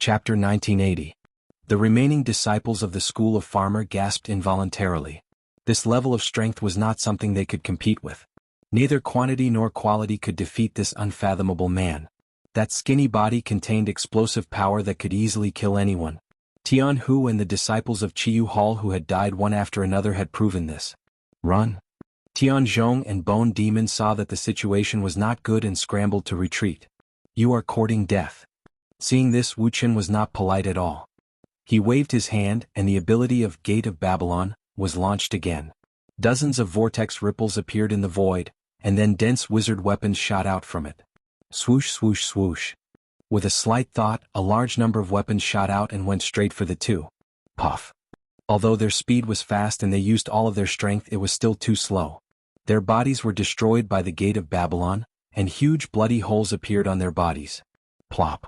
Chapter 1980. The remaining disciples of the school of farmer gasped involuntarily. This level of strength was not something they could compete with. Neither quantity nor quality could defeat this unfathomable man. That skinny body contained explosive power that could easily kill anyone. Tian Hu and the disciples of Chiyu Hall who had died one after another had proven this. Run! Tian Zhong and Bone Demon saw that the situation was not good and scrambled to retreat. You are courting death. Seeing this, Wu Chen was not polite at all. He waved his hand and the ability of Gate of Babylon was launched again. Dozens of vortex ripples appeared in the void, and then dense wizard weapons shot out from it. Swoosh swoosh swoosh. With a slight thought, a large number of weapons shot out and went straight for the two. Puff. Although their speed was fast and they used all of their strength, it was still too slow. Their bodies were destroyed by the Gate of Babylon, and huge bloody holes appeared on their bodies. Plop.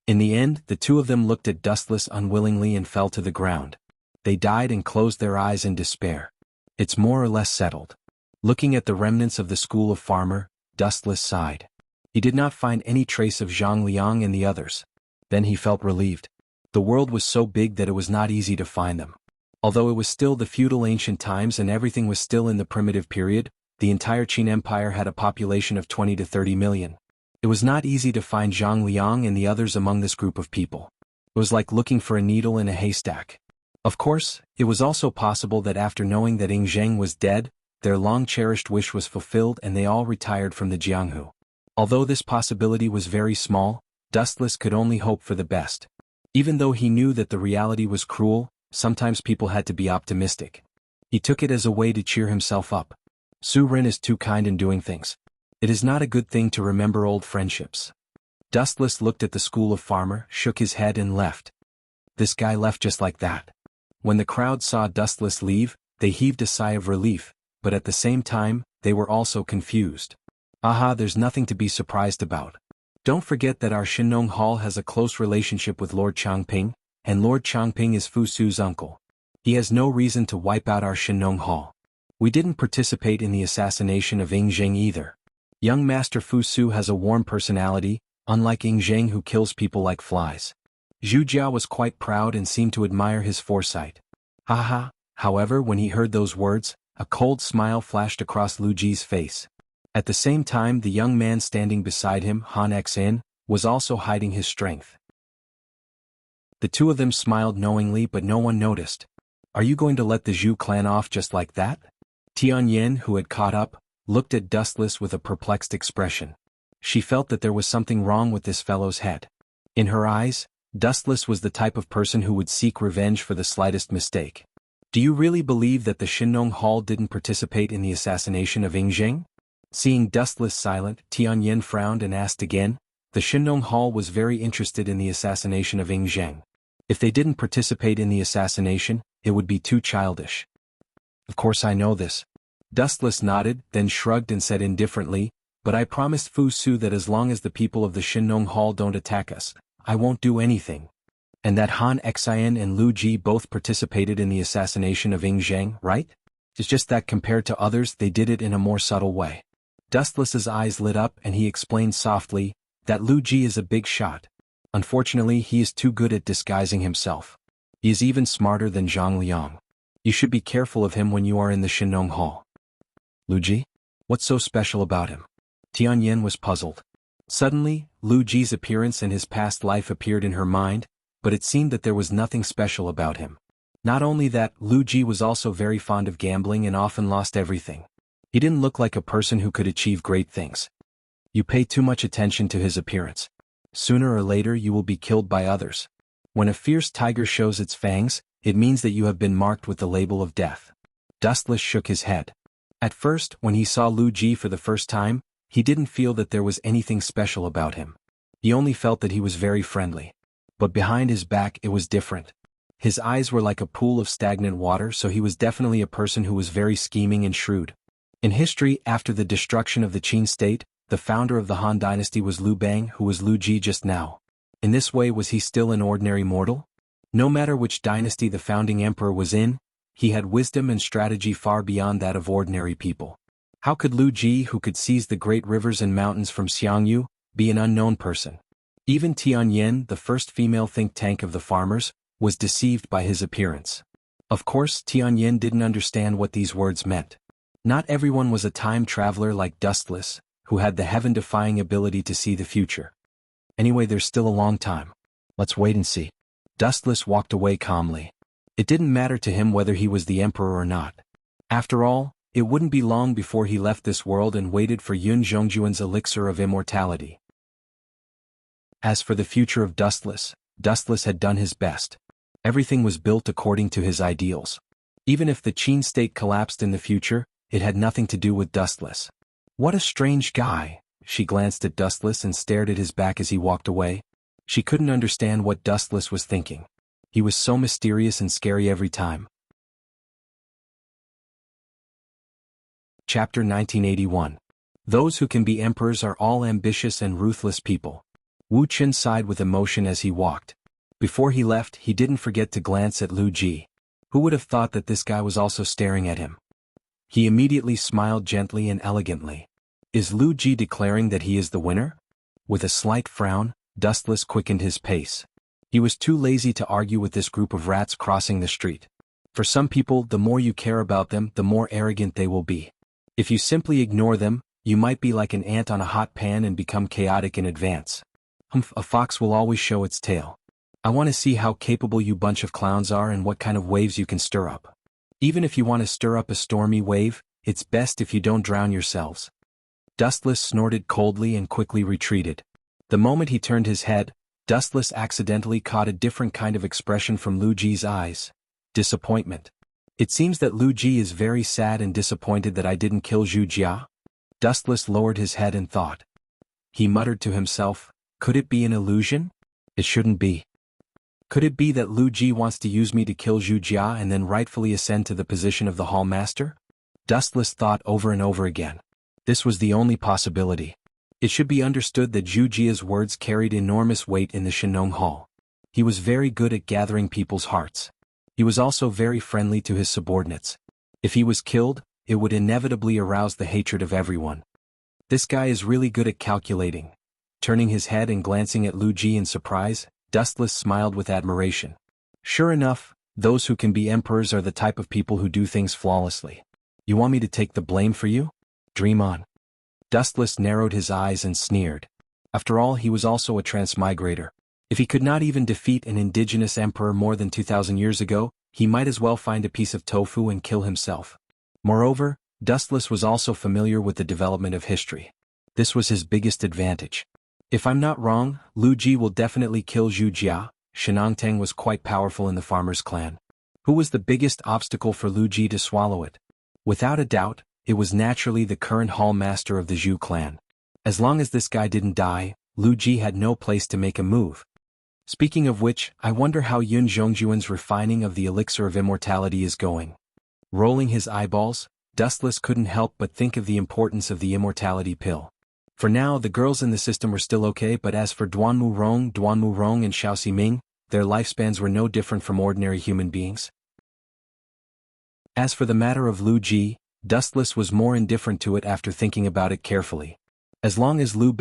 In the end, the two of them looked at Dustless unwillingly and fell to the ground. They died and closed their eyes in despair. It's more or less settled. Looking at the remnants of the school of farmer, Dustless sighed. He did not find any trace of Zhang Liang and the others. Then he felt relieved. The world was so big that it was not easy to find them. Although it was still the feudal ancient times and everything was still in the primitive period, the entire Qin Empire had a population of 20 to 30 million. It was not easy to find Zhang Liang and the others among this group of people. It was like looking for a needle in a haystack. Of course, it was also possible that after knowing that Ying Zheng was dead, their long-cherished wish was fulfilled and they all retired from the Jianghu. Although this possibility was very small, Dustless could only hope for the best. Even though he knew that the reality was cruel, sometimes people had to be optimistic. He took it as a way to cheer himself up. Su Ren is too kind in doing things. It is not a good thing to remember old friendships. Dustless looked at the school of farmer, shook his head and left. This guy left just like that. When the crowd saw Dustless leave, they heaved a sigh of relief, but at the same time, they were also confused. Aha, there's nothing to be surprised about. Don't forget that our Shinong Hall has a close relationship with Lord Changping, and Lord Changping is Fu Su's uncle. He has no reason to wipe out our Shinong Hall. We didn't participate in the assassination of Ying Zheng either. Young Master Fu Su has a warm personality, unlike Ying Zheng who kills people like flies. Zhu Jia was quite proud and seemed to admire his foresight. Haha, however, when he heard those words, a cold smile flashed across Lu Ji's face. At the same time, the young man standing beside him, Han Xin, was also hiding his strength. The two of them smiled knowingly, but no one noticed. Are you going to let the Zhu clan off just like that? Tian Yen, who had caught up, looked at Dustless with a perplexed expression. She felt that there was something wrong with this fellow's head. In her eyes, Dustless was the type of person who would seek revenge for the slightest mistake. Do you really believe that the Shinong Hall didn't participate in the assassination of Ying Zheng? Seeing Dustless silent, Tian Yen frowned and asked again. The Shinong Hall was very interested in the assassination of Ying Zheng. If they didn't participate in the assassination, it would be too childish. Of course I know this. Dustless nodded, then shrugged and said indifferently, but I promised Fu Su that as long as the people of the Shinong Hall don't attack us, I won't do anything. And that Han Xin and Lu Ji both participated in the assassination of Ying Zheng, right? It's just that compared to others they did it in a more subtle way. Dustless's eyes lit up and he explained softly, that Lu Ji is a big shot. Unfortunately he is too good at disguising himself. He is even smarter than Zhang Liang. You should be careful of him when you are in the Shinong Hall. Lu Ji? What's so special about him? Tian Yen was puzzled. Suddenly, Lu Ji's appearance and his past life appeared in her mind, but it seemed that there was nothing special about him. Not only that, Lu Ji was also very fond of gambling and often lost everything. He didn't look like a person who could achieve great things. You pay too much attention to his appearance. Sooner or later you will be killed by others. When a fierce tiger shows its fangs, it means that you have been marked with the label of death. Dustless shook his head. At first, when he saw Lu Ji for the first time, he didn't feel that there was anything special about him. He only felt that he was very friendly. But behind his back it was different. His eyes were like a pool of stagnant water, so he was definitely a person who was very scheming and shrewd. In history, after the destruction of the Qin state, the founder of the Han dynasty was Liu Bang, who was Lu Ji just now. In this way, was he still an ordinary mortal? No matter which dynasty the founding emperor was in, he had wisdom and strategy far beyond that of ordinary people. How could Lu Ji, who could seize the great rivers and mountains from Xiangyu, be an unknown person? Even Tianyin, the first female think tank of the farmers, was deceived by his appearance. Of course, Tianyin didn't understand what these words meant. Not everyone was a time traveler like Dustless, who had the heaven-defying ability to see the future. Anyway, there's still a long time. Let's wait and see. Dustless walked away calmly. It didn't matter to him whether he was the emperor or not. After all, it wouldn't be long before he left this world and waited for Yun Zhongjuan's elixir of immortality. As for the future of Dustless, Dustless had done his best. Everything was built according to his ideals. Even if the Qin state collapsed in the future, it had nothing to do with Dustless. What a strange guy. She glanced at Dustless and stared at his back as he walked away. She couldn't understand what Dustless was thinking. He was so mysterious and scary every time. Chapter 1981. Those who can be emperors are all ambitious and ruthless people. Wu Qin sighed with emotion as he walked. Before he left, he didn't forget to glance at Lu Ji. Who would have thought that this guy was also staring at him? He immediately smiled gently and elegantly. Is Lu Ji declaring that he is the winner? With a slight frown, Dustless quickened his pace. He was too lazy to argue with this group of rats crossing the street. For some people, the more you care about them, the more arrogant they will be. If you simply ignore them, you might be like an ant on a hot pan and become chaotic in advance. A fox will always show its tail. I want to see how capable you bunch of clowns are and what kind of waves you can stir up. Even if you want to stir up a stormy wave, it's best if you don't drown yourselves. Dustless snorted coldly and quickly retreated. The moment he turned his head, Dustless accidentally caught a different kind of expression from Lu Ji's eyes. Disappointment. It seems that Lu Ji is very sad and disappointed that I didn't kill Zhu Jia. Dustless lowered his head and thought. He muttered to himself, could it be an illusion? It shouldn't be. Could it be that Lu Ji wants to use me to kill Zhu Jia and then rightfully ascend to the position of the Hall Master? Dustless thought over and over again. This was the only possibility. It should be understood that Zhu Jia's words carried enormous weight in the Shenong Hall. He was very good at gathering people's hearts. He was also very friendly to his subordinates. If he was killed, it would inevitably arouse the hatred of everyone. This guy is really good at calculating. Turning his head and glancing at Lu Ji in surprise, Dustless smiled with admiration. Sure enough, those who can be emperors are the type of people who do things flawlessly. You want me to take the blame for you? Dream on. Dustless narrowed his eyes and sneered. After all, he was also a transmigrator. If he could not even defeat an indigenous emperor more than 2,000 years ago, he might as well find a piece of tofu and kill himself. Moreover, Dustless was also familiar with the development of history. This was his biggest advantage. If I'm not wrong, Lu Ji will definitely kill Zhu Jia. Shenongtang was quite powerful in the farmers' clan. Who was the biggest obstacle for Lu Ji to swallow it? Without a doubt, it was naturally the current hall master of the Zhu clan. As long as this guy didn't die, Lu Ji had no place to make a move. Speaking of which, I wonder how Yun Zhongjuan's refining of the elixir of immortality is going. Rolling his eyeballs, Dustless couldn't help but think of the importance of the immortality pill. For now, the girls in the system were still okay, but as for Duanmu Rong, and Xiao Ximing, their lifespans were no different from ordinary human beings. As for the matter of Lu Ji, Dustless was more indifferent to it after thinking about it carefully. As long as Lu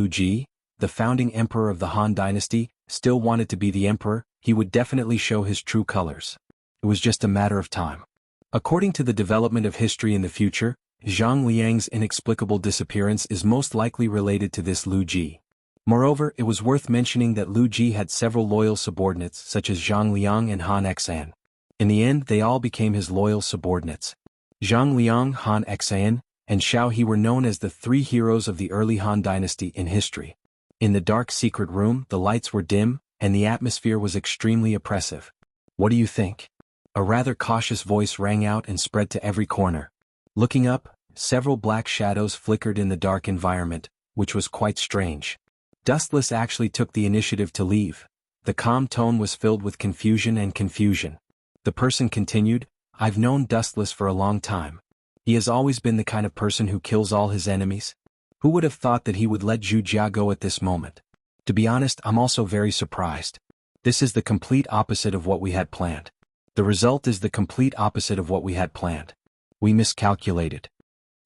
Ji, the founding emperor of the Han dynasty, still wanted to be the emperor, he would definitely show his true colors. It was just a matter of time. According to the development of history in the future, Zhang Liang's inexplicable disappearance is most likely related to this Lu Ji. Moreover, it was worth mentioning that Lu Ji had several loyal subordinates such as Zhang Liang and Han Xan. In the end, they all became his loyal subordinates. Zhang Liang, Han Xan, and Xiao He were known as the three heroes of the early Han dynasty in history. In the dark secret room, the lights were dim, and the atmosphere was extremely oppressive. What do you think? A rather cautious voice rang out and spread to every corner. Looking up, several black shadows flickered in the dark environment, which was quite strange. Dustless actually took the initiative to leave. The calm tone was filled with confusion. The person continued, I've known Dustless for a long time. He has always been the kind of person who kills all his enemies. Who would have thought that he would let Zhu Jia go at this moment? To be honest, I'm also very surprised. This is the complete opposite of what we had planned. The result is the complete opposite of what we had planned. We miscalculated.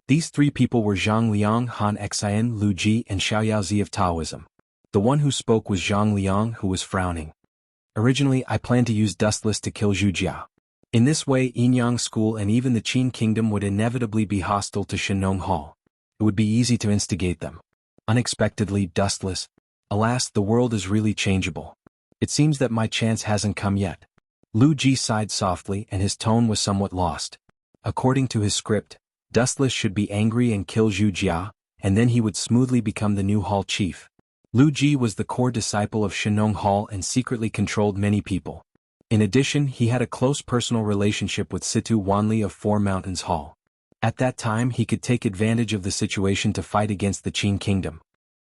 These three people were Zhang Liang, Han Xan, Lu Ji, and Xiao Yaozi of Taoism. The one who spoke was Zhang Liang, who was frowning. Originally, I planned to use Dustless to kill Zhu Jia. In this way, Yinyang School and even the Qin Kingdom would inevitably be hostile to Shenong Hall. It would be easy to instigate them. Unexpectedly, Dustless. Alas, the world is really changeable. It seems that my chance hasn't come yet. Lu Ji sighed softly and his tone was somewhat lost. According to his script, Dustless should be angry and kill Zhu Jia, and then he would smoothly become the new hall chief. Lu Ji was the core disciple of Shenong Hall and secretly controlled many people. In addition, he had a close personal relationship with Situ Wanli of Four Mountains Hall. At that time, he could take advantage of the situation to fight against the Qin Kingdom.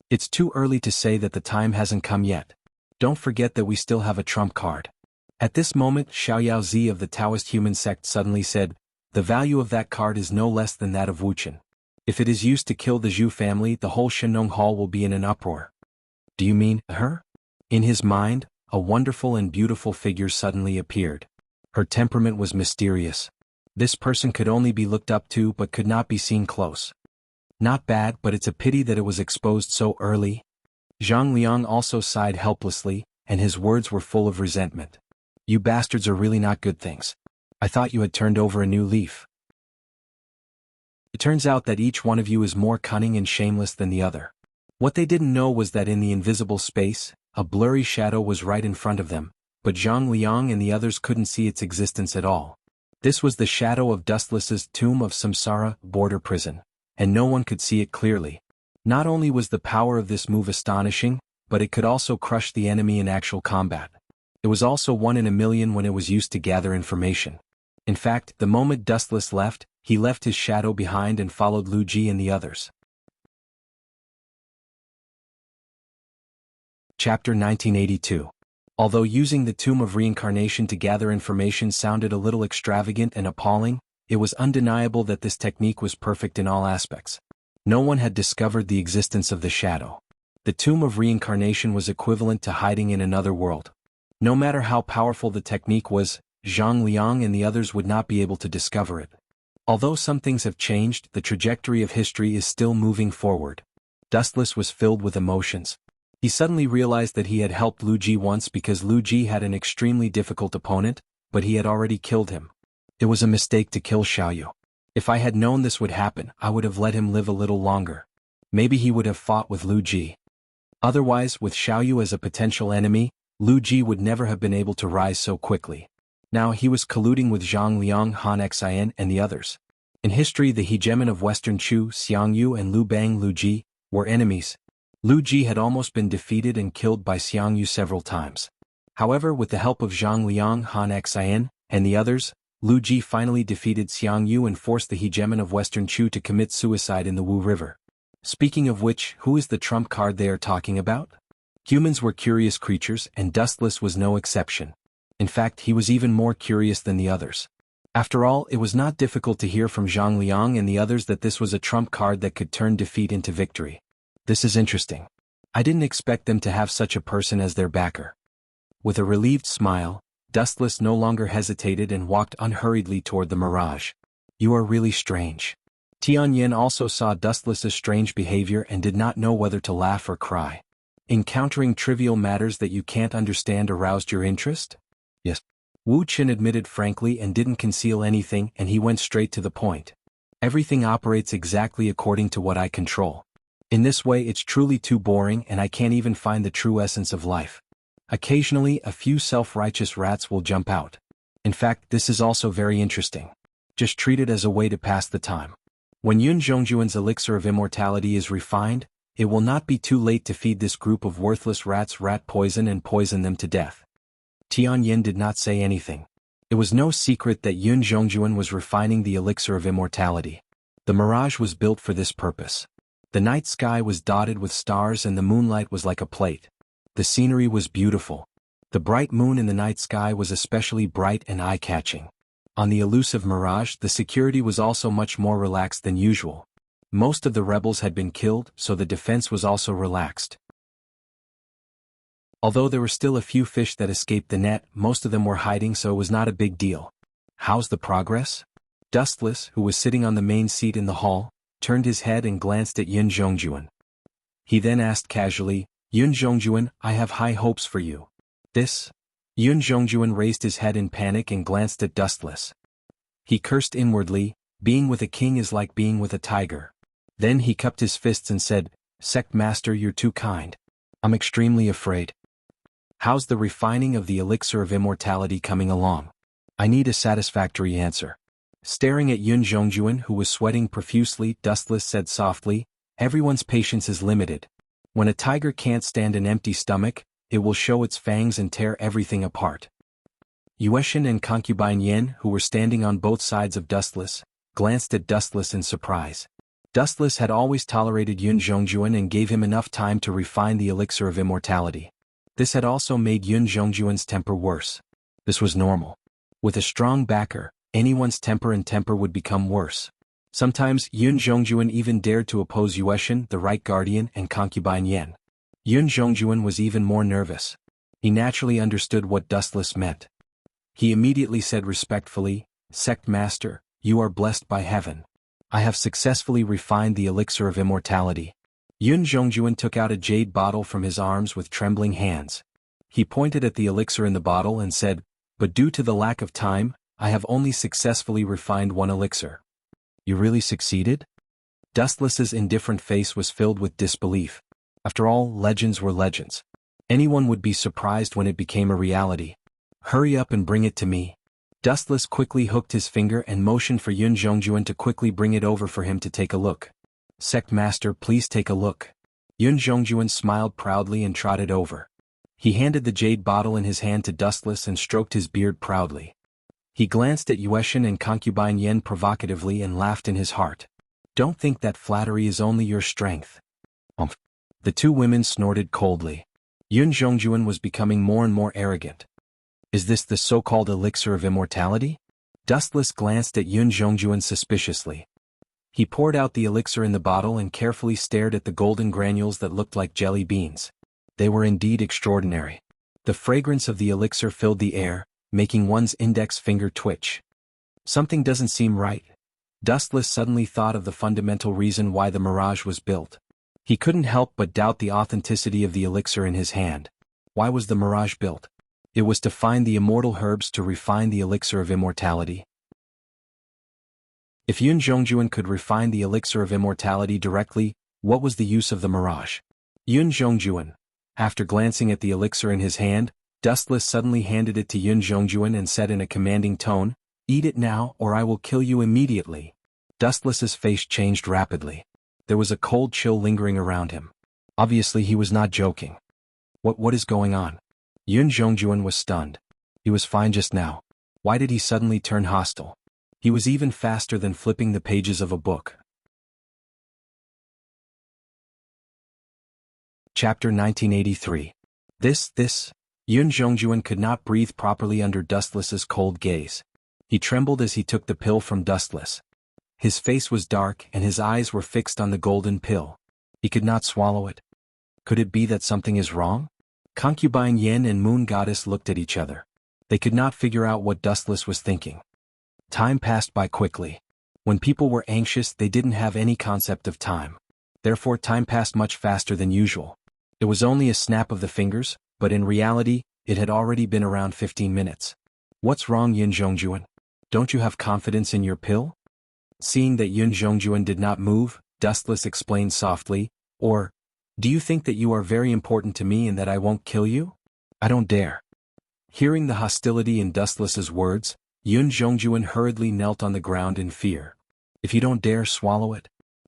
It's too early to say that the time hasn't come yet. Don't forget that we still have a trump card. At this moment, Xiaoyao Zi of the Taoist human sect suddenly said, "The value of that card is no less than that of Wuchen. If it is used to kill the Zhu family, the whole Shenong Hall will be in an uproar." "Do you mean her?" In his mind, a wonderful and beautiful figure suddenly appeared. Her temperament was mysterious. This person could only be looked up to but could not be seen close. Not bad, but it's a pity that it was exposed so early. Zhang Liang also sighed helplessly, and his words were full of resentment. "You bastards are really not good things. I thought you had turned over a new leaf. It turns out that each one of you is more cunning and shameless than the other." What they didn't know was that in the invisible space, a blurry shadow was right in front of them, but Zhang Liang and the others couldn't see its existence at all. This was the shadow of Dustless's tomb of Samsara, border prison, and no one could see it clearly. Not only was the power of this move astonishing, but it could also crush the enemy in actual combat. It was also 1 in a million when it was used to gather information. In fact, the moment Dustless left, he left his shadow behind and followed Lu Ji and the others. Chapter 1982. Although using the Tomb of Reincarnation to gather information sounded a little extravagant and appalling, it was undeniable that this technique was perfect in all aspects. No one had discovered the existence of the shadow. The Tomb of Reincarnation was equivalent to hiding in another world. No matter how powerful the technique was, Zhang Liang and the others would not be able to discover it. Although some things have changed, the trajectory of history is still moving forward. Dustless was filled with emotions. He suddenly realized that he had helped Lu Ji once because Lu Ji had an extremely difficult opponent, but he had already killed him. It was a mistake to kill Xiaoyu. If I had known this would happen, I would have let him live a little longer. Maybe he would have fought with Lu Ji. Otherwise, with Xiaoyu as a potential enemy, Lu Ji would never have been able to rise so quickly. Now he was colluding with Zhang Liang, Han Xian, and the others. In history, the hegemon of Western Chu, Xiang Yu, and Lu Bang Lu Ji were enemies. Lu Ji had almost been defeated and killed by Xiang Yu several times. However, with the help of Zhang Liang, Han Xian, and the others, Lu Ji finally defeated Xiang Yu and forced the hegemon of Western Chu to commit suicide in the Wu River. Speaking of which, who is the trump card they are talking about? Humans were curious creatures, and Dustless was no exception. In fact, he was even more curious than the others. After all, it was not difficult to hear from Zhang Liang and the others that this was a trump card that could turn defeat into victory. This is interesting. I didn't expect them to have such a person as their backer. With a relieved smile, Dustless no longer hesitated and walked unhurriedly toward the mirage. "You are really strange." Tianyin also saw Dustless's strange behavior and did not know whether to laugh or cry. "Encountering trivial matters that you can't understand aroused your interest?" "Yes." Wu Qin admitted frankly and didn't conceal anything, and he went straight to the point. "Everything operates exactly according to what I control. In this way it's truly too boring and I can't even find the true essence of life. Occasionally a few self-righteous rats will jump out. In fact, this is also very interesting. Just treat it as a way to pass the time. When Yun Zhongjuan's elixir of immortality is refined, it will not be too late to feed this group of worthless rats rat poison and poison them to death." Tianyin did not say anything. It was no secret that Yun Zhongjuan was refining the elixir of immortality. The mirage was built for this purpose. The night sky was dotted with stars and the moonlight was like a plate. The scenery was beautiful. The bright moon in the night sky was especially bright and eye-catching. On the elusive mirage, the security was also much more relaxed than usual. Most of the rebels had been killed, so the defense was also relaxed. Although there were still a few fish that escaped the net, most of them were hiding, so it was not a big deal. "How's the progress?" Dustless, who was sitting on the main seat in the hall, turned his head and glanced at Yun Zhongjuan. He then asked casually, Yun Zhongjuan, I have high hopes for you. This? Yun Zhongjuan raised his head in panic and glanced at Dustless. He cursed inwardly, being with a king is like being with a tiger. Then he cupped his fists and said, Sect Master, you're too kind. I'm extremely afraid. How's the refining of the elixir of immortality coming along? I need a satisfactory answer. Staring at Yun Zhongjuan, who was sweating profusely, Dustless said softly, Everyone's patience is limited. When a tiger can't stand an empty stomach, it will show its fangs and tear everything apart. Yueshin and concubine Yen, who were standing on both sides of Dustless, glanced at Dustless in surprise. Dustless had always tolerated Yun Zhongjuan and gave him enough time to refine the elixir of immortality. This had also made Yun Zhongjuan's temper worse. This was normal. With a strong backer, anyone's temper would become worse. Sometimes Yun Zhongjuan even dared to oppose Yueshin, the right guardian, and concubine Yen. Yun Zhongjuan was even more nervous. He naturally understood what Dustless meant. He immediately said respectfully, Sect Master, you are blessed by heaven. I have successfully refined the elixir of immortality. Yun Zhongjuan took out a jade bottle from his arms with trembling hands. He pointed at the elixir in the bottle and said, But due to the lack of time, I have only successfully refined one elixir. You really succeeded? Dustless's indifferent face was filled with disbelief. After all, legends were legends. Anyone would be surprised when it became a reality. Hurry up and bring it to me. Dustless quickly hooked his finger and motioned for Yun Zhongjuan to quickly bring it over for him to take a look. Sect Master, please take a look. Yun Zhongjuan smiled proudly and trotted over. He handed the jade bottle in his hand to Dustless and stroked his beard proudly. He glanced at Yueshin and concubine Yen provocatively and laughed in his heart. Don't think that flattery is only your strength. The two women snorted coldly. Yun Zhongjuan was becoming more and more arrogant. Is this the so-called elixir of immortality? Dustless glanced at Yun Zhongjuan suspiciously. He poured out the elixir in the bottle and carefully stared at the golden granules that looked like jelly beans. They were indeed extraordinary. The fragrance of the elixir filled the air, making one's index finger twitch. Something doesn't seem right. Dustless suddenly thought of the fundamental reason why the mirage was built. He couldn't help but doubt the authenticity of the elixir in his hand. Why was the mirage built? It was to find the immortal herbs to refine the elixir of immortality. If Yun Zhongjuan could refine the elixir of immortality directly, what was the use of the mirage? Yun Zhongjuan. After glancing at the elixir in his hand, Dustless suddenly handed it to Yun Zhongjuan and said in a commanding tone, Eat it now or I will kill you immediately. Dustless's face changed rapidly. There was a cold chill lingering around him. Obviously he was not joking. What is going on? Yun Zhongjuan was stunned. He was fine just now. Why did he suddenly turn hostile? He was even faster than flipping the pages of a book. Chapter 1983. This. Yun Zhongjuan could not breathe properly under Dustless's cold gaze. He trembled as he took the pill from Dustless. His face was dark and his eyes were fixed on the golden pill. He could not swallow it. Could it be that something is wrong? Concubine Yen and Moon Goddess looked at each other. They could not figure out what Dustless was thinking. Time passed by quickly. When people were anxious, they didn't have any concept of time. Therefore, time passed much faster than usual. It was only a snap of the fingers, but in reality, it had already been around 15 minutes. What's wrong, Yun Zhongjuan? Don't you have confidence in your pill? Seeing that Yun Zhongjuan did not move, Dustless explained softly, Or, do you think that you are very important to me and that I won't kill you? I don't dare. Hearing the hostility in Dustless's words, Yun Zhongjuan hurriedly knelt on the ground in fear. If you don't dare swallow it.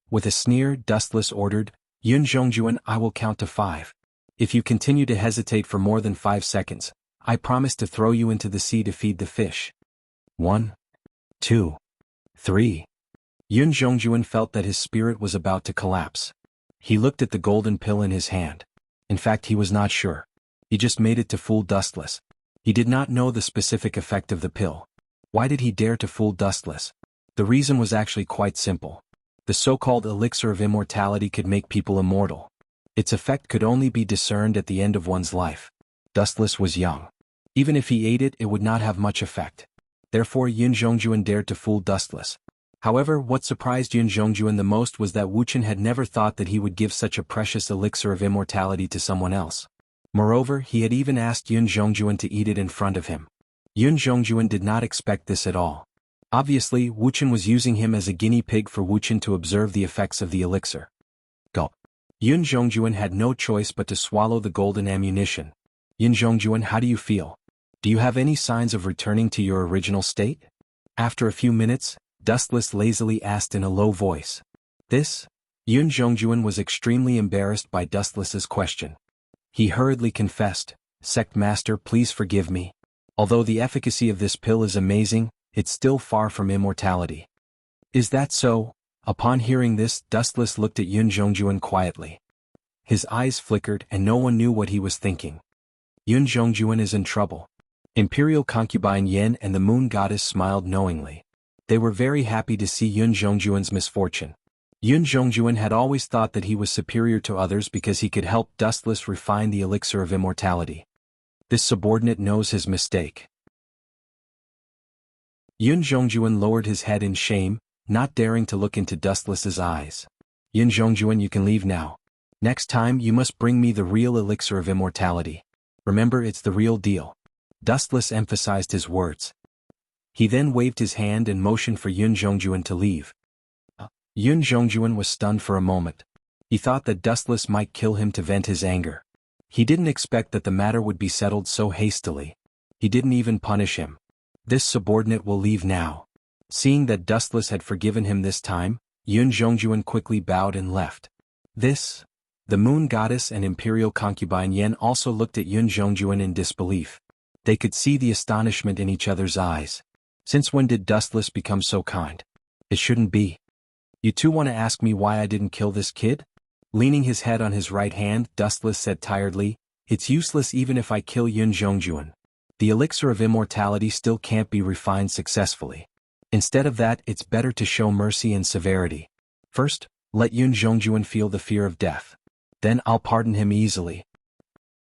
With a sneer, Dustless ordered, Yun Zhongjuan, I will count to 5. If you continue to hesitate for more than 5 seconds, I promise to throw you into the sea to feed the fish. 1, 2, 3. Yun Zhongjuan felt that his spirit was about to collapse. He looked at the golden pill in his hand. In fact, he was not sure. He just made it to fool Dustless. He did not know the specific effect of the pill. Why did he dare to fool Dustless? The reason was actually quite simple. The so-called elixir of immortality could make people immortal. Its effect could only be discerned at the end of one's life. Dustless was young. Even if he ate it, it would not have much effect. Therefore Yun Zhongjuan dared to fool Dustless. However, what surprised Yun Zhongjuan the most was that Wuchen had never thought that he would give such a precious elixir of immortality to someone else. Moreover, he had even asked Yun Zhongjuan to eat it in front of him. Yun Zhongjuan did not expect this at all. Obviously, Wuchen was using him as a guinea pig for Wuchen to observe the effects of the elixir. Gulp. Yun Zhongjuan had no choice but to swallow the golden ammunition. Yun Zhongjuan, how do you feel? Do you have any signs of returning to your original state? After a few minutes, Dustless lazily asked in a low voice. Yun Zhongjuan was extremely embarrassed by Dustless's question. He hurriedly confessed, Sect Master, please forgive me. Although the efficacy of this pill is amazing, it's still far from immortality. Is that so? Upon hearing this, Dustless looked at Yun Zhongjuan quietly. His eyes flickered and no one knew what he was thinking. Yun Zhongjuan is in trouble. Imperial concubine Yen and the moon goddess smiled knowingly. They were very happy to see Yun Zhongjuan's misfortune. Yun Zhongjuan had always thought that he was superior to others because he could help Dustless refine the elixir of immortality. This subordinate knows his mistake. Yun Zhongjuan lowered his head in shame, not daring to look into Dustless's eyes. Yun Zhongjuan, you can leave now. Next time you must bring me the real elixir of immortality. Remember, it's the real deal. Dustless emphasized his words. He then waved his hand and motioned for Yun Zhongjuan to leave. Yun Zhongjuan was stunned for a moment. He thought that Dustless might kill him to vent his anger. He didn't expect that the matter would be settled so hastily. He didn't even punish him. This subordinate will leave now. Seeing that Dustless had forgiven him this time, Yun Zhongjuan quickly bowed and left. The moon goddess and imperial concubine Yen also looked at Yun Zhongjuan in disbelief. They could see the astonishment in each other's eyes. Since when did Dustless become so kind? It shouldn't be. You two want to ask me why I didn't kill this kid? Leaning his head on his right hand, Dustless said tiredly, it's useless even if I kill Yun Zhongjuan. The elixir of immortality still can't be refined successfully. Instead of that, it's better to show mercy and severity. First, let Yun Zhongjuan feel the fear of death. Then I'll pardon him easily.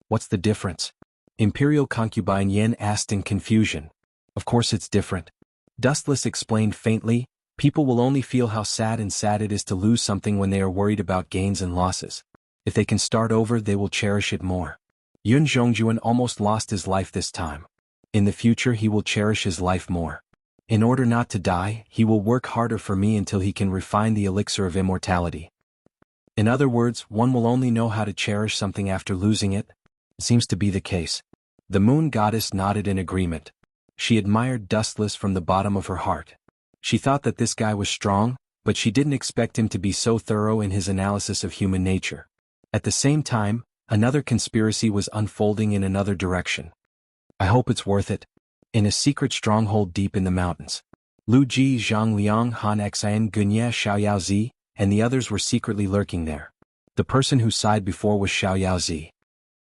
What's the difference? Imperial concubine Yen asked in confusion. Of course it's different. Dustless explained faintly, people will only feel how sad it is to lose something when they are worried about gains and losses. If they can start over, they will cherish it more. Yun Zhongjuan almost lost his life this time. In the future he will cherish his life more. In order not to die, he will work harder for me until he can refine the elixir of immortality. In other words, one will only know how to cherish something after losing it. Seems to be the case. The moon goddess nodded in agreement. She admired Dustless from the bottom of her heart. She thought that this guy was strong, but she didn't expect him to be so thorough in his analysis of human nature. At the same time, another conspiracy was unfolding in another direction. I hope it's worth it. In a secret stronghold deep in the mountains, Lu Ji, Zhang Liang, Han Xian, Gunye, Xiao Yaozi, and the others were secretly lurking there. The person who sighed before was Xiao Yaozi.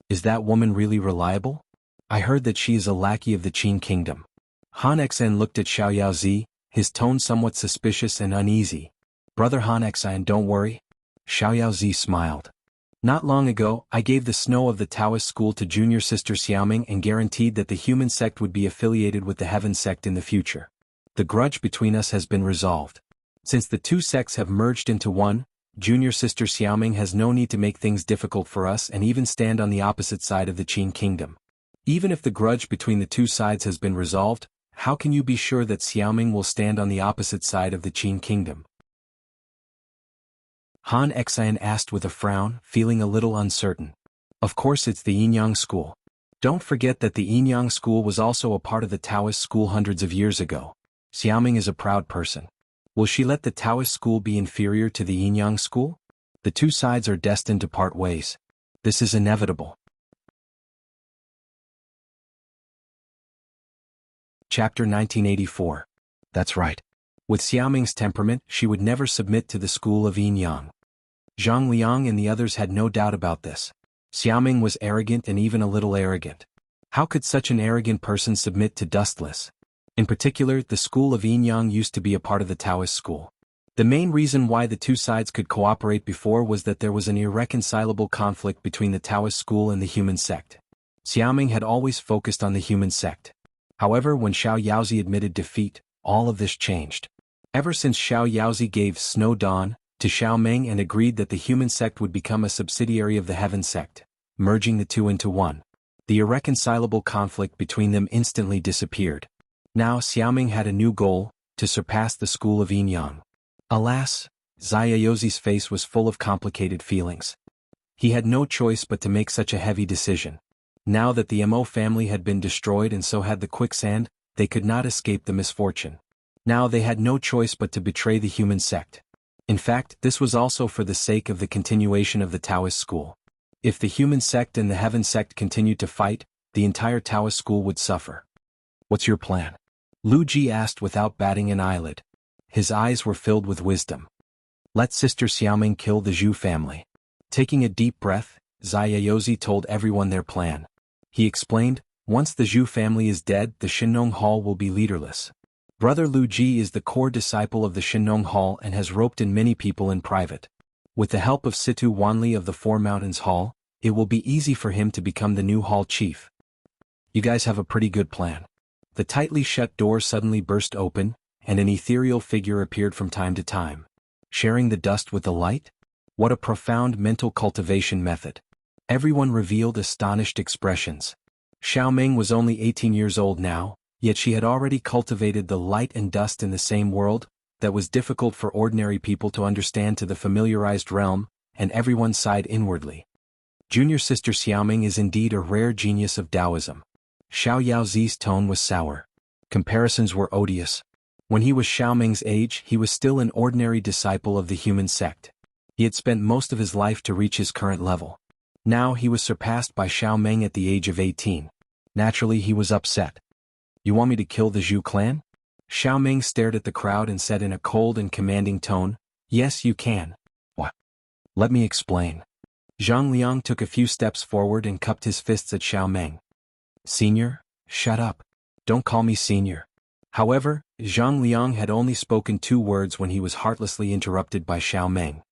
Is that woman really reliable? I heard that she is a lackey of the Qin kingdom. Han Xian looked at Xiao Yaozi, his tone somewhat suspicious and uneasy. Brother Han Xian, don't worry. Xiao Yaozi smiled. Not long ago, I gave the snow of the Taoist school to junior sister Xiaoming and guaranteed that the human sect would be affiliated with the heaven sect in the future. The grudge between us has been resolved. Since the two sects have merged into one, junior sister Xiaoming has no need to make things difficult for us and even stand on the opposite side of the Qin kingdom. Even if the grudge between the two sides has been resolved, how can you be sure that Xiaoming will stand on the opposite side of the Qin kingdom? Han Xian asked with a frown, feeling a little uncertain. Of course it's the Yinyang school. Don't forget that the Yinyang school was also a part of the Taoist school hundreds of years ago. Xiaoming is a proud person. Will she let the Taoist school be inferior to the Yinyang school? The two sides are destined to part ways. This is inevitable. Chapter 1984. That's right. With Xiaoming's temperament, she would never submit to the school of Yinyang. Zhang Liang and the others had no doubt about this. Xiaoming was arrogant and even a little arrogant. How could such an arrogant person submit to Dustless? In particular, the school of Yinyang used to be a part of the Taoist school. The main reason why the two sides could cooperate before was that there was an irreconcilable conflict between the Taoist school and the human sect. Xiaoming had always focused on the human sect. However, when Xiao Yaozi admitted defeat, all of this changed. Ever since Xiao Yaozi gave Snow Dawn to Xiao Meng and agreed that the human sect would become a subsidiary of the heaven sect, merging the two into one, the irreconcilable conflict between them instantly disappeared. Now Xiaoming had a new goal, to surpass the school of Yin Yang. Alas, Yaozi's face was full of complicated feelings. He had no choice but to make such a heavy decision. Now that the Mo family had been destroyed and so had the quicksand, they could not escape the misfortune. Now they had no choice but to betray the human sect. In fact, this was also for the sake of the continuation of the Taoist school. If the human sect and the heaven sect continued to fight, the entire Taoist school would suffer. "What's your plan?" Lu Ji asked without batting an eyelid. His eyes were filled with wisdom. "Let Sister Xiaoming kill the Zhu family." Taking a deep breath, Yaozi told everyone their plan. He explained, once the Zhu family is dead, the Shenong Hall will be leaderless. Brother Lu Ji is the core disciple of the Shenong Hall and has roped in many people in private. With the help of Situ Wanli of the Four Mountains Hall, it will be easy for him to become the new hall chief. You guys have a pretty good plan. The tightly shut door suddenly burst open, and an ethereal figure appeared from time to time. Sharing the dust with the light? What a profound mental cultivation method. Everyone revealed astonished expressions. Xiao Meng was only 18 years old now, yet she had already cultivated the light and dust in the same world, that was difficult for ordinary people to understand to the familiarized realm, and everyone sighed inwardly. Junior Sister Xiaoming is indeed a rare genius of Taoism. Xiao Yaozi's tone was sour. Comparisons were odious. When he was Xiaoming's age, he was still an ordinary disciple of the human sect. He had spent most of his life to reach his current level. Now he was surpassed by Xiao Meng at the age of 18. Naturally he was upset. "You want me to kill the Zhu clan?" Xiao Meng stared at the crowd and said in a cold and commanding tone, "Yes, you can." "What?" "Let me explain." Zhang Liang took a few steps forward and cupped his fists at Xiao Meng. "Senior, shut up. Don't call me senior." However, Zhang Liang had only spoken 2 words when he was heartlessly interrupted by Xiao Meng.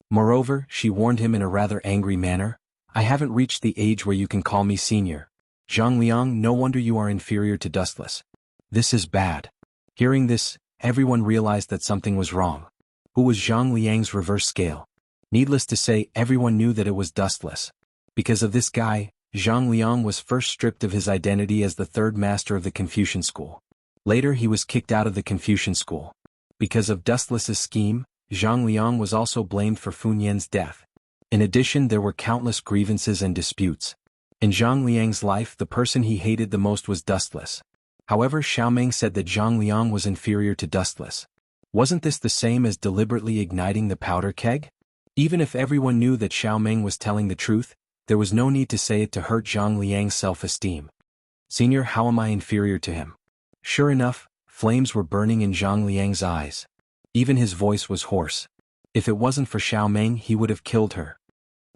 Moreover, she warned him in a rather angry manner, "I haven't reached the age where you can call me senior. Zhang Liang, no wonder you are inferior to Dustless. This is bad." Hearing this, everyone realized that something was wrong. Who was Zhang Liang's reverse scale? Needless to say, everyone knew that it was Dustless. Because of this guy, Zhang Liang was first stripped of his identity as the 3rd master of the Confucian school. Later he was kicked out of the Confucian school. Because of Dustless's scheme, Zhang Liang was also blamed for Fun Yan's death. In addition, there were countless grievances and disputes. In Zhang Liang's life, the person he hated the most was Dustless. However, Xiao Meng said that Zhang Liang was inferior to Dustless. Wasn't this the same as deliberately igniting the powder keg? Even if everyone knew that Xiao Meng was telling the truth, there was no need to say it to hurt Zhang Liang's self-esteem. "Senior, how am I inferior to him?" Sure enough, flames were burning in Zhang Liang's eyes. Even his voice was hoarse. If it wasn't for Xiao Meng, he would have killed her.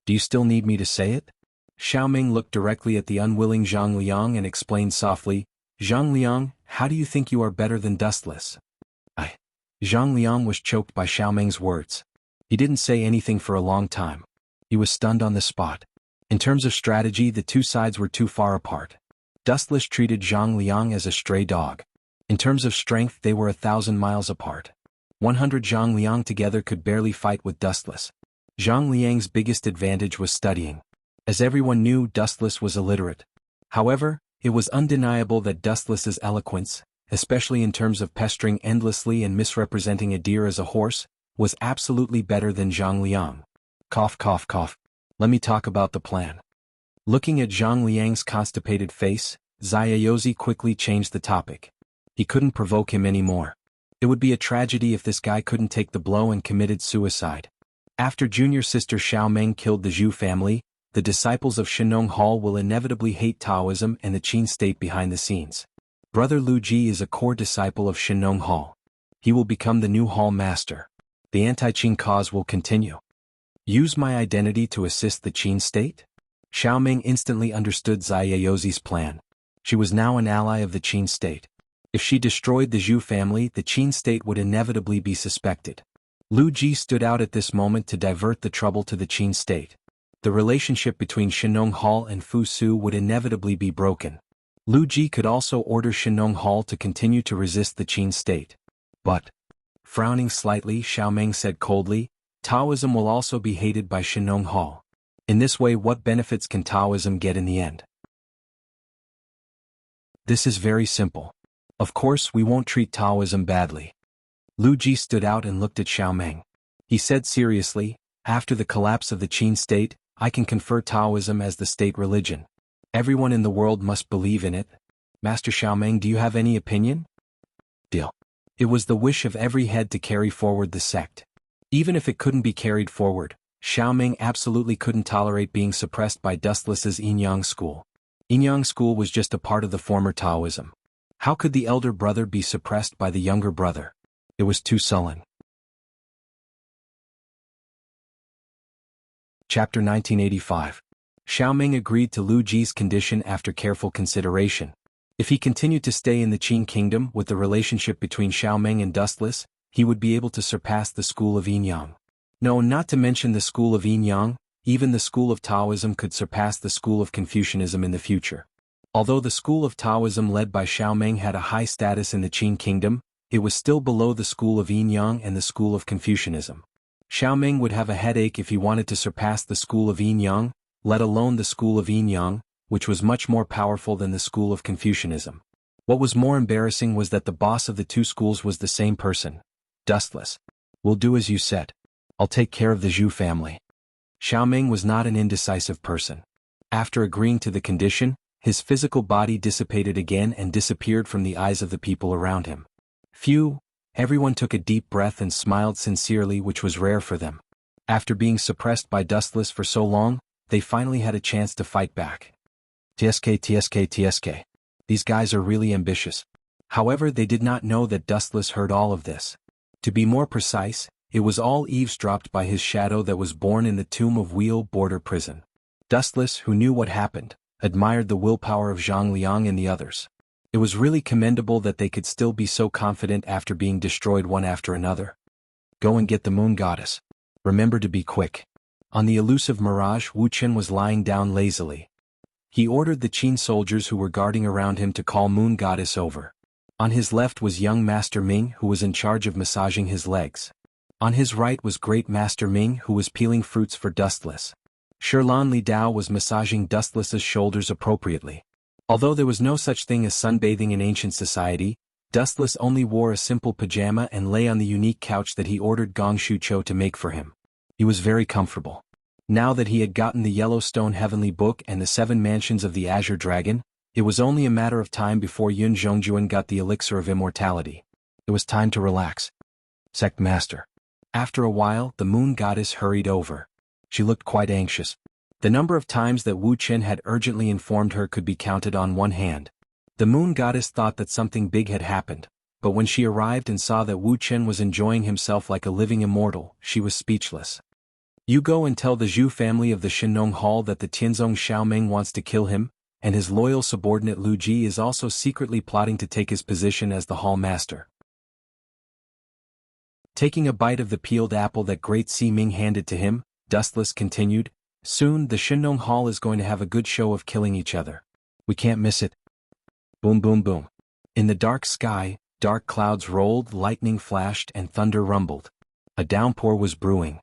"Do you still need me to say it?" Xiao Meng looked directly at the unwilling Zhang Liang and explained softly, "Zhang Liang, how do you think you are better than Dustless?" Zhang Liang was choked by Xiao Meng's words. He didn't say anything for a long time. He was stunned on the spot. In terms of strategy, the 2 sides were too far apart. Dustless treated Zhang Liang as a stray dog. In terms of strength, they were 1,000 miles apart. 100 Zhang Liang together could barely fight with Dustless. Zhang Liang's biggest advantage was studying. As everyone knew, Dustless was illiterate. However, it was undeniable that Dustless's eloquence, especially in terms of pestering endlessly and misrepresenting a deer as a horse, was absolutely better than Zhang Liang. Cough cough cough. Let me talk about the plan. Looking at Zhang Liang's constipated face, Yaozi quickly changed the topic. He couldn't provoke him anymore. It would be a tragedy if this guy couldn't take the blow and committed suicide. After junior sister Xiao Meng killed the Zhu family, the disciples of Shenong Hall will inevitably hate Taoism and the Qin state behind the scenes. Brother Lu Ji is a core disciple of Shenong Hall. He will become the new hall master. The anti-Qin cause will continue. Use my identity to assist the Qin state? Xiao Meng instantly understood Yaozi's plan. She was now an ally of the Qin state. If she destroyed the Zhu family, the Qin state would inevitably be suspected. Lu Ji stood out at this moment to divert the trouble to the Qin state. The relationship between Shenong Hall and Fu Su would inevitably be broken. Lu Ji could also order Shenong Hall to continue to resist the Qin state. But, frowning slightly, Xiaomeng said coldly, Taoism will also be hated by Shinong Hall. In this way, what benefits can Taoism get in the end? This is very simple. Of course, we won't treat Taoism badly. Lu Ji stood out and looked at Xiaomeng. He said seriously, after the collapse of the Qin state, I can confer Taoism as the state religion. Everyone in the world must believe in it. Master Xiaomeng, do you have any opinion? Deal. It was the wish of every head to carry forward the sect. Even if it couldn't be carried forward, Xiaomeng absolutely couldn't tolerate being suppressed by Dustless's Yinyang school. Yinyang school was just a part of the former Taoism. How could the elder brother be suppressed by the younger brother? It was too sullen. Chapter 1985. Xiaomeng agreed to Lu Ji's condition after careful consideration. If he continued to stay in the Qin kingdom with the relationship between Xiaomeng and Dustless, he would be able to surpass the school of Yinyang. No, not to mention the school of Yinyang, even the school of Taoism could surpass the school of Confucianism in the future. Although the school of Taoism led by Xiaomeng had a high status in the Qin kingdom, it was still below the school of Yinyang and the school of Confucianism. Xiaomeng would have a headache if he wanted to surpass the school of Yinyang, let alone the school of Yinyang, which was much more powerful than the school of Confucianism. What was more embarrassing was that the boss of the two schools was the same person. Dustless. We'll do as you said. I'll take care of the Zhu family. Xiaomeng was not an indecisive person. After agreeing to the condition, his physical body dissipated again and disappeared from the eyes of the people around him. Phew! Everyone took a deep breath and smiled sincerely, which was rare for them. After being suppressed by Dustless for so long, they finally had a chance to fight back. TSK. These guys are really ambitious. However, they did not know that Dustless heard all of this. To be more precise, it was all eavesdropped by his shadow that was born in the tomb of Wheel Border Prison. Dustless, who knew what happened, admired the willpower of Zhang Liang and the others. It was really commendable that they could still be so confident after being destroyed one after another. Go and get the Moon Goddess. Remember to be quick. On the elusive mirage, Wu Chen was lying down lazily. He ordered the Qin soldiers who were guarding around him to call Moon Goddess over. On his left was young Master Ming, who was in charge of massaging his legs. On his right was Great Master Ming, who was peeling fruits for Dustless. Shirlan Li Dao was massaging Dustless's shoulders appropriately. Although there was no such thing as sunbathing in ancient society, Dustless only wore a simple pajama and lay on the unique couch that he ordered Gong Shuqiu to make for him. He was very comfortable. Now that he had gotten the Yellowstone Heavenly Book and the 7 mansions of the Azure Dragon, it was only a matter of time before Yun Zhongjuan got the elixir of immortality. It was time to relax. Sect Master. After a while, the Moon Goddess hurried over. She looked quite anxious. The number of times that Wu Chen had urgently informed her could be counted on one hand. The Moon Goddess thought that something big had happened, but when she arrived and saw that Wu Chen was enjoying himself like a living immortal, she was speechless. You go and tell the Zhu family of the Shinong Hall that the Tianzong Xiaomeng wants to kill him, and his loyal subordinate Lu Ji is also secretly plotting to take his position as the hall master. Taking a bite of the peeled apple that Great Si Ming handed to him, Dustless continued, soon the Shinong Hall is going to have a good show of killing each other. We can't miss it. Boom boom boom. In the dark sky, dark clouds rolled, lightning flashed, and thunder rumbled. A downpour was brewing.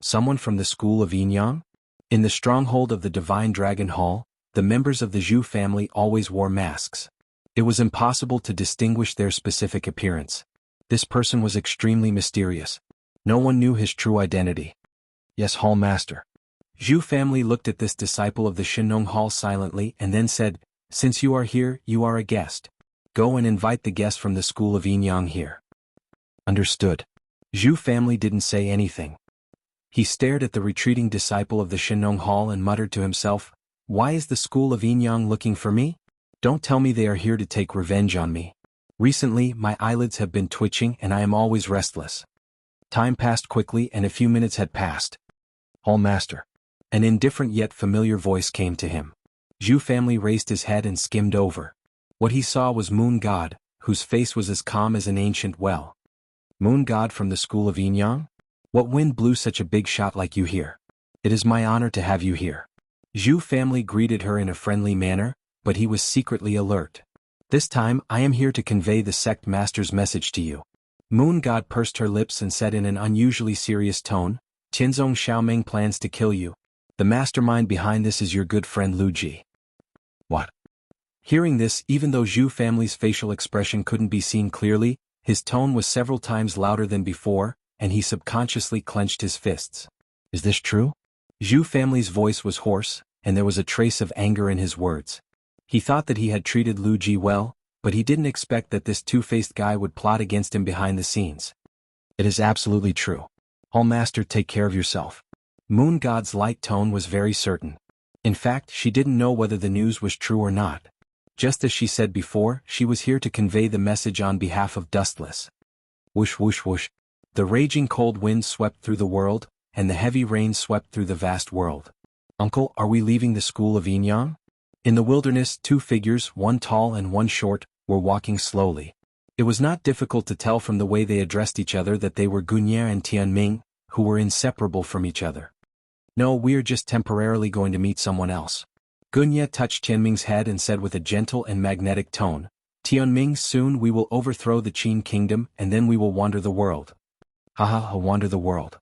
Someone from the school of Yinyang? In the stronghold of the Divine Dragon Hall, the members of the Zhu family always wore masks. It was impossible to distinguish their specific appearance. This person was extremely mysterious. No one knew his true identity. Yes, Hall Master. Zhu family looked at this disciple of the Shinong Hall silently and then said, since you are here, you are a guest. Go and invite the guest from the school of Yinyang here. Understood. Zhu family didn't say anything. He stared at the retreating disciple of the Shinong Hall and muttered to himself, why is the school of Yinyang looking for me? Don't tell me they are here to take revenge on me. Recently, my eyelids have been twitching and I am always restless. Time passed quickly and a few minutes had passed. Hall Master. An indifferent yet familiar voice came to him. Zhu family raised his head and skimmed over. What he saw was Moon God, whose face was as calm as an ancient well. Moon God from the school of Yinyang? What wind blew such a big shot like you here? It is my honor to have you here. Zhu family greeted her in a friendly manner, but he was secretly alert. This time I am here to convey the sect master's message to you. Moon God pursed her lips and said in an unusually serious tone, Tianzong Xiaoming plans to kill you. The mastermind behind this is your good friend Lu Ji. What? Hearing this, even though Zhu family's facial expression couldn't be seen clearly, his tone was several times louder than before, and he subconsciously clenched his fists. Is this true? Zhu family's voice was hoarse, and there was a trace of anger in his words. He thought that he had treated Lu Ji well, but he didn't expect that this two-faced guy would plot against him behind the scenes. It is absolutely true. All master, take care of yourself. Moon God's light tone was very certain. In fact, she didn't know whether the news was true or not. Just as she said before, she was here to convey the message on behalf of Dustless. Whoosh whoosh whoosh. The raging cold wind swept through the world, and the heavy rain swept through the vast world. Uncle, are we leaving the school of Yinyang? In the wilderness, two figures, one tall and one short, were walking slowly. It was not difficult to tell from the way they addressed each other that they were Gunya and Tianming, who were inseparable from each other. No, we're just temporarily going to meet someone else. Gunya touched Tianming's head and said with a gentle and magnetic tone, Tianming, soon we will overthrow the Qin kingdom and then we will wander the world. Haha, wander the world.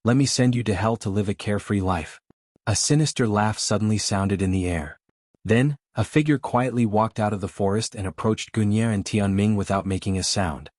Let me send you to hell to live a carefree life. A sinister laugh suddenly sounded in the air. Then, a figure quietly walked out of the forest and approached Gunya and Tianming without making a sound.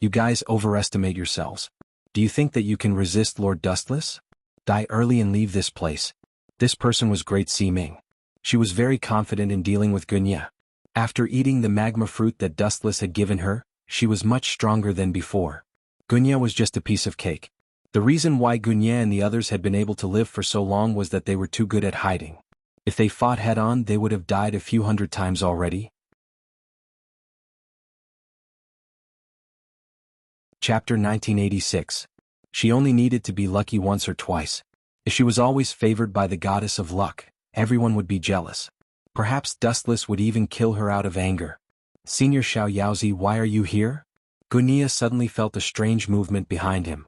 You guys overestimate yourselves. Do you think that you can resist Lord Dustless? Die early and leave this place. This person was Great Ming. She was very confident in dealing with Gunya. After eating the magma fruit that Dustless had given her, she was much stronger than before. Gunya was just a piece of cake. The reason why Gunya and the others had been able to live for so long was that they were too good at hiding. If they fought head-on, they would have died a few hundred times already. Chapter 1986. She only needed to be lucky once or twice. If she was always favored by the goddess of luck, everyone would be jealous. Perhaps Dustless would even kill her out of anger. Senior Xiao Yaozi, why are you here? Gunya suddenly felt a strange movement behind him.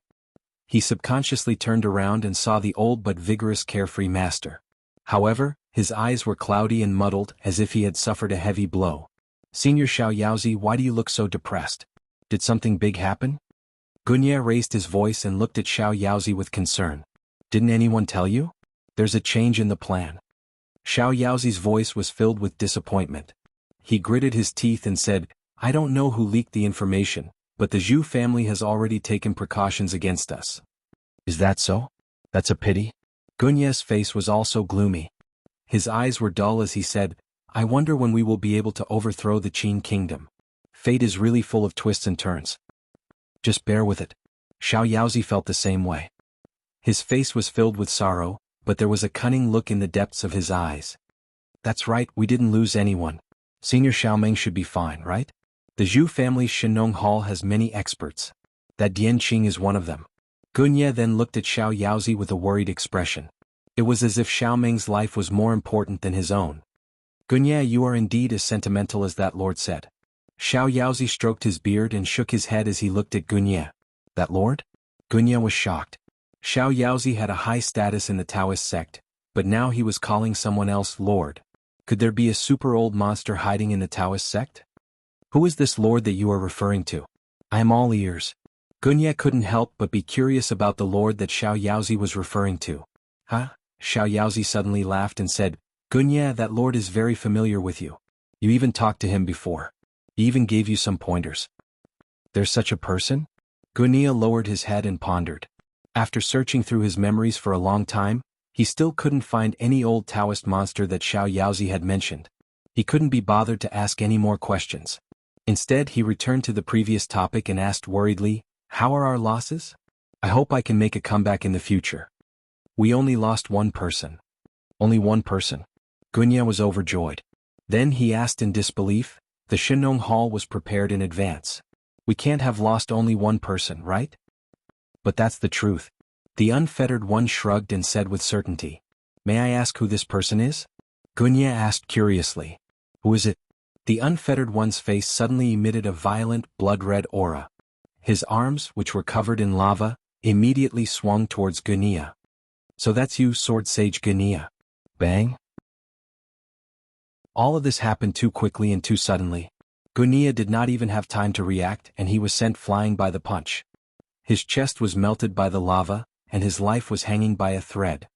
He subconsciously turned around and saw the old but vigorous carefree master. However, his eyes were cloudy and muddled as if he had suffered a heavy blow. Senior Xiao Yaozi, why do you look so depressed? Did something big happen? Gunya raised his voice and looked at Xiao Yaozi with concern. Didn't anyone tell you? There's a change in the plan. Xiao Yaozi's voice was filled with disappointment. He gritted his teeth and said, I don't know who leaked the information, but the Zhu family has already taken precautions against us. Is that so? That's a pity. Gunya's face was also gloomy. His eyes were dull as he said, I wonder when we will be able to overthrow the Qin kingdom. Fate is really full of twists and turns. Just bear with it. Xiao Yaozi felt the same way. His face was filled with sorrow, but there was a cunning look in the depths of his eyes. That's right, we didn't lose anyone. Senior Xiaoming should be fine, right? The Zhu family's Shenong Hall has many experts. That Dian Qing is one of them. Gunya then looked at Xiao Yaozi with a worried expression. It was as if Xiaoming's life was more important than his own. Gunya, you are indeed as sentimental as that lord said. Xiao Yaozi stroked his beard and shook his head as he looked at Gunya. That lord? Gunya was shocked. Xiao Yaozi had a high status in the Taoist sect, but now he was calling someone else lord. Could there be a super old monster hiding in the Taoist sect? Who is this lord that you are referring to? I am all ears. Gunya couldn't help but be curious about the lord that Xiao Yaozi was referring to. Huh? Xiao Yaozi suddenly laughed and said, Gunya, that lord is very familiar with you. You even talked to him before. He even gave you some pointers. There's such a person? Gunya lowered his head and pondered. After searching through his memories for a long time, he still couldn't find any old Taoist monster that Xiao Yaozi had mentioned. He couldn't be bothered to ask any more questions. Instead, he returned to the previous topic and asked worriedly, How are our losses? I hope I can make a comeback in the future. We only lost one person. Only one person. Gunya was overjoyed. Then he asked in disbelief, The Shenong Hall was prepared in advance. We can't have lost only one person, right? But that's the truth. The unfettered one shrugged and said with certainty. May I ask who this person is? Gunya asked curiously. Who is it? The unfettered one's face suddenly emitted a violent, blood-red aura. His arms, which were covered in lava, immediately swung towards Gunya. So that's you, Sword Sage Gunya. Bang! All of this happened too quickly and too suddenly. Gunia did not even have time to react and he was sent flying by the punch. His chest was melted by the lava, and his life was hanging by a thread.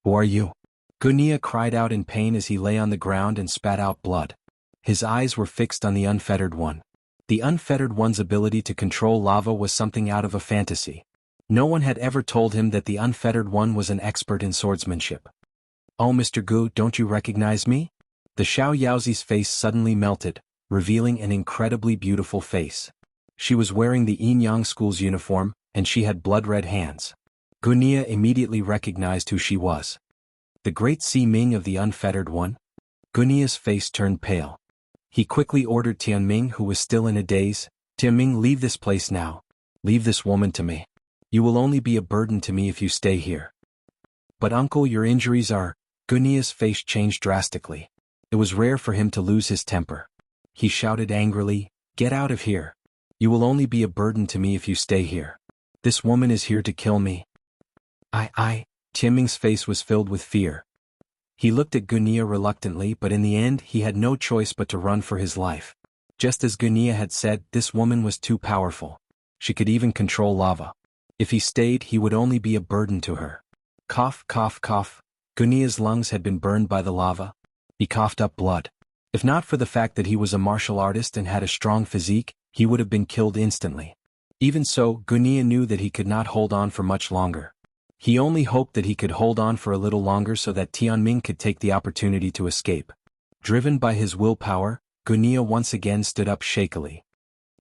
"Who are you?" Gunia cried out in pain as he lay on the ground and spat out blood. His eyes were fixed on the Unfettered One. The Unfettered One's ability to control lava was something out of a fantasy. No one had ever told him that the Unfettered One was an expert in swordsmanship. "Oh, Mr. Gu, don't you recognize me?" The Xiao Yaozi's face suddenly melted, revealing an incredibly beautiful face. She was wearing the Yin-Yang School's uniform, and she had blood-red hands. Gunia immediately recognized who she was. The great Si Ming of the Unfettered One? Gunia's face turned pale. He quickly ordered Tianming, who was still in a daze, "Tianming, leave this place now. Leave this woman to me. You will only be a burden to me if you stay here." "But uncle, your injuries are—" Gunia's face changed drastically. It was rare for him to lose his temper. He shouted angrily, "Get out of here. You will only be a burden to me if you stay here. This woman is here to kill me." Tianming's face was filled with fear. He looked at Gunia reluctantly, but in the end he had no choice but to run for his life. Just as Gunia had said, this woman was too powerful. She could even control lava. If he stayed, he would only be a burden to her. Cough, cough, cough. Gunia's lungs had been burned by the lava. He coughed up blood. If not for the fact that he was a martial artist and had a strong physique, he would have been killed instantly. Even so, Gunia knew that he could not hold on for much longer. He only hoped that he could hold on for a little longer so that Tianming could take the opportunity to escape. Driven by his willpower, Gunia once again stood up shakily.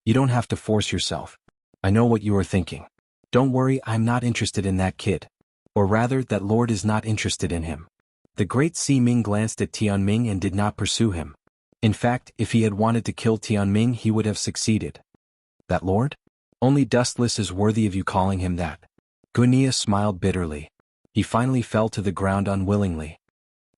"You don't have to force yourself. I know what you are thinking. Don't worry, I'm not interested in that kid. Or rather, that lord is not interested in him." The great Si Ming glanced at Tianming and did not pursue him. In fact, if he had wanted to kill Tianming, he would have succeeded. "That lord? Only Dustless is worthy of you calling him that." Gunia smiled bitterly. He finally fell to the ground unwillingly.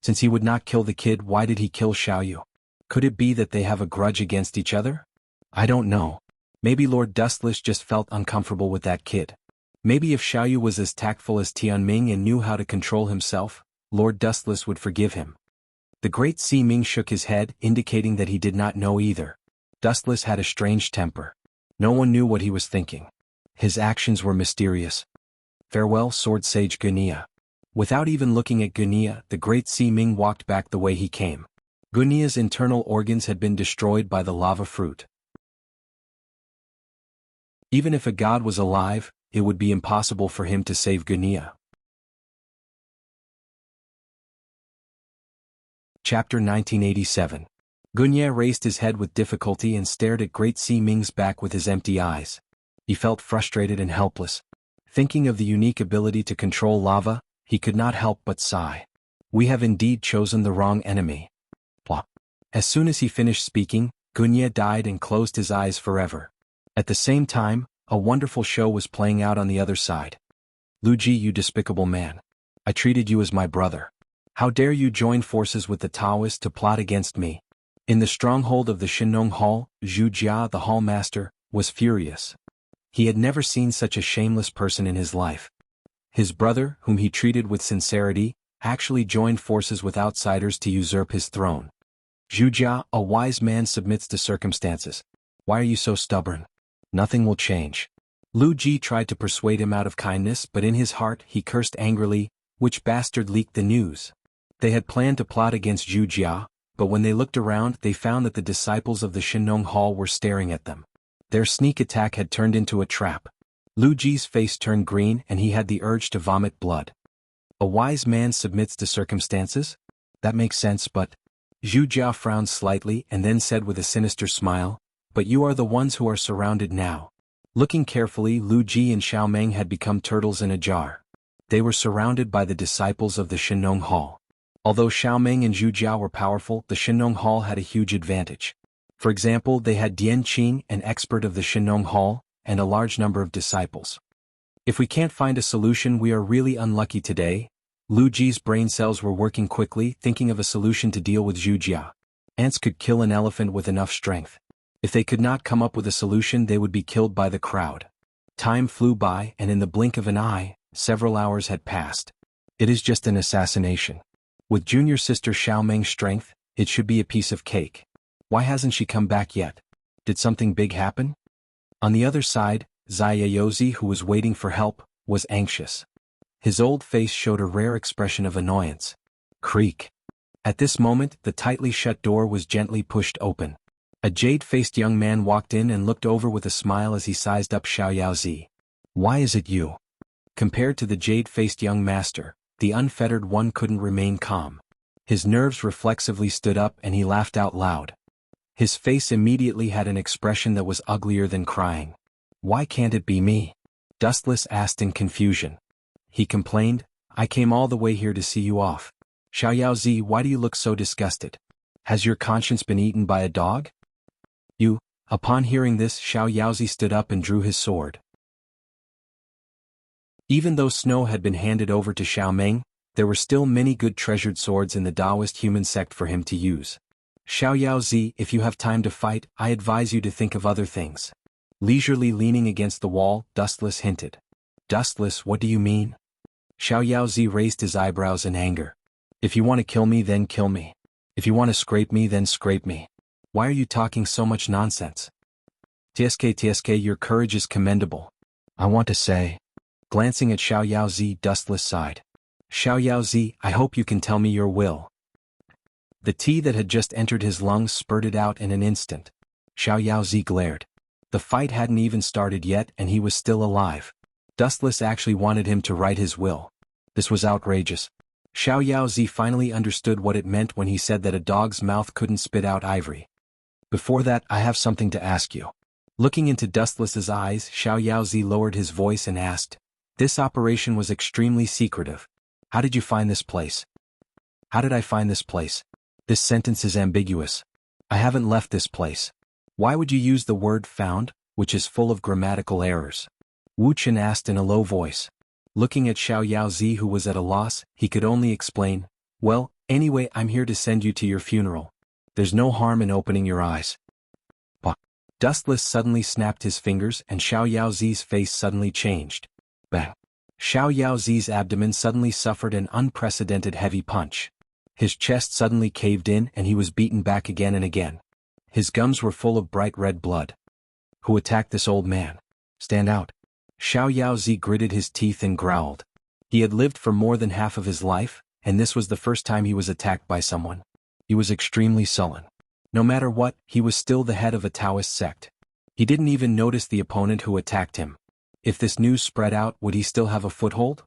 Since he would not kill the kid, why did he kill Xiaoyu? Could it be that they have a grudge against each other? I don't know. Maybe Lord Dustless just felt uncomfortable with that kid. Maybe if Xiaoyu was as tactful as Tianming and knew how to control himself, Lord Dustless would forgive him. The great Si Ming shook his head, indicating that he did not know either. Dustless had a strange temper. No one knew what he was thinking. His actions were mysterious. "Farewell, Sword Sage Gunia." Without even looking at Gunia, the great Si Ming walked back the way he came. Gunia's internal organs had been destroyed by the lava fruit. Even if a god was alive, it would be impossible for him to save Gunia. Chapter 1987. Gunia raised his head with difficulty and stared at great Si Ming's back with his empty eyes. He felt frustrated and helpless. Thinking of the unique ability to control lava, he could not help but sigh. We have indeed chosen the wrong enemy. Plop. As soon as he finished speaking, Gunia died and closed his eyes forever. At the same time, a wonderful show was playing out on the other side. "Lu Ji, you despicable man. I treated you as my brother. How dare you join forces with the Taoists to plot against me?" In the stronghold of the Shinong Hall, Zhu Jia, the hall master, was furious. He had never seen such a shameless person in his life. His brother, whom he treated with sincerity, actually joined forces with outsiders to usurp his throne. "Zhu Jia, a wise man submits to circumstances. Why are you so stubborn? Nothing will change." Lu Ji tried to persuade him out of kindness, but in his heart he cursed angrily, "Which bastard leaked the news?" They had planned to plot against Zhu Jia, but when they looked around they found that the disciples of the Shinong Hall were staring at them. Their sneak attack had turned into a trap. Lu Ji's face turned green and he had the urge to vomit blood. A wise man submits to circumstances? That makes sense, but... Zhu Jia frowned slightly and then said with a sinister smile, "But you are the ones who are surrounded now." Looking carefully, Lu Ji and Xiao Meng had become turtles in a jar. They were surrounded by the disciples of the Shinong Hall. Although Xiao Meng and Zhu Jia were powerful, the Shinong Hall had a huge advantage. For example, they had Dian Qing, an expert of the Shinong Hall, and a large number of disciples. "If we can't find a solution, we are really unlucky today." Lu Ji's brain cells were working quickly, thinking of a solution to deal with Zhu Jia. Ants could kill an elephant with enough strength. If they could not come up with a solution, they would be killed by the crowd. Time flew by, and in the blink of an eye, several hours had passed. It is just an assassination. With junior sister Xiao Meng's strength, it should be a piece of cake. Why hasn't she come back yet? Did something big happen? On the other side, Xiaozi, who was waiting for help, was anxious. His old face showed a rare expression of annoyance. Creak. At this moment, the tightly shut door was gently pushed open. A jade-faced young man walked in and looked over with a smile as he sized up Xiaozi. Why is it you? Compared to the jade-faced young master, the unfettered one couldn't remain calm. His nerves reflexively stood up and he laughed out loud. His face immediately had an expression that was uglier than crying. Why can't it be me? Dustless asked in confusion. He complained, I came all the way here to see you off. Xiaozi, why do you look so disgusted? Has your conscience been eaten by a dog? You. Upon hearing this, Xiaozi stood up and drew his sword. Even though snow had been handed over to Xiaomeng, there were still many good treasured swords in the Taoist human sect for him to use. Xiaozi, if you have time to fight, I advise you to think of other things. Leisurely leaning against the wall, Dustless hinted. Dustless, what do you mean? Xiaozi raised his eyebrows in anger. If you want to kill me, then kill me. If you want to scrape me, then scrape me. Why are you talking so much nonsense? TSK, your courage is commendable. I want to say. Glancing at Xiaozi, Dustless sighed. Xiaozi, I hope you can tell me your will. The tea that had just entered his lungs spurted out in an instant. Xiaozi glared. The fight hadn't even started yet and he was still alive. Dustless actually wanted him to write his will. This was outrageous. Xiaozi finally understood what it meant when he said that a dog's mouth couldn't spit out ivory. Before that, I have something to ask you. Looking into Dustless's eyes, Xiaozi lowered his voice and asked, This operation was extremely secretive. How did you find this place? How did I find this place? This sentence is ambiguous. I haven't left this place. Why would you use the word found, which is full of grammatical errors? Wu Chen asked in a low voice. Looking at Xiaozi, who was at a loss, he could only explain, Well, anyway, I'm here to send you to your funeral. There's no harm in opening your eyes. Bah. Dustless suddenly snapped his fingers and Xiaozi's face suddenly changed. Bang. Xiaozi's abdomen suddenly suffered an unprecedented heavy punch. His chest suddenly caved in and he was beaten back again and again. His gums were full of bright red blood. Who attacked this old man? Stand out. Xiaozi gritted his teeth and growled. He had lived for more than half of his life, and this was the first time he was attacked by someone. He was extremely sullen. No matter what, he was still the head of a Taoist sect. He didn't even notice the opponent who attacked him. If this news spread out, would he still have a foothold?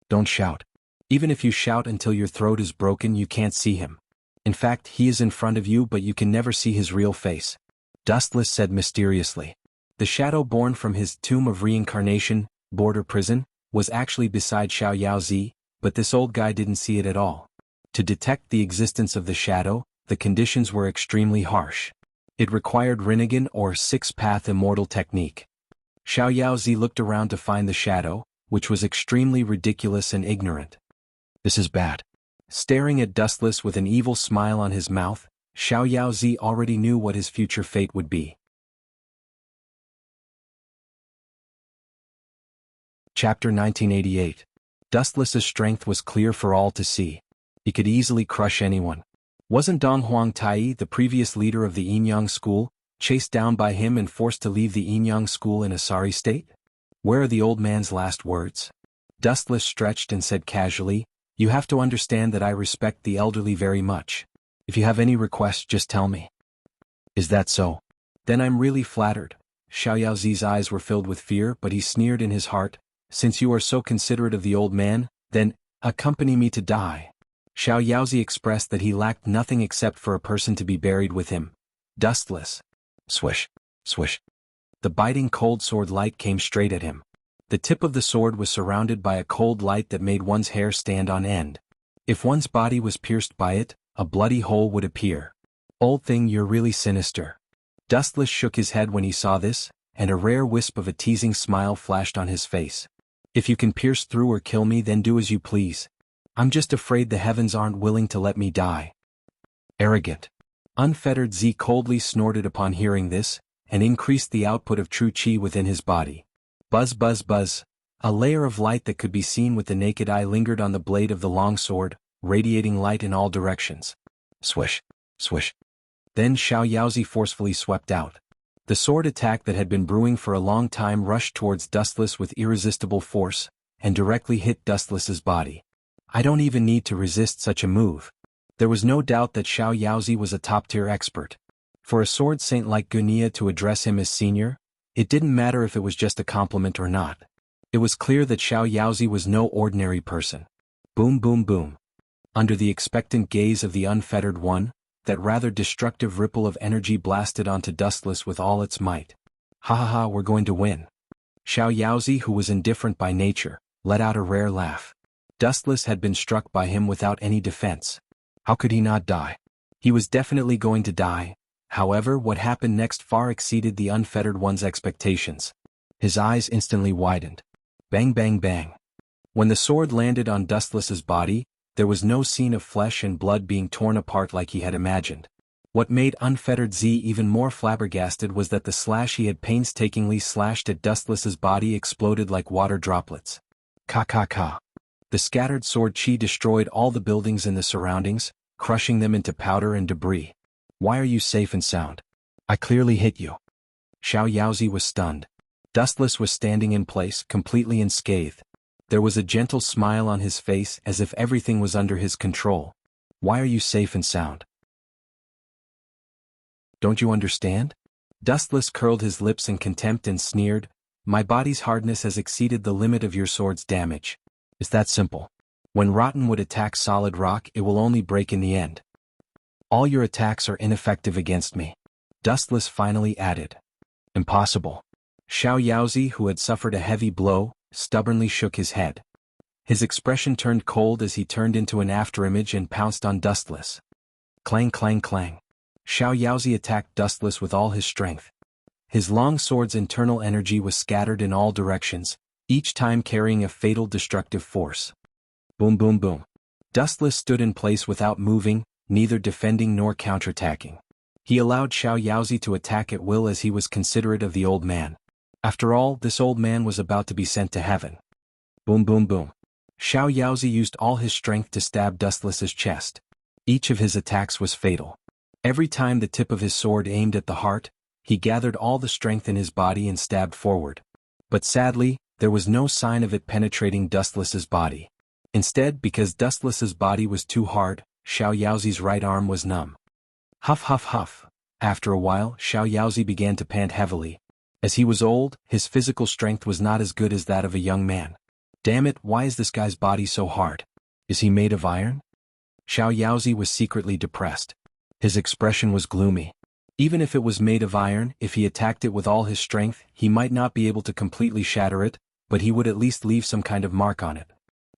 Don't shout. Even if you shout until your throat is broken, you can't see him. In fact, he is in front of you, but you can never see his real face. Dustless said mysteriously. The shadow born from his tomb of reincarnation, border prison, was actually beside Xiaozi, but this old guy didn't see it at all. To detect the existence of the shadow, the conditions were extremely harsh. It required Rinnegan or six-path immortal technique. Xiaozi looked around to find the shadow, which was extremely ridiculous and ignorant. This is bad. Staring at Dustless with an evil smile on his mouth, Xiaozi already knew what his future fate would be. Chapter 1988. Dustless's strength was clear for all to see. He could easily crush anyone. Wasn't Dong Huang Tai, the previous leader of the Yinyang school, chased down by him and forced to leave the Yinyang school in a sorry state? Where are the old man's last words? Dustless stretched and said casually, You have to understand that I respect the elderly very much. If you have any requests, just tell me. Is that so? Then I'm really flattered. Xiaozi's eyes were filled with fear, but he sneered in his heart, Since you are so considerate of the old man, then, accompany me to die. Xiaozi expressed that he lacked nothing except for a person to be buried with him. Dustless. Swish. Swish. The biting cold sword light came straight at him. The tip of the sword was surrounded by a cold light that made one's hair stand on end. If one's body was pierced by it, a bloody hole would appear. Old thing, you're really sinister. Dustless shook his head when he saw this, and a rare wisp of a teasing smile flashed on his face. If you can pierce through or kill me, then do as you please. I'm just afraid the heavens aren't willing to let me die. Arrogant. Unfettered Z coldly snorted upon hearing this, and increased the output of true chi within his body. Buzz buzz buzz. A layer of light that could be seen with the naked eye lingered on the blade of the long sword, radiating light in all directions. Swish. Swish. Then Xiaozi forcefully swept out. The sword attack that had been brewing for a long time rushed towards Dustless with irresistible force, and directly hit Dustless's body. I don't even need to resist such a move. There was no doubt that Xiao Yaozi was a top-tier expert. For a sword saint like Gunia to address him as senior, it didn't matter if it was just a compliment or not. It was clear that Xiao Yaozi was no ordinary person. Boom boom boom. Under the expectant gaze of the unfettered one, that rather destructive ripple of energy blasted onto Dustless with all its might. Ha ha ha, we're going to win. Xiao Yaozi, who was indifferent by nature, let out a rare laugh. Dustless had been struck by him without any defense. How could he not die? He was definitely going to die. However, what happened next far exceeded the unfettered one's expectations. His eyes instantly widened. Bang bang bang. When the sword landed on Dustless's body, there was no scene of flesh and blood being torn apart like he had imagined. What made unfettered Z even more flabbergasted was that the slash he had painstakingly slashed at Dustless's body exploded like water droplets. Ka ka ka. The scattered sword chi destroyed all the buildings in the surroundings, crushing them into powder and debris. Why are you safe and sound? I clearly hit you. Xiao Yaozi was stunned. Dustless was standing in place, completely unscathed. There was a gentle smile on his face as if everything was under his control. Why are you safe and sound? Don't you understand? Dustless curled his lips in contempt and sneered, my body's hardness has exceeded the limit of your sword's damage. It's that simple. When rotten wood attacks solid rock, it will only break in the end. All your attacks are ineffective against me. Dustless finally added. Impossible. Xiao Yaozi, who had suffered a heavy blow, stubbornly shook his head. His expression turned cold as he turned into an afterimage and pounced on Dustless. Clang clang clang. Xiao Yaozi attacked Dustless with all his strength. His long sword's internal energy was scattered in all directions, each time carrying a fatal destructive force. Boom boom boom. Dustless stood in place without moving, neither defending nor counterattacking. He allowed Xiao Yaozi to attack at will as he was considerate of the old man. After all, this old man was about to be sent to heaven. Boom boom boom. Xiao Yaozi used all his strength to stab Dustless's chest. Each of his attacks was fatal. Every time the tip of his sword aimed at the heart, he gathered all the strength in his body and stabbed forward. But sadly, there was no sign of it penetrating Dustless's body. Instead, because Dustless's body was too hard, Xiao Yaozi's right arm was numb. Huff huff huff. After a while, Xiao Yaozi began to pant heavily. As he was old, his physical strength was not as good as that of a young man. Damn it, why is this guy's body so hard? Is he made of iron? Xiao Yaozi was secretly depressed. His expression was gloomy. Even if it was made of iron, if he attacked it with all his strength, he might not be able to completely shatter it, but he would at least leave some kind of mark on it.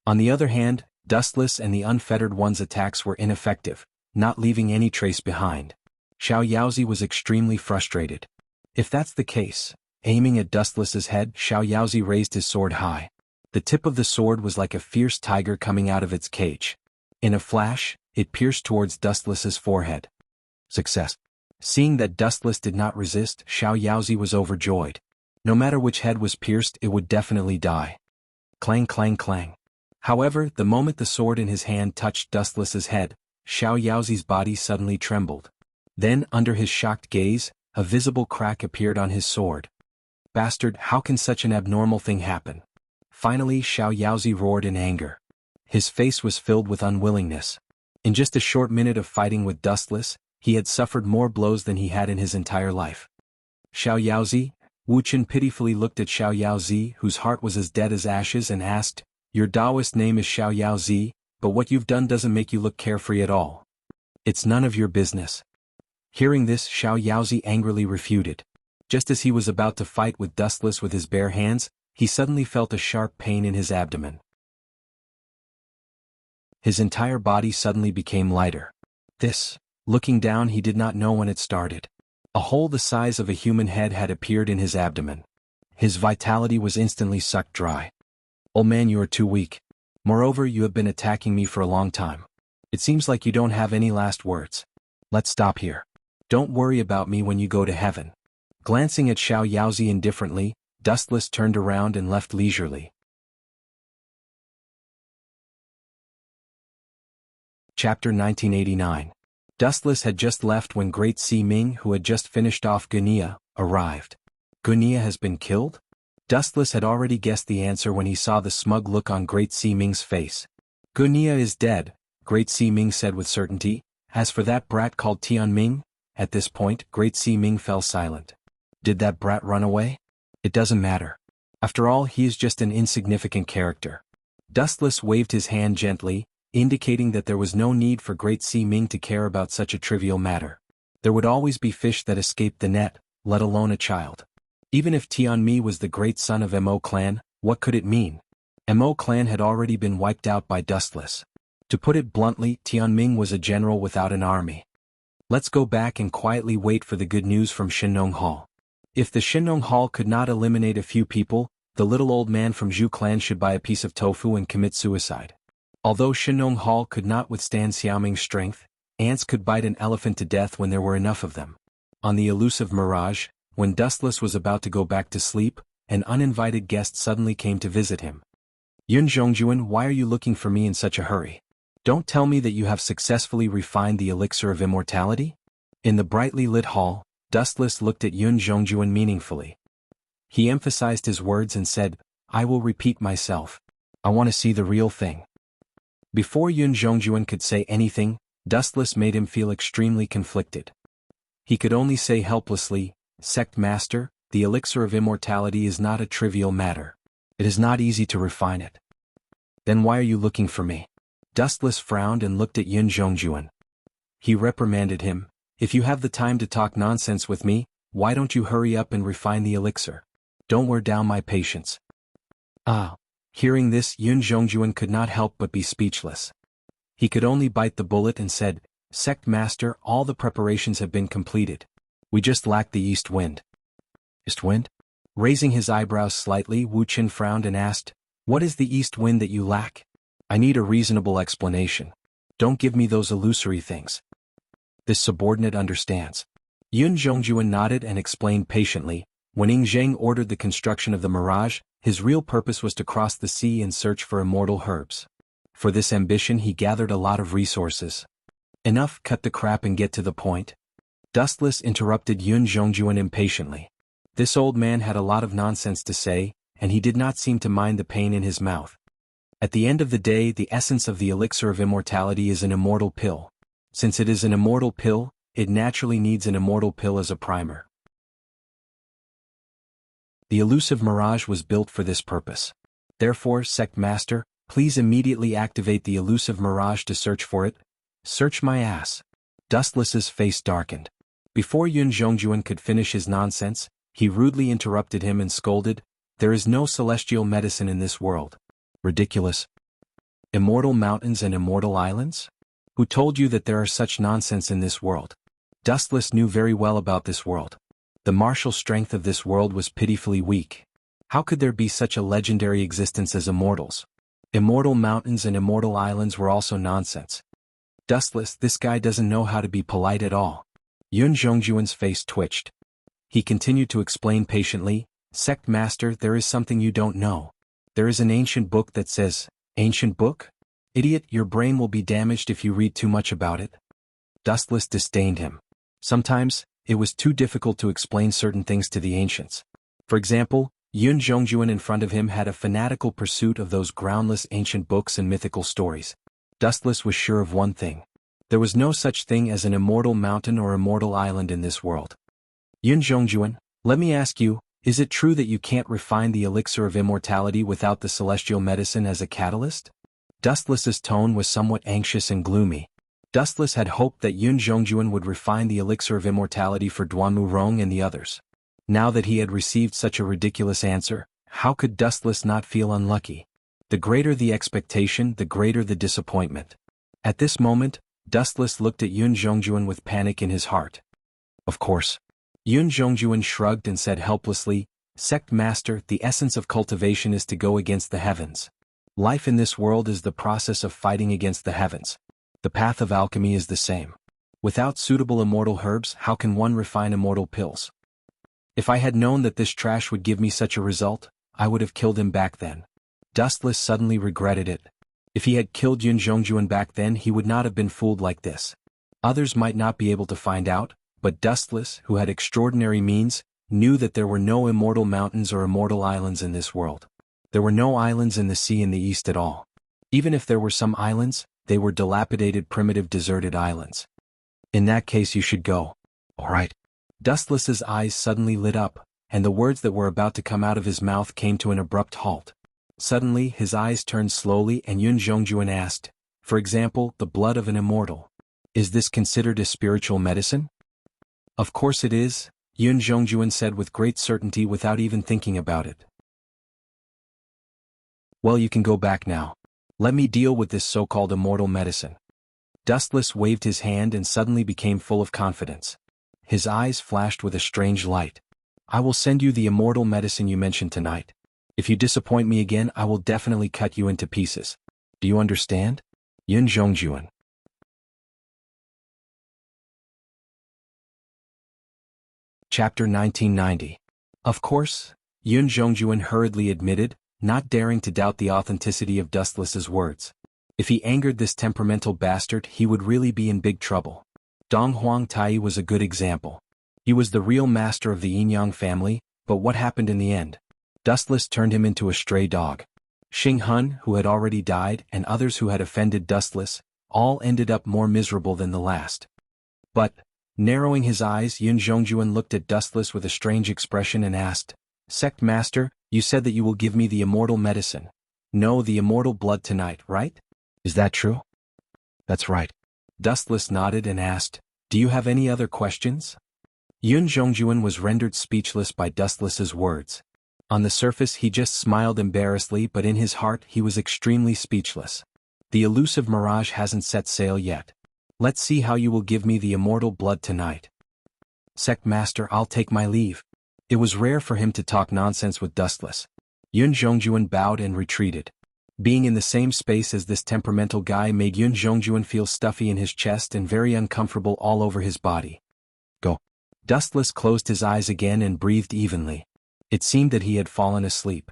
On the other hand, Dustless and the unfettered one's attacks were ineffective, not leaving any trace behind. Xiao Yaozi was extremely frustrated. If that's the case, aiming at Dustless's head, Xiao Yaozi raised his sword high. The tip of the sword was like a fierce tiger coming out of its cage. In a flash, it pierced towards Dustless's forehead. Success. Seeing that Dustless did not resist, Xiao Yaozi was overjoyed. No matter which head was pierced, it would definitely die. Clang clang clang. However, the moment the sword in his hand touched Dustless's head, Xiao Yaozi's body suddenly trembled. Then, under his shocked gaze, a visible crack appeared on his sword. Bastard, how can such an abnormal thing happen? Finally, Xiao Yaozi roared in anger. His face was filled with unwillingness. In just a short minute of fighting with Dustless, he had suffered more blows than he had in his entire life. Xiao Yaozi? Wu Chen pitifully looked at Xiao Yaozi, whose heart was as dead as ashes, and asked, your Taoist name is Xiao Yaozi, but what you've done doesn't make you look carefree at all. It's none of your business. Hearing this, Xiao Yaozi angrily refuted. Just as he was about to fight with Dustless with his bare hands, he suddenly felt a sharp pain in his abdomen. His entire body suddenly became lighter. Looking down, he did not know when it started. A hole the size of a human head had appeared in his abdomen. His vitality was instantly sucked dry. Old man, you are too weak. Moreover, you have been attacking me for a long time. It seems like you don't have any last words. Let's stop here. Don't worry about me when you go to heaven. Glancing at Xiao Yaozi indifferently, Dustless turned around and left leisurely. Chapter 1989. Dustless had just left when Great Si Ming, who had just finished off Gunia, arrived. Gunia has been killed? Dustless had already guessed the answer when he saw the smug look on Great Si Ming's face. Gunia is dead, Great Si Ming said with certainty. As for that brat called Tian Ming, at this point, Great Si Ming fell silent. Did that brat run away? It doesn't matter. After all, he is just an insignificant character. Dustless waved his hand gently, indicating that there was no need for Great Si Ming to care about such a trivial matter. There would always be fish that escaped the net, let alone a child. Even if Tianmi was the great son of Mo clan, what could it mean? Mo clan had already been wiped out by Dustless. To put it bluntly, Tianming was a general without an army. Let's go back and quietly wait for the good news from Shinong Hall. If the Shinong Hall could not eliminate a few people, the little old man from Zhu clan should buy a piece of tofu and commit suicide. Although Shinong Hall could not withstand Xiaoming's strength, ants could bite an elephant to death when there were enough of them. On the elusive mirage, when Dustless was about to go back to sleep, an uninvited guest suddenly came to visit him. Yun Zhongjuan, why are you looking for me in such a hurry? Don't tell me that you have successfully refined the elixir of immortality? In the brightly lit hall, Dustless looked at Yun Zhongjuan meaningfully. He emphasized his words and said, I will repeat myself. I want to see the real thing. Before Yun Zhongjuan could say anything, Dustless made him feel extremely conflicted. He could only say helplessly, Sect Master, the elixir of immortality is not a trivial matter. It is not easy to refine it. Then why are you looking for me? Dustless frowned and looked at Yun Zhongjuan. He reprimanded him, if you have the time to talk nonsense with me, why don't you hurry up and refine the elixir? Don't wear down my patience. Hearing this, Yun Zhongjuan could not help but be speechless. He could only bite the bullet and said, Sect Master, all the preparations have been completed. We just lack the east wind. East wind? Raising his eyebrows slightly, Wu Qin frowned and asked, what is the east wind that you lack? I need a reasonable explanation. Don't give me those illusory things. This subordinate understands. Yun Zhongjuan nodded and explained patiently, when Ing Zheng ordered the construction of the Mirage, his real purpose was to cross the sea and search for immortal herbs. For this ambition he gathered a lot of resources. Enough, cut the crap and get to the point. Dustless interrupted Yun Zhongjuan impatiently. This old man had a lot of nonsense to say, and he did not seem to mind the pain in his mouth. At the end of the day, the essence of the elixir of immortality is an immortal pill. Since it is an immortal pill, it naturally needs an immortal pill as a primer. The elusive mirage was built for this purpose. Therefore, Sect Master, please immediately activate the elusive mirage to search for it. Search my ass. Dustless's face darkened. Before Yun Zhongjuan could finish his nonsense, he rudely interrupted him and scolded, there is no celestial medicine in this world. Ridiculous. Immortal mountains and immortal islands? Who told you that there are such nonsense in this world? Dustless knew very well about this world. The martial strength of this world was pitifully weak. How could there be such a legendary existence as immortals? Immortal mountains and immortal islands were also nonsense. Dustless, this guy doesn't know how to be polite at all. Yun Zhongjuan's face twitched. He continued to explain patiently, Sect Master, there is something you don't know. There is an ancient book that says, ancient book? Idiot, your brain will be damaged if you read too much about it. Dustless disdained him. Sometimes, it was too difficult to explain certain things to the ancients. For example, Yun Zhongjuan in front of him had a fanatical pursuit of those groundless ancient books and mythical stories. Dustless was sure of one thing. There was no such thing as an immortal mountain or immortal island in this world. Yun Zhongjuan, let me ask you, is it true that you can't refine the elixir of immortality without the celestial medicine as a catalyst? Dustless's tone was somewhat anxious and gloomy. Dustless had hoped that Yun Zhongjuan would refine the elixir of immortality for Duanmu Rong and the others. Now that he had received such a ridiculous answer, how could Dustless not feel unlucky? The greater the expectation, the greater the disappointment. At this moment, Dustless looked at Yun Zhongjuan with panic in his heart. Of course. Yun Zhongjuan shrugged and said helplessly, Sect Master, the essence of cultivation is to go against the heavens. Life in this world is the process of fighting against the heavens. The path of alchemy is the same. Without suitable immortal herbs, how can one refine immortal pills? If I had known that this trash would give me such a result, I would have killed him back then. Dustless suddenly regretted it. If he had killed Yun Zhongjuan back then, he would not have been fooled like this. Others might not be able to find out, but Dustless, who had extraordinary means, knew that there were no immortal mountains or immortal islands in this world. There were no islands in the sea in the east at all. Even if there were some islands, they were dilapidated, primitive, deserted islands. In that case you should go. All right. Dustless's eyes suddenly lit up, and the words that were about to come out of his mouth came to an abrupt halt. Suddenly his eyes turned slowly and Yun Zhongjuan asked, for example, the blood of an immortal. Is this considered a spiritual medicine? Of course it is, Yun Zhongjuan said with great certainty without even thinking about it. Well, you can go back now. Let me deal with this so-called immortal medicine. Dustless waved his hand and suddenly became full of confidence. His eyes flashed with a strange light. I will send you the immortal medicine you mentioned tonight. If you disappoint me again, I will definitely cut you into pieces. Do you understand? Yun Zhongjuan. Chapter 1990. Of course, Yun Zhongjuan hurriedly admitted, not daring to doubt the authenticity of Dustless's words. If he angered this temperamental bastard, he would really be in big trouble. Dong Huangtai was a good example. He was the real master of the Yinyang family, but what happened in the end? Dustless turned him into a stray dog. Xing Hun, who had already died, and others who had offended Dustless, all ended up more miserable than the last. But, narrowing his eyes, Yun Zhongjuan looked at Dustless with a strange expression and asked, Sect Master, you said that you will give me the immortal medicine. No, the immortal blood tonight, right? Is that true? That's right. Dustless nodded and asked, Do you have any other questions? Yun Zhongjuan was rendered speechless by Dustless's words. On the surface he just smiled embarrassedly, but in his heart he was extremely speechless. The elusive mirage hasn't set sail yet. Let's see how you will give me the immortal blood tonight. Sect Master, I'll take my leave. It was rare for him to talk nonsense with Dustless. Yun Zhongjuan bowed and retreated. Being in the same space as this temperamental guy made Yun Zhongjuan feel stuffy in his chest and very uncomfortable all over his body. Go. Dustless closed his eyes again and breathed evenly. It seemed that he had fallen asleep.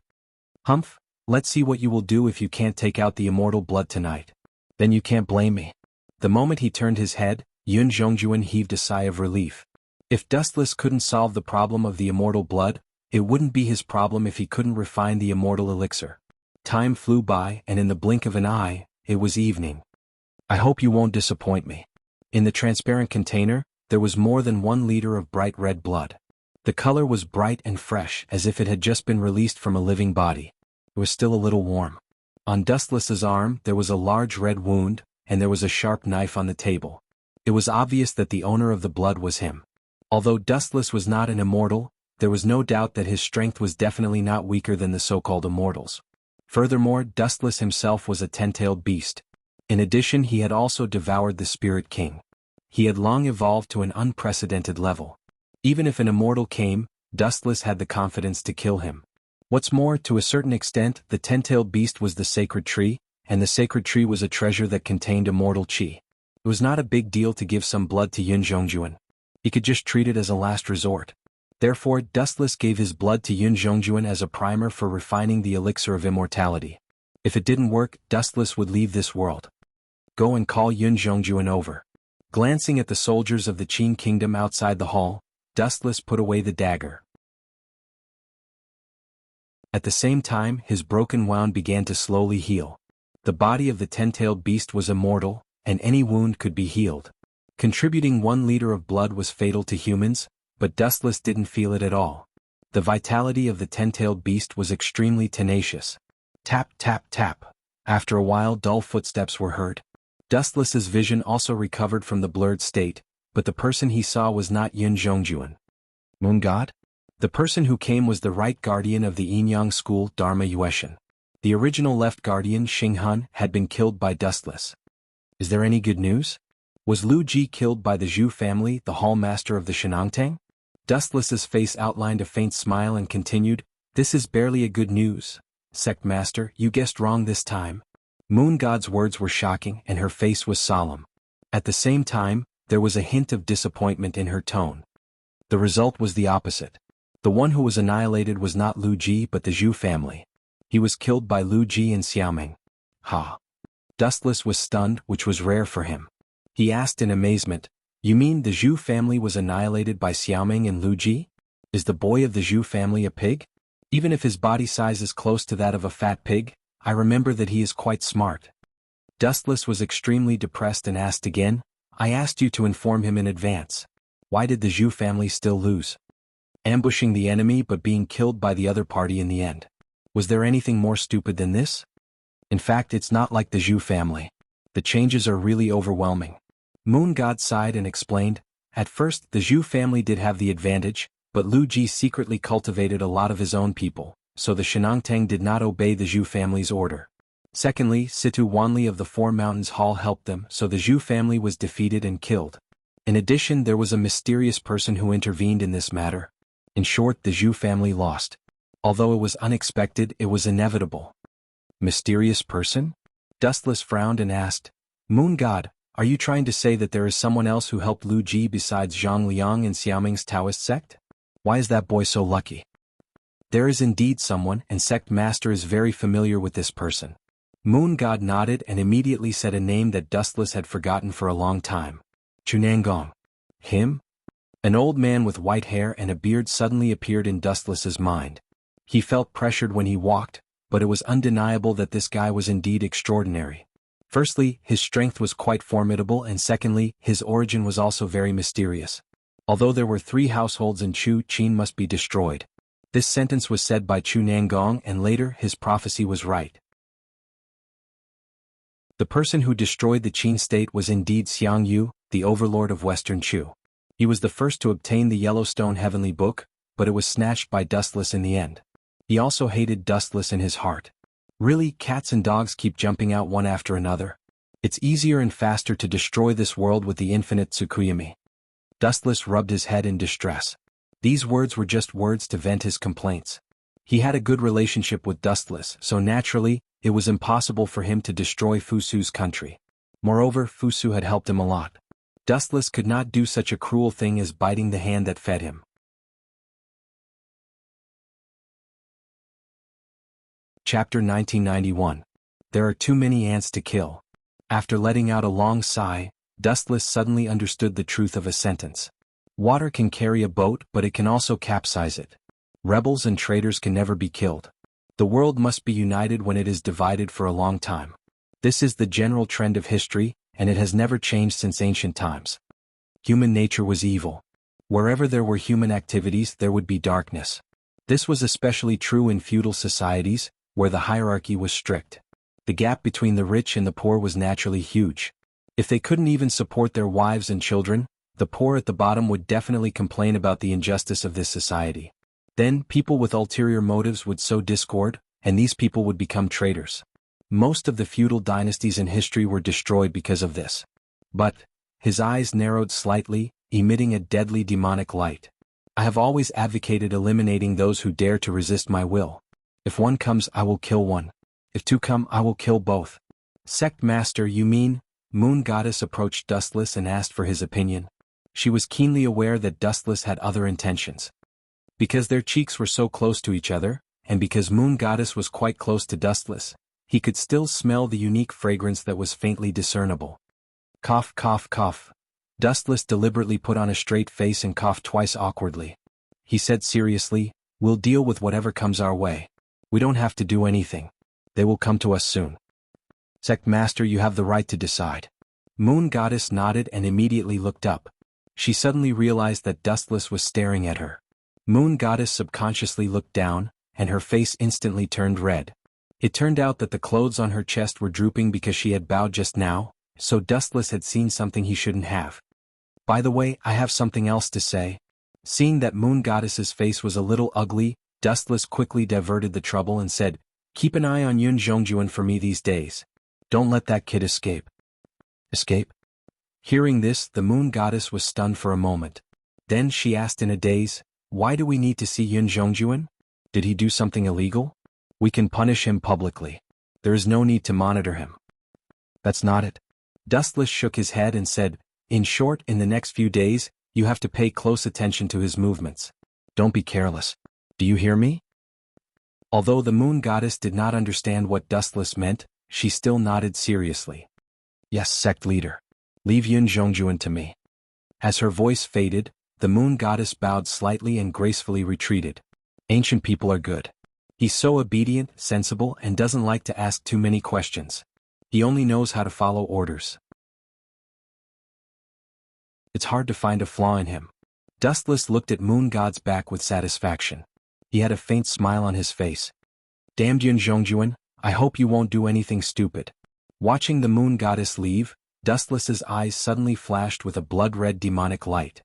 Humph, let's see what you will do if you can't take out the immortal blood tonight. Then you can't blame me. The moment he turned his head, Yun Zhongjuan heaved a sigh of relief. If Dustless couldn't solve the problem of the immortal blood, it wouldn't be his problem if he couldn't refine the immortal elixir. Time flew by, and in the blink of an eye, it was evening. I hope you won't disappoint me. In the transparent container, there was more than 1 liter of bright red blood. The color was bright and fresh, as if it had just been released from a living body. It was still a little warm. On Dustless's arm there was a large red wound, and there was a sharp knife on the table. It was obvious that the owner of the blood was him. Although Dustless was not an immortal, there was no doubt that his strength was definitely not weaker than the so-called immortals. Furthermore, Dustless himself was a 10-tailed beast. In addition, he had also devoured the Spirit King. He had long evolved to an unprecedented level. Even if an immortal came, Dustless had the confidence to kill him. What's more, to a certain extent, the 10-tailed beast was the sacred tree, and the sacred tree was a treasure that contained immortal chi. It was not a big deal to give some blood to Yun Zhongjuan. He could just treat it as a last resort. Therefore, Dustless gave his blood to Yun Zhongjuan as a primer for refining the elixir of immortality. If it didn't work, Dustless would leave this world. Go and call Yun Zhongjuan over. Glancing at the soldiers of the Qin kingdom outside the hall, Dustless put away the dagger. At the same time, his broken wound began to slowly heal. The body of the 10-tailed beast was immortal, and any wound could be healed. Contributing 1 liter of blood was fatal to humans, but Dustless didn't feel it at all. The vitality of the 10-tailed beast was extremely tenacious. Tap, tap, tap. After a while, dull footsteps were heard. Dustless's vision also recovered from the blurred state, but the person he saw was not Yun Zhongjuan. Moon God? The person who came was the right guardian of the Yinyang school, Dharma Yueshan. The original left guardian, Xing Hun, had been killed by Dustless. Is there any good news? Was Lu Ji killed by the Zhu family, the hall master of the Shenangtang? Dustless's face outlined a faint smile and continued, This is barely a good news. Sect Master, you guessed wrong this time. Moon God's words were shocking and her face was solemn. At the same time, there was a hint of disappointment in her tone. The result was the opposite. The one who was annihilated was not Lu Ji but the Zhu family. He was killed by Lu Ji and Xiaoming. Ha! Dustless was stunned, which was rare for him. He asked in amazement, You mean the Zhu family was annihilated by Xiaoming and Lu Ji? Is the boy of the Zhu family a pig? Even if his body size is close to that of a fat pig, I remember that he is quite smart. Dustless was extremely depressed and asked again, I asked you to inform him in advance. Why did the Zhu family still lose? Ambushing the enemy but being killed by the other party in the end. Was there anything more stupid than this? In fact, it's not like the Zhu family. The changes are really overwhelming. Moon God sighed and explained, at first the Zhu family did have the advantage, but Lu Ji secretly cultivated a lot of his own people, so the Shenangtang did not obey the Zhu family's order. Secondly, Situ Wanli of the Four Mountains Hall helped them, so the Zhu family was defeated and killed. In addition, there was a mysterious person who intervened in this matter. In short, the Zhu family lost. Although it was unexpected, it was inevitable. Mysterious person? Dustless frowned and asked, Moon God, are you trying to say that there is someone else who helped Lu Ji besides Zhang Liang and Xiaoming's Taoist sect? Why is that boy so lucky? There is indeed someone, and sect master is very familiar with this person. Moon God nodded and immediately said a name that Dustless had forgotten for a long time. Chunangong. Him? An old man with white hair and a beard suddenly appeared in Dustless's mind. He felt pressured when he walked, but it was undeniable that this guy was indeed extraordinary. Firstly, his strength was quite formidable, and secondly, his origin was also very mysterious. Although there were 3 households in Chu, Qin must be destroyed. This sentence was said by Chunangong, and later his prophecy was right. The person who destroyed the Qin state was indeed Xiang Yu, the overlord of Western Chu. He was the first to obtain the Yellowstone Heavenly Book, but it was snatched by Dustless in the end. He also hated Dustless in his heart. Really, cats and dogs keep jumping out one after another. It's easier and faster to destroy this world with the infinite Tsukuyami. Dustless rubbed his head in distress. These words were just words to vent his complaints. He had a good relationship with Dustless, so naturally, it was impossible for him to destroy Fusu's country. Moreover, Fusu had helped him a lot. Dustless could not do such a cruel thing as biting the hand that fed him. Chapter 1991. There are too many ants to kill. After letting out a long sigh, Dustless suddenly understood the truth of a sentence. Water can carry a boat, but it can also capsize it. Rebels and traitors can never be killed. The world must be united when it is divided for a long time. This is the general trend of history, and it has never changed since ancient times. Human nature was evil. Wherever there were human activities, there would be darkness. This was especially true in feudal societies, where the hierarchy was strict. The gap between the rich and the poor was naturally huge. If they couldn't even support their wives and children, the poor at the bottom would definitely complain about the injustice of this society. Then, people with ulterior motives would sow discord, and these people would become traitors. Most of the feudal dynasties in history were destroyed because of this. But, his eyes narrowed slightly, emitting a deadly demonic light. I have always advocated eliminating those who dare to resist my will. If one comes, I will kill one. If 2 come, I will kill both. Sect Master, you mean? Moon Goddess approached Dustless and asked for his opinion. She was keenly aware that Dustless had other intentions. Because their cheeks were so close to each other, and because Moon Goddess was quite close to Dustless, he could still smell the unique fragrance that was faintly discernible. Cough, cough, cough. Dustless deliberately put on a straight face and coughed twice awkwardly. He said seriously, we'll deal with whatever comes our way. We don't have to do anything. They will come to us soon. Sect Master, you have the right to decide. Moon Goddess nodded and immediately looked up. She suddenly realized that Dustless was staring at her. Moon Goddess subconsciously looked down, and her face instantly turned red. It turned out that the clothes on her chest were drooping because she had bowed just now, so Dustless had seen something he shouldn't have. By the way, I have something else to say. Seeing that Moon Goddess's face was a little ugly, Dustless quickly diverted the trouble and said, keep an eye on Yun Zhongjuan for me these days. Don't let that kid escape. Escape? Hearing this, the Moon Goddess was stunned for a moment. Then she asked in a daze, why do we need to see Yun Zhongjuan? Did he do something illegal? We can punish him publicly. There is no need to monitor him. That's not it. Dustless shook his head and said, in short, in the next few days, you have to pay close attention to his movements. Don't be careless. Do you hear me? Although the Moon Goddess did not understand what Dustless meant, she still nodded seriously. Yes, sect leader. Leave Yun Zhongjuan to me. As her voice faded, the moon goddess bowed slightly and gracefully retreated. Ancient people are good. He's so obedient, sensible, and doesn't like to ask too many questions. He only knows how to follow orders. It's hard to find a flaw in him. Dustless looked at Moon God's back with satisfaction. He had a faint smile on his face. Damned Yun Zhongjuan, I hope you won't do anything stupid. Watching the moon goddess leave, Dustless's eyes suddenly flashed with a blood-red demonic light.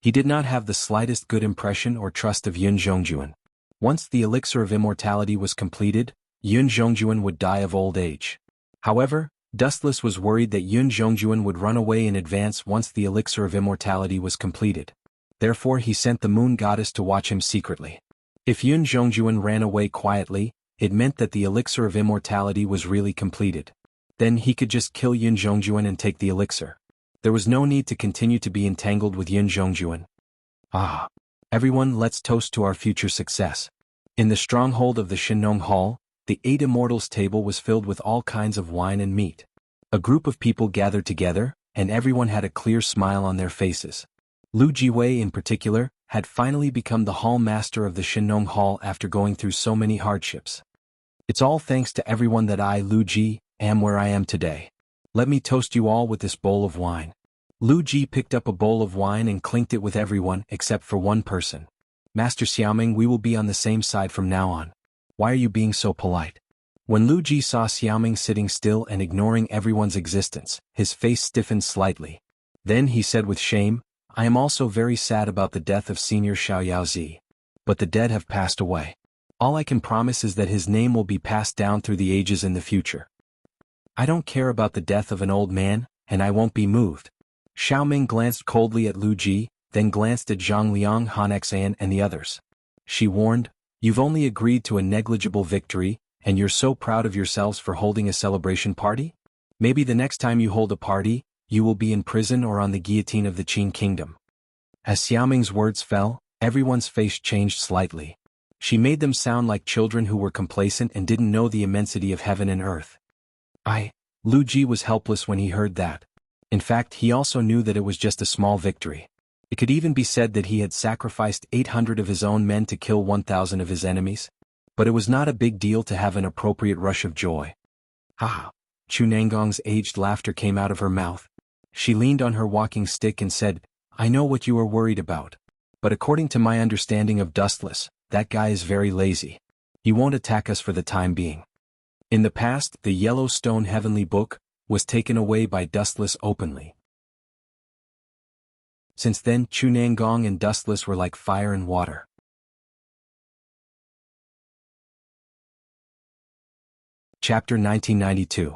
He did not have the slightest good impression or trust of Yun Zhongjuan. Once the elixir of immortality was completed, Yun Zhongjuan would die of old age. However, Dustless was worried that Yun Zhongjuan would run away in advance once the elixir of immortality was completed. Therefore he sent the moon goddess to watch him secretly. If Yun Zhongjuan ran away quietly, it meant that the elixir of immortality was really completed. Then he could just kill Yun Zhongjuan and take the elixir. There was no need to continue to be entangled with Yun Zhongjuan. Ah! Everyone, let's toast to our future success. In the stronghold of the Shinong Hall, the 8 immortals' table was filled with all kinds of wine and meat. A group of people gathered together, and everyone had a clear smile on their faces. Lu Jiwei in particular, had finally become the hall master of the Shinong Hall after going through so many hardships. It's all thanks to everyone that I, Lu Ji, am where I am today. Let me toast you all with this bowl of wine. Lu Ji picked up a bowl of wine and clinked it with everyone except for one person. Master Xiaoming, we will be on the same side from now on. Why are you being so polite? When Lu Ji saw Xiaoming sitting still and ignoring everyone's existence, his face stiffened slightly. Then he said with shame, I am also very sad about the death of Senior Xiaoyaozi. But the dead have passed away. All I can promise is that his name will be passed down through the ages in the future. I don't care about the death of an old man, and I won't be moved. Xiaoming glanced coldly at Lu Ji, then glanced at Zhang Liang, Han Xan and the others. She warned, You've only agreed to a negligible victory, and you're so proud of yourselves for holding a celebration party? Maybe the next time you hold a party, you will be in prison or on the guillotine of the Qin kingdom. As Xiaoming's words fell, everyone's face changed slightly. She made them sound like children who were complacent and didn't know the immensity of heaven and earth. Lu Ji was helpless when he heard that. In fact, he also knew that it was just a small victory. It could even be said that he had sacrificed 800 of his own men to kill 1,000 of his enemies. But it was not a big deal to have an appropriate rush of joy. Ha! Chu Nangong's aged laughter came out of her mouth. She leaned on her walking stick and said, I know what you are worried about. But according to my understanding of Dustless, that guy is very lazy. He won't attack us for the time being. In the past, the Yellowstone Heavenly Book was taken away by Dustless openly. Since then, Chu Nangong and Dustless were like fire and water. Chapter 1992.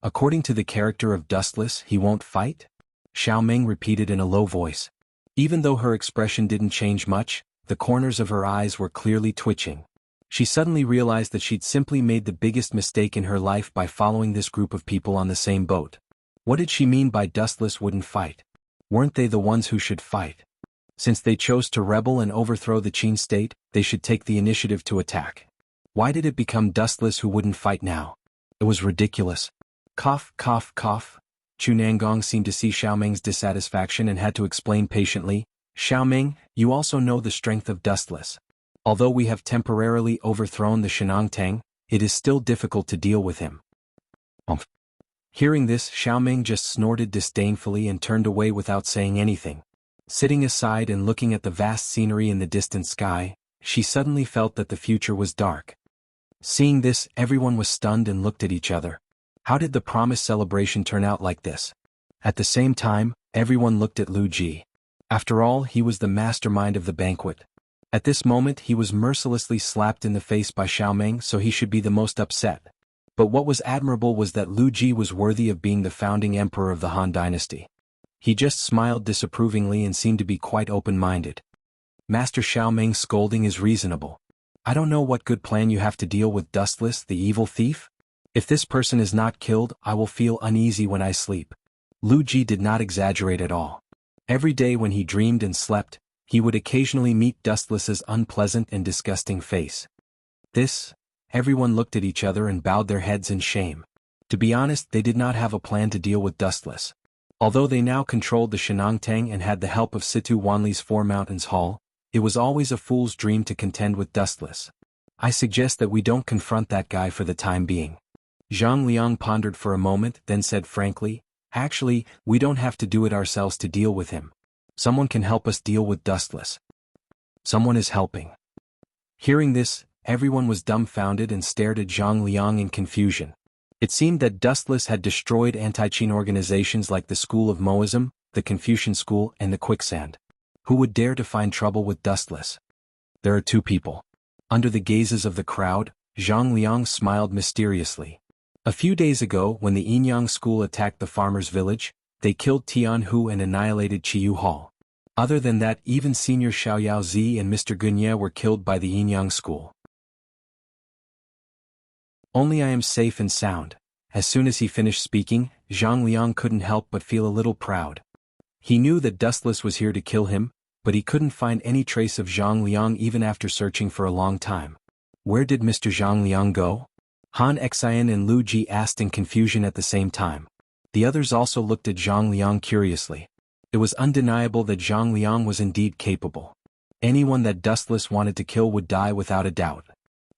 According to the character of Dustless, he won't fight? Xiaoming repeated in a low voice. Even though her expression didn't change much, the corners of her eyes were clearly twitching. She suddenly realized that she'd simply made the biggest mistake in her life by following this group of people on the same boat. What did she mean by Dustless wouldn't fight? Weren't they the ones who should fight? Since they chose to rebel and overthrow the Qin state, they should take the initiative to attack. Why did it become Dustless who wouldn't fight now? It was ridiculous. Cough, cough, cough. Chu Nangong seemed to see Xiaoming's dissatisfaction and had to explain patiently, Xiaoming, you also know the strength of Dustless. Although we have temporarily overthrown the Shenongtang, it is still difficult to deal with him. Hearing this, Xiaoming just snorted disdainfully and turned away without saying anything. Sitting aside and looking at the vast scenery in the distant sky, she suddenly felt that the future was dark. Seeing this, everyone was stunned and looked at each other. How did the promised celebration turn out like this? At the same time, everyone looked at Lu Ji. After all, he was the mastermind of the banquet. At this moment he was mercilessly slapped in the face by Xiaoming, so he should be the most upset. But what was admirable was that Lu Ji was worthy of being the founding emperor of the Han dynasty. He just smiled disapprovingly and seemed to be quite open-minded. Master Xiaoming's scolding is reasonable. I don't know what good plan you have to deal with Dustless, the evil thief. If this person is not killed, I will feel uneasy when I sleep. Lu Ji did not exaggerate at all. Every day when he dreamed and slept, he would occasionally meet Dustless's unpleasant and disgusting face. Everyone looked at each other and bowed their heads in shame. To be honest, they did not have a plan to deal with Dustless. Although they now controlled the Shenanigtang and had the help of Situ Wanli's Four Mountains Hall, it was always a fool's dream to contend with Dustless. I suggest that we don't confront that guy for the time being. Zhang Liang pondered for a moment, then said frankly, actually, we don't have to do it ourselves to deal with him. Someone can help us deal with Dustless. Someone is helping. Hearing this, everyone was dumbfounded and stared at Zhang Liang in confusion. It seemed that Dustless had destroyed anti-Qin organizations like the School of Moism, the Confucian School, and the Quicksand. Who would dare to find trouble with Dustless? There are two people. Under the gazes of the crowd, Zhang Liang smiled mysteriously. A few days ago, when the Yinyang School attacked the farmers' village, they killed Tian Hu and annihilated Qiyu Hall. Other than that, even Senior Xiaoyao Zi and Mr. Gunye were killed by the Yinyang School. Only I am safe and sound. As soon as he finished speaking, Zhang Liang couldn't help but feel a little proud. He knew that Dustless was here to kill him, but he couldn't find any trace of Zhang Liang even after searching for a long time. Where did Mr. Zhang Liang go? Han Xian and Lu Ji asked in confusion at the same time. The others also looked at Zhang Liang curiously. It was undeniable that Zhang Liang was indeed capable. Anyone that Dustless wanted to kill would die without a doubt.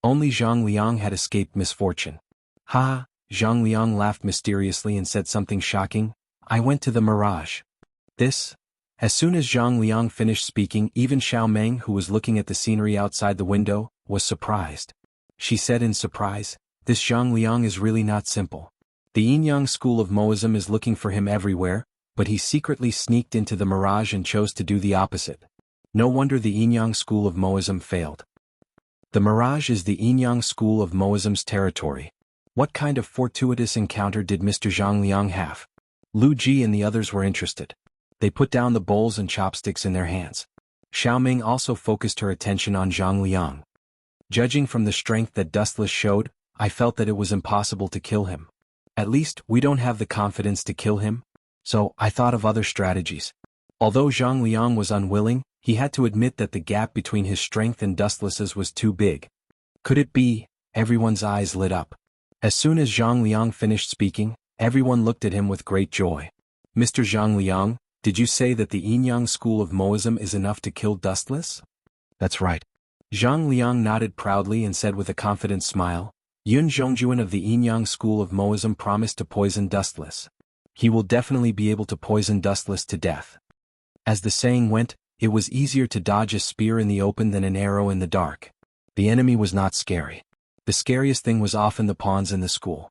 Only Zhang Liang had escaped misfortune. Ha! Zhang Liang laughed mysteriously and said something shocking. I went to the Mirage. This? As soon as Zhang Liang finished speaking, even Xiao Meng, who was looking at the scenery outside the window, was surprised. She said in surprise, this Zhang Liang is really not simple. The Yinyang School of Moism is looking for him everywhere, but he secretly sneaked into the Mirage and chose to do the opposite. No wonder the Yinyang School of Moism failed. The Mirage is the Yinyang School of Moism's territory. What kind of fortuitous encounter did Mr. Zhang Liang have? Lu Ji and the others were interested. They put down the bowls and chopsticks in their hands. Xiao Ming also focused her attention on Zhang Liang. Judging from the strength that Dustless showed, I felt that it was impossible to kill him. At least, we don't have the confidence to kill him. So, I thought of other strategies. Although Zhang Liang was unwilling, he had to admit that the gap between his strength and Dustless's was too big. Could it be? Everyone's eyes lit up. As soon as Zhang Liang finished speaking, everyone looked at him with great joy. Mr. Zhang Liang, did you say that the Yinyang School of Moism is enough to kill Dustless? That's right. Zhang Liang nodded proudly and said with a confident smile, Yun Zhongjuan of the Yinyang School of Moism promised to poison Dustless. He will definitely be able to poison Dustless to death. As the saying went, it was easier to dodge a spear in the open than an arrow in the dark. The enemy was not scary. The scariest thing was often the pawns in the school.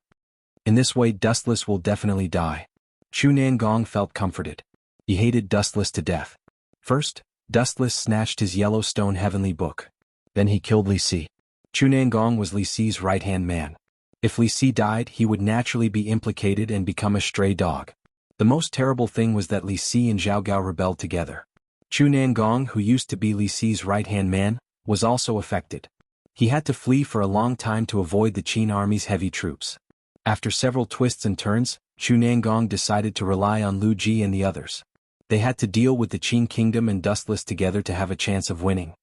In this way, Dustless will definitely die. Chu Nangong felt comforted. He hated Dustless to death. First, Dustless snatched his Yellowstone Heavenly Book. Then he killed Li Si. Chu Nangong was Li Si's right-hand man. If Li Si died, he would naturally be implicated and become a stray dog. The most terrible thing was that Li Si and Zhao Gao rebelled together. Chu Nangong, who used to be Li Si's right-hand man, was also affected. He had to flee for a long time to avoid the Qin army's heavy troops. After several twists and turns, Chu Nangong decided to rely on Lu Ji and the others. They had to deal with the Qin kingdom and Dustless together to have a chance of winning.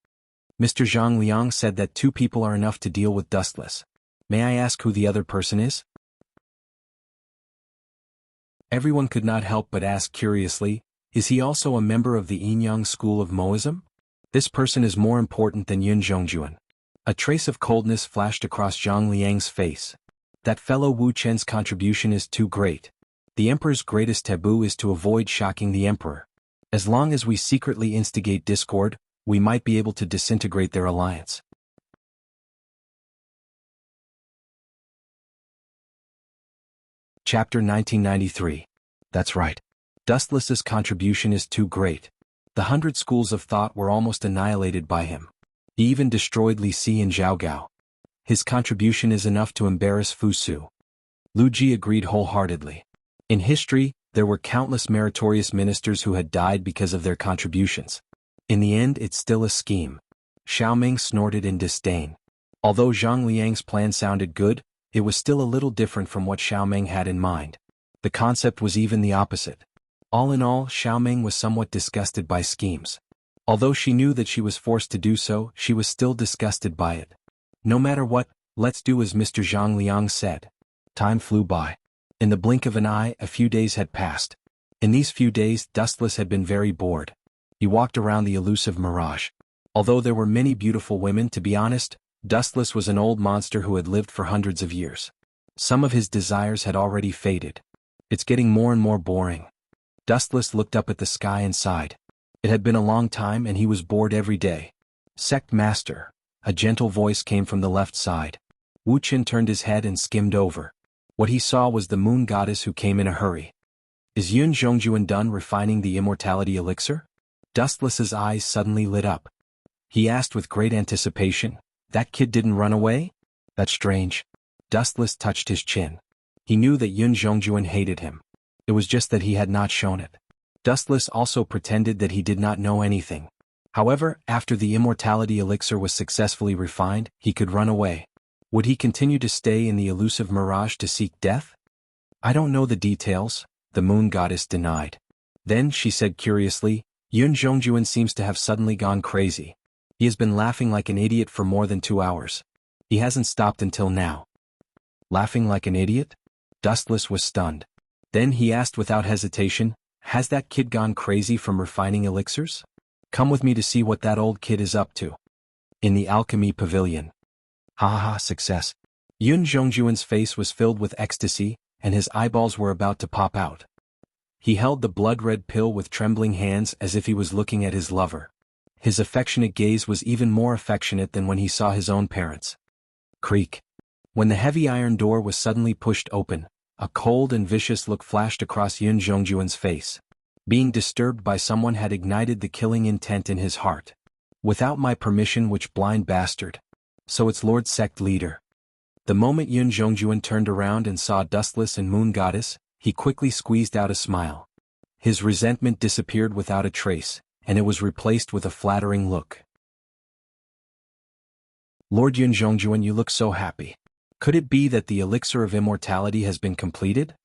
Mr. Zhang Liang said that 2 people are enough to deal with Dustless. May I ask who the other person is? Everyone could not help but ask curiously, is he also a member of the Yinyang School of Moism? This person is more important than Yun Zhongjuan. A trace of coldness flashed across Zhang Liang's face. That fellow Wu Chen's contribution is too great. The Emperor's greatest taboo is to avoid shocking the Emperor. As long as we secretly instigate discord, we might be able to disintegrate their alliance. Chapter 1993. That's right. Dustless's contribution is too great. The 100 schools of thought were almost annihilated by him. He even destroyed Li Si and Zhao Gao. His contribution is enough to embarrass Fu Su. Lu Ji agreed wholeheartedly. In history, there were countless meritorious ministers who had died because of their contributions. In the end, it's still a scheme. Xiao Ming snorted in disdain. Although Zhang Liang's plan sounded good, it was still a little different from what Xiao Ming had in mind. The concept was even the opposite. All in all, Xiao Ming was somewhat disgusted by schemes. Although she knew that she was forced to do so, she was still disgusted by it. No matter what, let's do as Mr. Zhang Liang said. Time flew by. In the blink of an eye, a few days had passed. In these few days, Dustless had been very bored. He walked around the elusive mirage. Although there were many beautiful women, to be honest, Dustless was an old monster who had lived for hundreds of years. Some of his desires had already faded. It's getting more and more boring. Dustless looked up at the sky and sighed. It had been a long time and he was bored every day. Sect Master. A gentle voice came from the left side. Wuxia turned his head and skimmed over. What he saw was the moon goddess who came in a hurry. Is Yun Zhongjuan done refining the immortality elixir? Dustless's eyes suddenly lit up. He asked with great anticipation, "That kid didn't run away? That's strange." Dustless touched his chin. He knew that Yun Zhongjuan hated him. It was just that he had not shown it. Dustless also pretended that he did not know anything. However, after the immortality elixir was successfully refined, he could run away. Would he continue to stay in the elusive mirage to seek death? "I don't know the details," the moon goddess denied. Then she said curiously, "Yun Zhongjuan seems to have suddenly gone crazy. He has been laughing like an idiot for more than 2 hours. He hasn't stopped until now." Laughing like an idiot? Dustless was stunned. Then he asked without hesitation, "Has that kid gone crazy from refining elixirs? Come with me to see what that old kid is up to." In the alchemy pavilion. Ha ha ha, success. Yun Zhongjuan's face was filled with ecstasy, and his eyeballs were about to pop out. He held the blood-red pill with trembling hands as if he was looking at his lover. His affectionate gaze was even more affectionate than when he saw his own parents. Creak. When the heavy iron door was suddenly pushed open, a cold and vicious look flashed across Yun Zhongjuan's face. Being disturbed by someone had ignited the killing intent in his heart. "Without my permission, which blind bastard. So it's Lord Sect Leader." The moment Yun Zhongjuan turned around and saw Dustless and Moon Goddess, he quickly squeezed out a smile. His resentment disappeared without a trace, and it was replaced with a flattering look. "Lord Yun Zhongjuan, you look so happy. Could it be that the elixir of immortality has been completed?"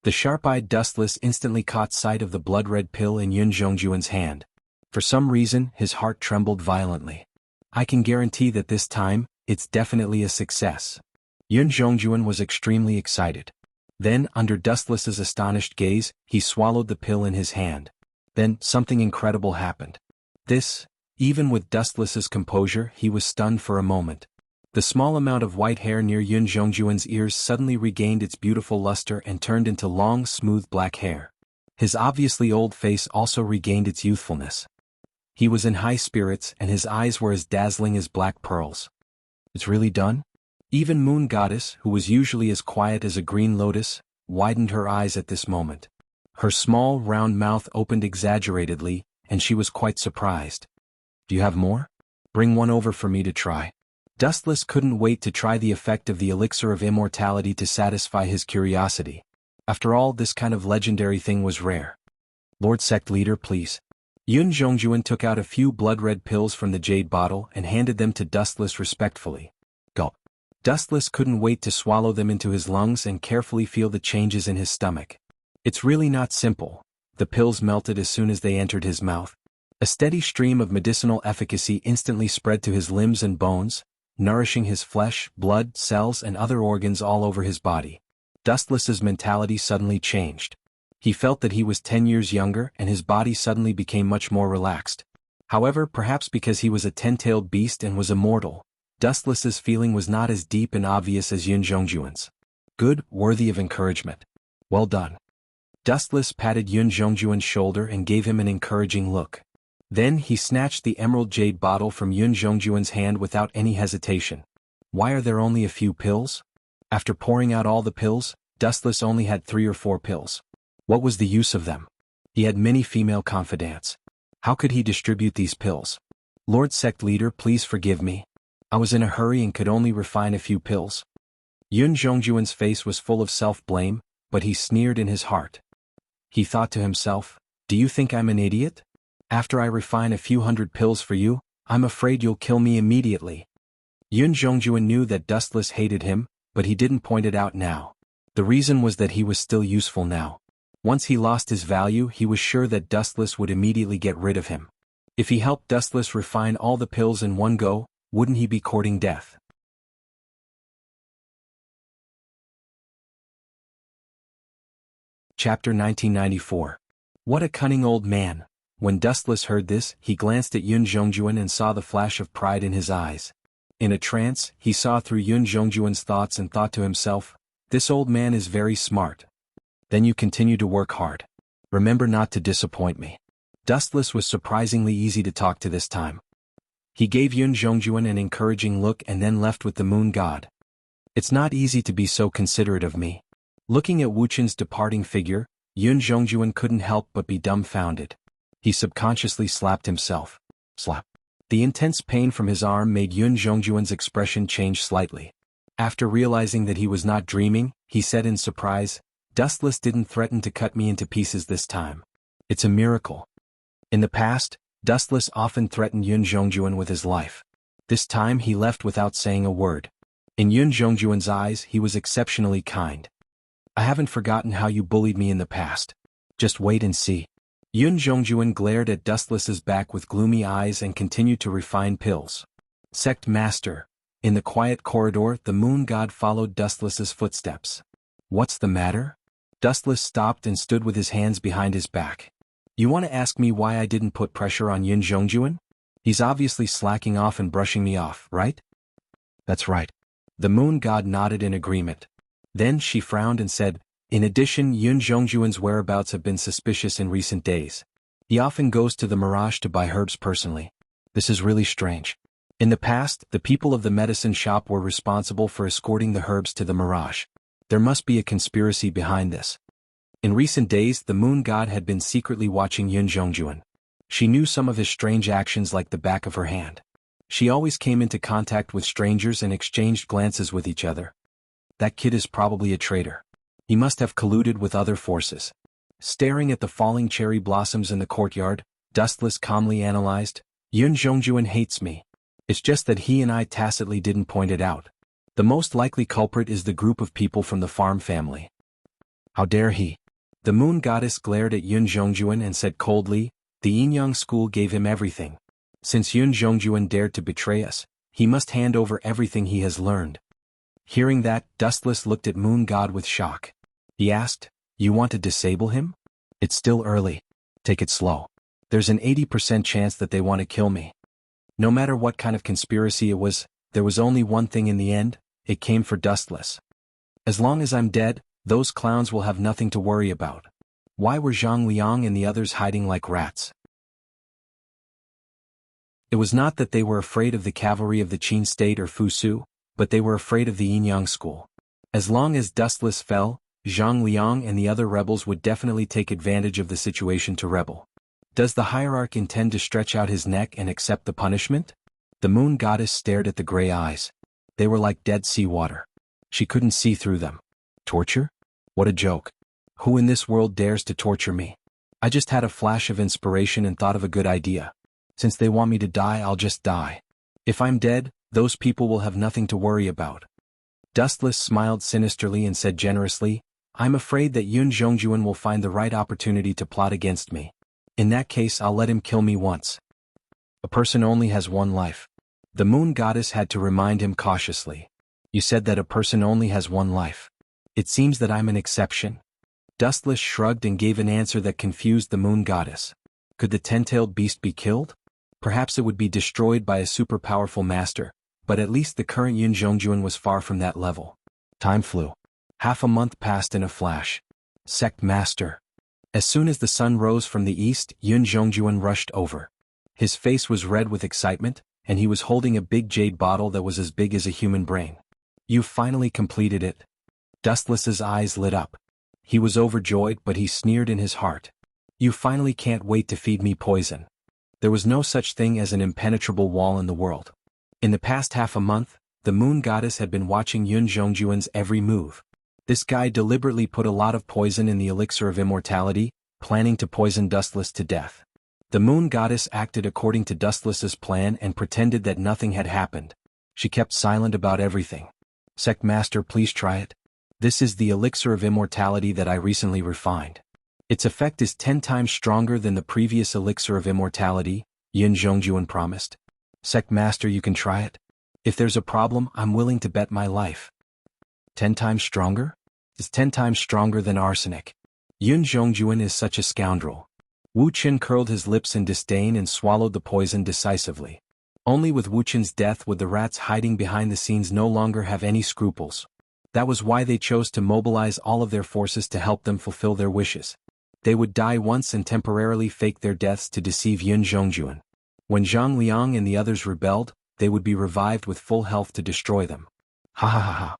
The sharp-eyed Dustless instantly caught sight of the blood-red pill in Yun Zhongjuan's hand. For some reason, his heart trembled violently. "I can guarantee that this time, it's definitely a success." Yun Zhongjuan was extremely excited. Then, under Dustless's astonished gaze, he swallowed the pill in his hand. Then, something incredible happened. Even with Dustless's composure, he was stunned for a moment. The small amount of white hair near Yun Zhongjuan's ears suddenly regained its beautiful luster and turned into long, smooth black hair. His obviously old face also regained its youthfulness. He was in high spirits and his eyes were as dazzling as black pearls. "It's really done?" Even Moon Goddess, who was usually as quiet as a green lotus, widened her eyes at this moment. Her small, round mouth opened exaggeratedly, and she was quite surprised. "Do you have more? Bring one over for me to try." Dustless couldn't wait to try the effect of the elixir of immortality to satisfy his curiosity. After all, this kind of legendary thing was rare. "Lord Sect Leader, please." Yun Zhongjuan took out a few blood-red pills from the jade bottle and handed them to Dustless respectfully. Gulp. Dustless couldn't wait to swallow them into his lungs and carefully feel the changes in his stomach. It's really not simple. The pills melted as soon as they entered his mouth. A steady stream of medicinal efficacy instantly spread to his limbs and bones, nourishing his flesh, blood, cells and other organs all over his body. Dustless's mentality suddenly changed. He felt that he was 10 years younger and his body suddenly became much more relaxed. However, perhaps because he was a 10-tailed beast and was immortal, Dustless's feeling was not as deep and obvious as Yun Zhongjuan's. "Good, worthy of encouragement. Well done." Dustless patted Yun Zhongjuan's shoulder and gave him an encouraging look. Then he snatched the emerald jade bottle from Yun Zhongjuan's hand without any hesitation. "Why are there only a few pills?" After pouring out all the pills, Dustless only had 3 or 4 pills. What was the use of them? He had many female confidants. How could he distribute these pills? "Lord Sect Leader, please forgive me. I was in a hurry and could only refine a few pills." Yun Zhongjuan's face was full of self-blame, but he sneered in his heart. He thought to himself, "Do you think I'm an idiot? After I refine a few hundred pills for you, I'm afraid you'll kill me immediately." Yun Zhongjuan knew that Dustless hated him, but he didn't point it out now. The reason was that he was still useful now. Once he lost his value, he was sure that Dustless would immediately get rid of him. If he helped Dustless refine all the pills in one go, wouldn't he be courting death? Chapter 1994. What a cunning old man. When Dustless heard this, he glanced at Yun Zhongjuan and saw the flash of pride in his eyes. In a trance, he saw through Yun Zhongjuan's thoughts and thought to himself, "This old man is very smart. Then you continue to work hard. Remember not to disappoint me." Dustless was surprisingly easy to talk to this time. He gave Yun Zhongjuan an encouraging look and then left with the moon god. "It's not easy to be so considerate of me." Looking at Wuchen's departing figure, Yun Zhongjuan couldn't help but be dumbfounded. He subconsciously slapped himself. Slap. The intense pain from his arm made Yun Zhongjuan's expression change slightly. After realizing that he was not dreaming, he said in surprise, "Dustless didn't threaten to cut me into pieces this time. It's a miracle." In the past, Dustless often threatened Yun Zhongjuan with his life. This time he left without saying a word. In Yun Zhongjuan's eyes he was exceptionally kind. "I haven't forgotten how you bullied me in the past. Just wait and see." Yun Zhongjuan glared at Dustless's back with gloomy eyes and continued to refine pills. Sect Master. In the quiet corridor, the moon god followed Dustless's footsteps. "What's the matter?" Dustless stopped and stood with his hands behind his back. "You want to ask me why I didn't put pressure on Yun Zhongjuan? He's obviously slacking off and brushing me off, right?" "That's right." The moon god nodded in agreement. Then she frowned and said, "In addition, Yun Zhongjuan's whereabouts have been suspicious in recent days. He often goes to the Mirage to buy herbs personally. This is really strange. In the past, the people of the medicine shop were responsible for escorting the herbs to the Mirage. There must be a conspiracy behind this." In recent days, the moon god had been secretly watching Yun Zhongjuan. She knew some of his strange actions like the back of her hand. She always came into contact with strangers and exchanged glances with each other. "That kid is probably a traitor. He must have colluded with other forces." Staring at the falling cherry blossoms in the courtyard, Dustless calmly analyzed, "Yun Zhongjuan hates me. It's just that he and I tacitly didn't point it out. The most likely culprit is the group of people from the farm family." "How dare he?" The moon goddess glared at Yun Zhongjuan and said coldly, "The Yinyang school gave him everything. Since Yun Zhongjuan dared to betray us, he must hand over everything he has learned." Hearing that, Dustless looked at Moon God with shock. He asked, "You want to disable him? It's still early. Take it slow. There's an 80% chance that they want to kill me." No matter what kind of conspiracy it was, there was only one thing in the end: it came for Dustless. "As long as I'm dead, those clowns will have nothing to worry about." Why were Zhang Liang and the others hiding like rats? It was not that they were afraid of the cavalry of the Qin state or Fusu, but they were afraid of the Yinyang school. As long as Dustless fell, Zhang Liang and the other rebels would definitely take advantage of the situation to rebel. Does the hierarch intend to stretch out his neck and accept the punishment? The moon goddess stared at the gray eyes. They were like dead sea water. She couldn't see through them. Torture? What a joke. Who in this world dares to torture me? I just had a flash of inspiration and thought of a good idea. Since they want me to die, I'll just die. If I'm dead, those people will have nothing to worry about." Dustless smiled sinisterly and said generously, "I'm afraid that Yun Zhongjuan will find the right opportunity to plot against me. In that case, I'll let him kill me once. A person only has one life." The moon goddess had to remind him cautiously. "You said that a person only has one life. It seems that I'm an exception." Dustless shrugged and gave an answer that confused the moon goddess. Could the ten-tailed beast be killed? Perhaps it would be destroyed by a super-powerful master, but at least the current Yun Zhongjuan was far from that level. Time flew. Half a month passed in a flash. Sect Master. As soon as the sun rose from the east, Yun Zhongjuan rushed over. His face was red with excitement, and he was holding a big jade bottle that was as big as a human brain. "You've finally completed it." Dustless's eyes lit up. He was overjoyed, but he sneered in his heart. "You finally can't wait to feed me poison." There was no such thing as an impenetrable wall in the world. In the past half a month, the moon goddess had been watching Yun Zhongjuan's every move. This guy deliberately put a lot of poison in the elixir of immortality, planning to poison Dustless to death. The moon goddess acted according to Dustless's plan and pretended that nothing had happened. She kept silent about everything. "Sect Master, please try it. This is the elixir of immortality that I recently refined. Its effect is 10 times stronger than the previous elixir of immortality," Yun Zhongjuan promised. "Sect Master, you can try it. If there's a problem, I'm willing to bet my life." 10 times stronger? It's 10 times stronger than arsenic. Yun Zhongjuan is such a scoundrel. Wu Qin curled his lips in disdain and swallowed the poison decisively. Only with Wu Qin's death would the rats hiding behind the scenes no longer have any scruples. That was why they chose to mobilize all of their forces to help them fulfill their wishes. They would die once and temporarily fake their deaths to deceive Yun Zhongjuan. When Zhang Liang and the others rebelled, they would be revived with full health to destroy them. Ha ha ha ha.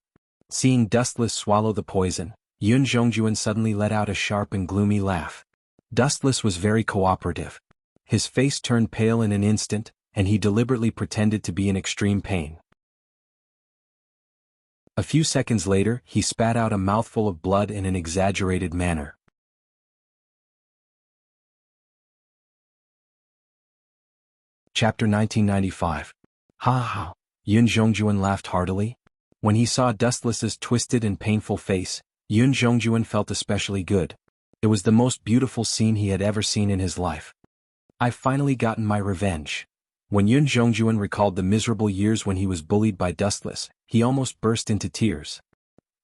Seeing Dustless swallow the poison, Yun Zhongjuan suddenly let out a sharp and gloomy laugh. Dustless was very cooperative. His face turned pale in an instant, and he deliberately pretended to be in extreme pain. A few seconds later, he spat out a mouthful of blood in an exaggerated manner. Chapter 1995. Ha ha. Yun Zhongjuan laughed heartily. When he saw Dustless's twisted and painful face, Yun Zhongjuan felt especially good. It was the most beautiful scene he had ever seen in his life. I've finally gotten my revenge. When Yun Zhongjuan recalled the miserable years when he was bullied by Dustless, he almost burst into tears.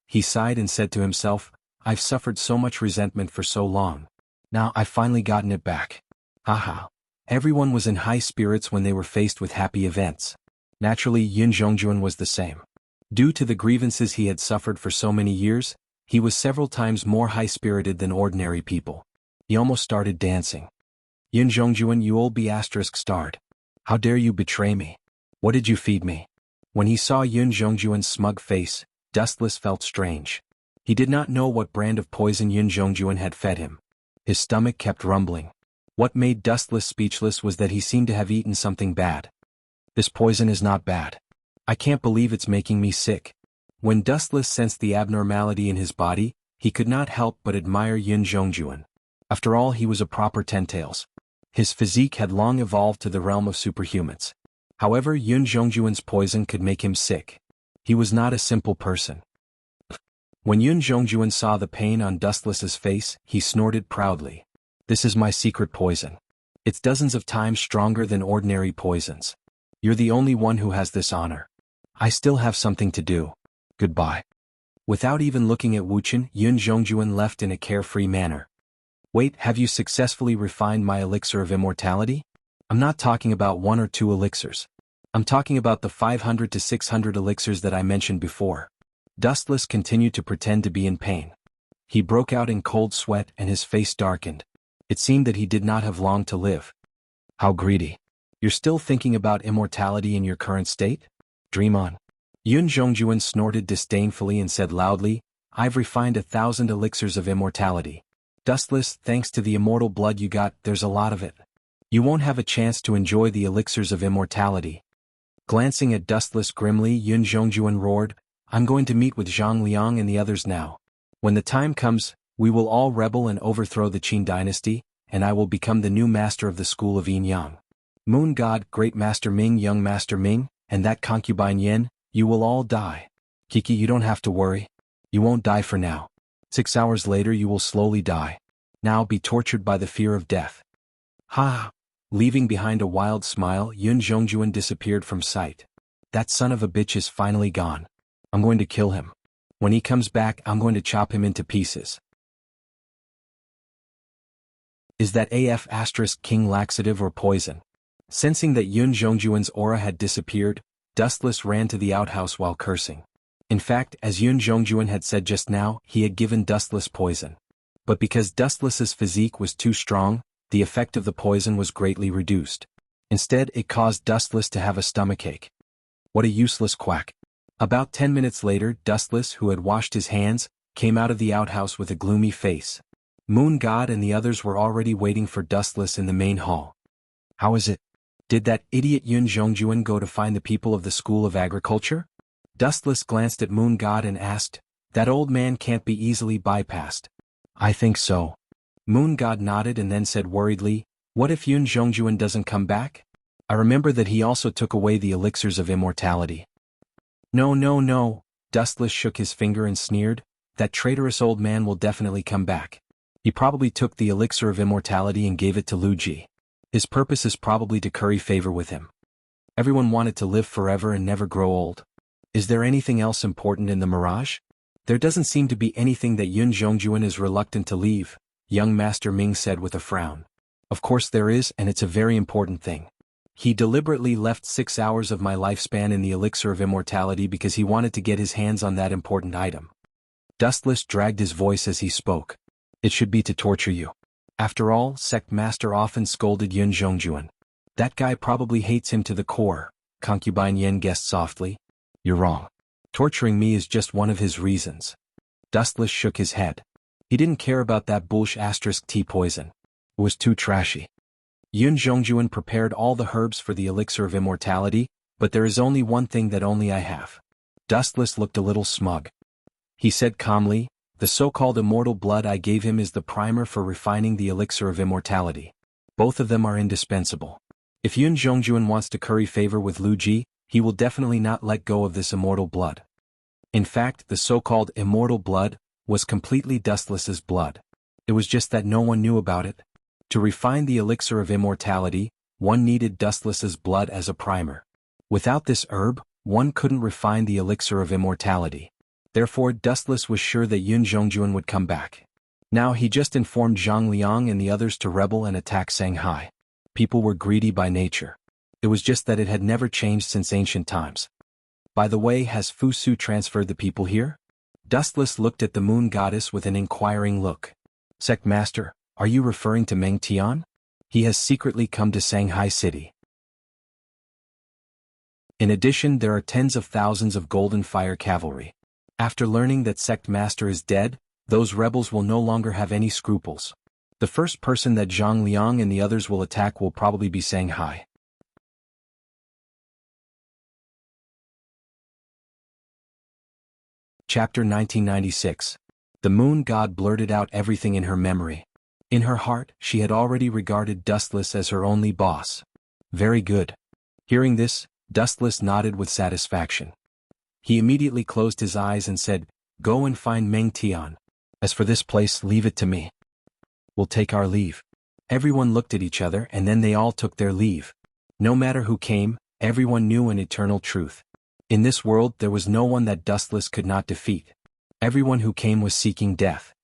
He sighed and said to himself, I've suffered so much resentment for so long. Now I've finally gotten it back. Haha. Everyone was in high spirits when they were faced with happy events. Naturally, Yun Zhongjuan was the same. Due to the grievances he had suffered for so many years, he was several times more high-spirited than ordinary people. He almost started dancing. Yun Zhongjuan, you old B******. How dare you betray me? What did you feed me? When he saw Yun Zhongjuan's smug face, Dustless felt strange. He did not know what brand of poison Yun Zhongjuan had fed him. His stomach kept rumbling. What made Dustless speechless was that he seemed to have eaten something bad. This poison is not bad. I can't believe it's making me sick. When Dustless sensed the abnormality in his body, he could not help but admire Yun Zhongjuan. After all, he was a proper Ten-Tails. His physique had long evolved to the realm of superhumans. However, Yun Zhongjuan's poison could make him sick. He was not a simple person. When Yun Zhongjuan saw the pain on Dustless's face, he snorted proudly. This is my secret poison. It's dozens of times stronger than ordinary poisons. You're the only one who has this honor. I still have something to do. Goodbye. Without even looking at Wu Qin, Yun Zhongjuan left in a carefree manner. Wait, have you successfully refined my elixir of immortality? I'm not talking about 1 or 2 elixirs. I'm talking about the 500 to 600 elixirs that I mentioned before. Dustless continued to pretend to be in pain. He broke out in cold sweat and his face darkened. It seemed that he did not have long to live. How greedy. You're still thinking about immortality in your current state? Dream on. Yun Zhongjuan snorted disdainfully and said loudly, I've refined 1,000 elixirs of immortality. Dustless, thanks to the immortal blood you got, there's a lot of it. You won't have a chance to enjoy the elixirs of immortality. Glancing at Dustless grimly, Yun Zhongjuan roared, I'm going to meet with Zhang Liang and the others now. When the time comes, we will all rebel and overthrow the Qin dynasty, and I will become the new master of the school of Yin Yang. Moon God, Great Master Ming, Young Master Ming, and that concubine Yin, you will all die. Kiki, you don't have to worry. You won't die for now. 6 hours later you will slowly die. Now be tortured by the fear of death. Ha! Leaving behind a wild smile, Yun Zhongjuan disappeared from sight. That son of a bitch is finally gone. I'm going to kill him. When he comes back, I'm going to chop him into pieces. Is that AF** King laxative or poison? Sensing that Yun Zhongjuan's aura had disappeared, Dustless ran to the outhouse while cursing. In fact, as Yun Zhongjuan had said just now, he had given Dustless poison. But because Dustless's physique was too strong, the effect of the poison was greatly reduced. Instead, it caused Dustless to have a stomachache. What a useless quack. About 10 minutes later, Dustless, who had washed his hands, came out of the outhouse with a gloomy face. Moon God and the others were already waiting for Dustless in the main hall. How is it? Did that idiot Yun Zhongjuan go to find the people of the School of Agriculture? Dustless glanced at Moon God and asked, that old man can't be easily bypassed. I think so. Moon God nodded and then said worriedly, what if Yun Zhongjuan doesn't come back? I remember that he also took away the elixirs of immortality. No. Dustless shook his finger and sneered, that traitorous old man will definitely come back. He probably took the elixir of immortality and gave it to Lu Ji. His purpose is probably to curry favor with him. Everyone wanted to live forever and never grow old. Is there anything else important in the mirage? There doesn't seem to be anything that Yun Zhongjuan is reluctant to leave, young Master Ming said with a frown. Of course there is, and it's a very important thing. He deliberately left 6 hours of my lifespan in the elixir of immortality because he wanted to get his hands on that important item. Dustless dragged his voice as he spoke. It should be to torture you. After all, Sect Master often scolded Yun Zhongjuan. That guy probably hates him to the core, Concubine Yen guessed softly. You're wrong. Torturing me is just one of his reasons. Dustless shook his head. He didn't care about that bullsh tea poison. It was too trashy. Yun Zhongjuan prepared all the herbs for the elixir of immortality, but there is only one thing that only I have. Dustless looked a little smug. He said calmly, the so-called immortal blood I gave him is the primer for refining the elixir of immortality. Both of them are indispensable. If Yun Zhongjuan wants to curry favor with Lu Ji, he will definitely not let go of this immortal blood. In fact, the so-called immortal blood was completely Dustless's blood. It was just that no one knew about it. To refine the elixir of immortality, one needed Dustless's blood as a primer. Without this herb, one couldn't refine the elixir of immortality. Therefore, Dustless was sure that Yun Zhongjuan would come back. Now he just informed Zhang Liang and the others to rebel and attack Shanghai. People were greedy by nature. It was just that it had never changed since ancient times. By the way, has Fu Su transferred the people here? Dustless looked at the moon goddess with an inquiring look. Sect Master, are you referring to Meng Tian? He has secretly come to Shanghai City. In addition, there are tens of thousands of Golden Fire Cavalry. After learning that Sect Master is dead, those rebels will no longer have any scruples. The first person that Zhang Liang and the others will attack will probably be Shanghai. Chapter 1996. The moon god blurted out everything in her memory. In her heart, she had already regarded Dustless as her only boss. Very good. Hearing this, Dustless nodded with satisfaction. He immediately closed his eyes and said, Go and find Meng Tian. As for this place, leave it to me. We'll take our leave. Everyone looked at each other and then they all took their leave. No matter who came, everyone knew an eternal truth. In this world there was no one that Dustless could not defeat. Everyone who came was seeking death.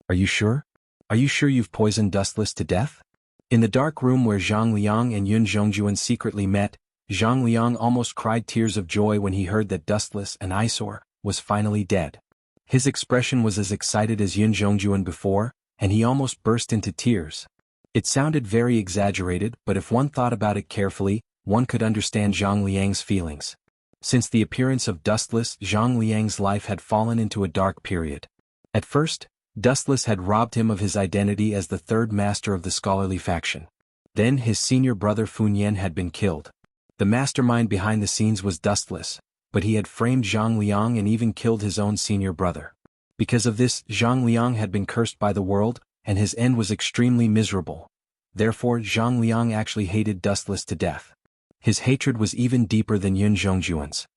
Are you sure? Are you sure you've poisoned Dustless to death? In the dark room where Zhang Liang and Yun Zhongjuan secretly met, Zhang Liang almost cried tears of joy when he heard that Dustless, an eyesore, was finally dead. His expression was as excited as Yun Zhongjuan before, and he almost burst into tears. It sounded very exaggerated, but if one thought about it carefully, one could understand Zhang Liang's feelings. Since the appearance of Dustless, Zhang Liang's life had fallen into a dark period. At first, Dustless had robbed him of his identity as the third master of the scholarly faction. Then his senior brother Funyan had been killed. The mastermind behind the scenes was Dustless, but he had framed Zhang Liang and even killed his own senior brother. Because of this, Zhang Liang had been cursed by the world, and his end was extremely miserable. Therefore, Zhang Liang actually hated Dustless to death. His hatred was even deeper than Yun Zhongjuan's.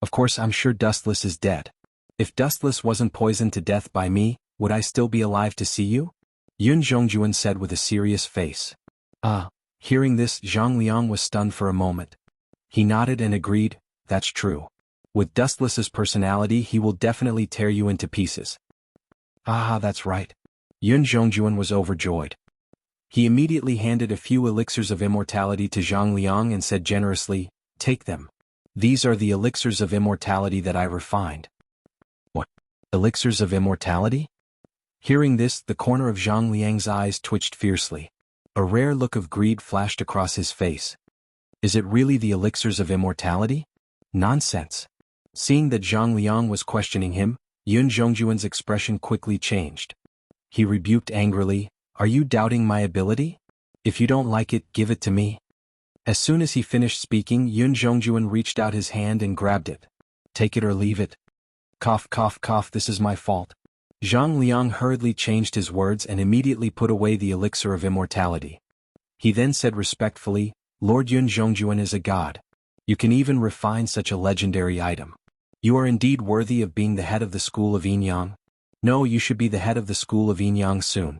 Of course, I'm sure Dustless is dead. If Dustless wasn't poisoned to death by me, would I still be alive to see you? Yun Zhongjuan said with a serious face. Hearing this, Zhang Liang was stunned for a moment. He nodded and agreed, that's true. With Dustless's personality, he will definitely tear you into pieces. That's right. Yun Zhongjuan was overjoyed. He immediately handed a few elixirs of immortality to Zhang Liang and said generously, Take them. These are the elixirs of immortality that I refined. What? Elixirs of immortality? Hearing this, the corner of Zhang Liang's eyes twitched fiercely. A rare look of greed flashed across his face. Is it really the elixirs of immortality? Nonsense. Seeing that Zhang Liang was questioning him, Yun Zhongjuan's expression quickly changed. He rebuked angrily, Are you doubting my ability? If you don't like it, give it to me. As soon as he finished speaking, Yun Zhongjuan reached out his hand and grabbed it. Take it or leave it. Cough, cough, cough, this is my fault. Zhang Liang hurriedly changed his words and immediately put away the elixir of immortality. He then said respectfully, Lord Yun Zhongjuan is a god. You can even refine such a legendary item. You are indeed worthy of being the head of the school of Yinyang. No, you should be the head of the school of Yinyang soon.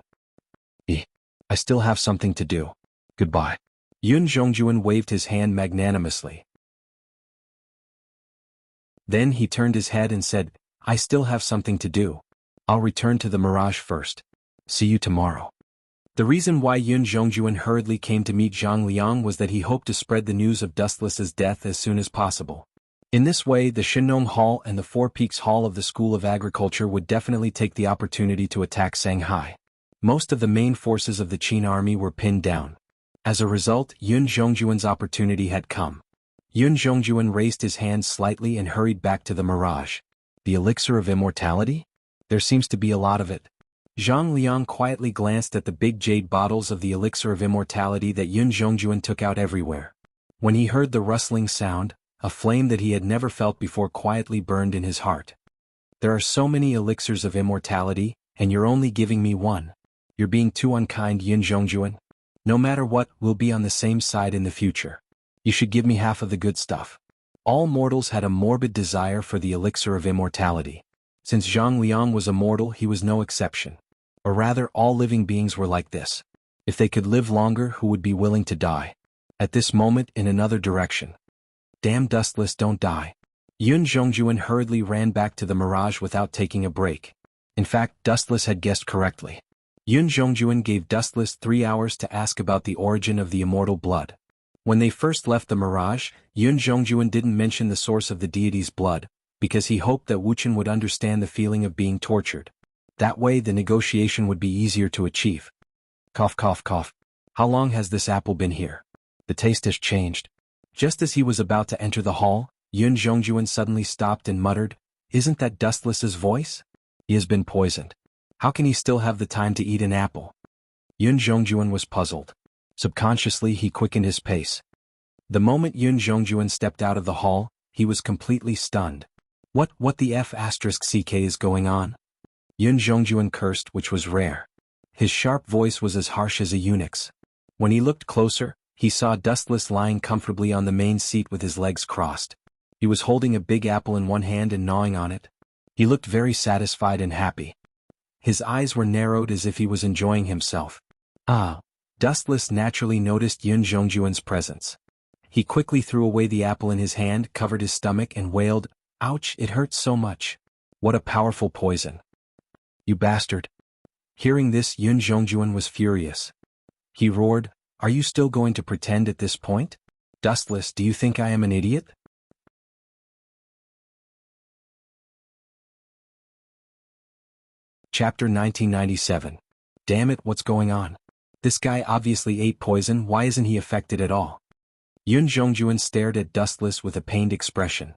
I still have something to do. Goodbye. Yun Zhongjuan waved his hand magnanimously. Then he turned his head and said, I still have something to do. I'll return to the Mirage first. See you tomorrow. The reason why Yun Zhongjuan hurriedly came to meet Zhang Liang was that he hoped to spread the news of Dustless's death as soon as possible. In this way, the Shinong Hall and the Four Peaks Hall of the School of Agriculture would definitely take the opportunity to attack Shanghai. Most of the main forces of the Qin army were pinned down. As a result, Yun Zhongjuan's opportunity had come. Yun Zhongjuan raised his hand slightly and hurried back to the mirage. The elixir of immortality? There seems to be a lot of it. Zhang Liang quietly glanced at the big jade bottles of the elixir of immortality that Yun Zhongjuan took out everywhere. When he heard the rustling sound, a flame that he had never felt before quietly burned in his heart. There are so many elixirs of immortality, and you're only giving me one. You're being too unkind, Yun Zhongjuan. No matter what, we'll be on the same side in the future. You should give me half of the good stuff. All mortals had a morbid desire for the elixir of immortality. Since Zhang Liang was a mortal, he was no exception. Or rather, all living beings were like this. If they could live longer, who would be willing to die? At this moment, in another direction. Damn Dustless, don't die. Yun Zhongjuan hurriedly ran back to the mirage without taking a break. In fact, Dustless had guessed correctly. Yun Zhongjuan gave Dustless 3 hours to ask about the origin of the immortal blood. When they first left the mirage, Yun Zhongjuan didn't mention the source of the deity's blood, because he hoped that Wuchen would understand the feeling of being tortured. That way the negotiation would be easier to achieve. Cough cough cough. How long has this apple been here? The taste has changed. Just as he was about to enter the hall, Yun Zhongjuan suddenly stopped and muttered, "Isn't that Dustless's voice? He has been poisoned. How can he still have the time to eat an apple?" Yun Zhongjuan was puzzled. Subconsciously he quickened his pace. The moment Yun Zhongjuan stepped out of the hall, he was completely stunned. What the F***ck is going on? Yun Zhongjuan cursed, which was rare. His sharp voice was as harsh as a eunuch's. When he looked closer, he saw Dustless lying comfortably on the main seat with his legs crossed. He was holding a big apple in one hand and gnawing on it. He looked very satisfied and happy. His eyes were narrowed as if he was enjoying himself. Dustless naturally noticed Yun Zhongjuan's presence. He quickly threw away the apple in his hand, covered his stomach and wailed, "Ouch, it hurts so much. What a powerful poison. You bastard." Hearing this, Yun Zhongjuan was furious. He roared, "Are you still going to pretend at this point? Dustless, do you think I am an idiot?" Chapter 1997. Damn it, what's going on? This guy obviously ate poison, why isn't he affected at all? Yun Zhongjuan stared at Dustless with a pained expression.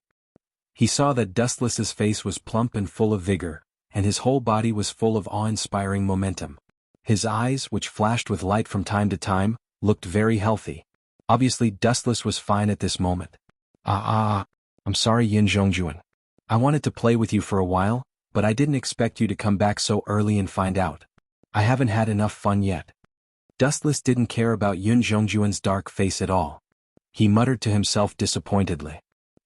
He saw that Dustless's face was plump and full of vigor, and his whole body was full of awe-inspiring momentum. His eyes, which flashed with light from time to time, looked very healthy. Obviously Dustless was fine at this moment. I'm sorry, Yun Zhongjuan. I wanted to play with you for a while, but I didn't expect you to come back so early and find out. I haven't had enough fun yet. Dustless didn't care about Yun Zhongjuan's dark face at all. He muttered to himself disappointedly.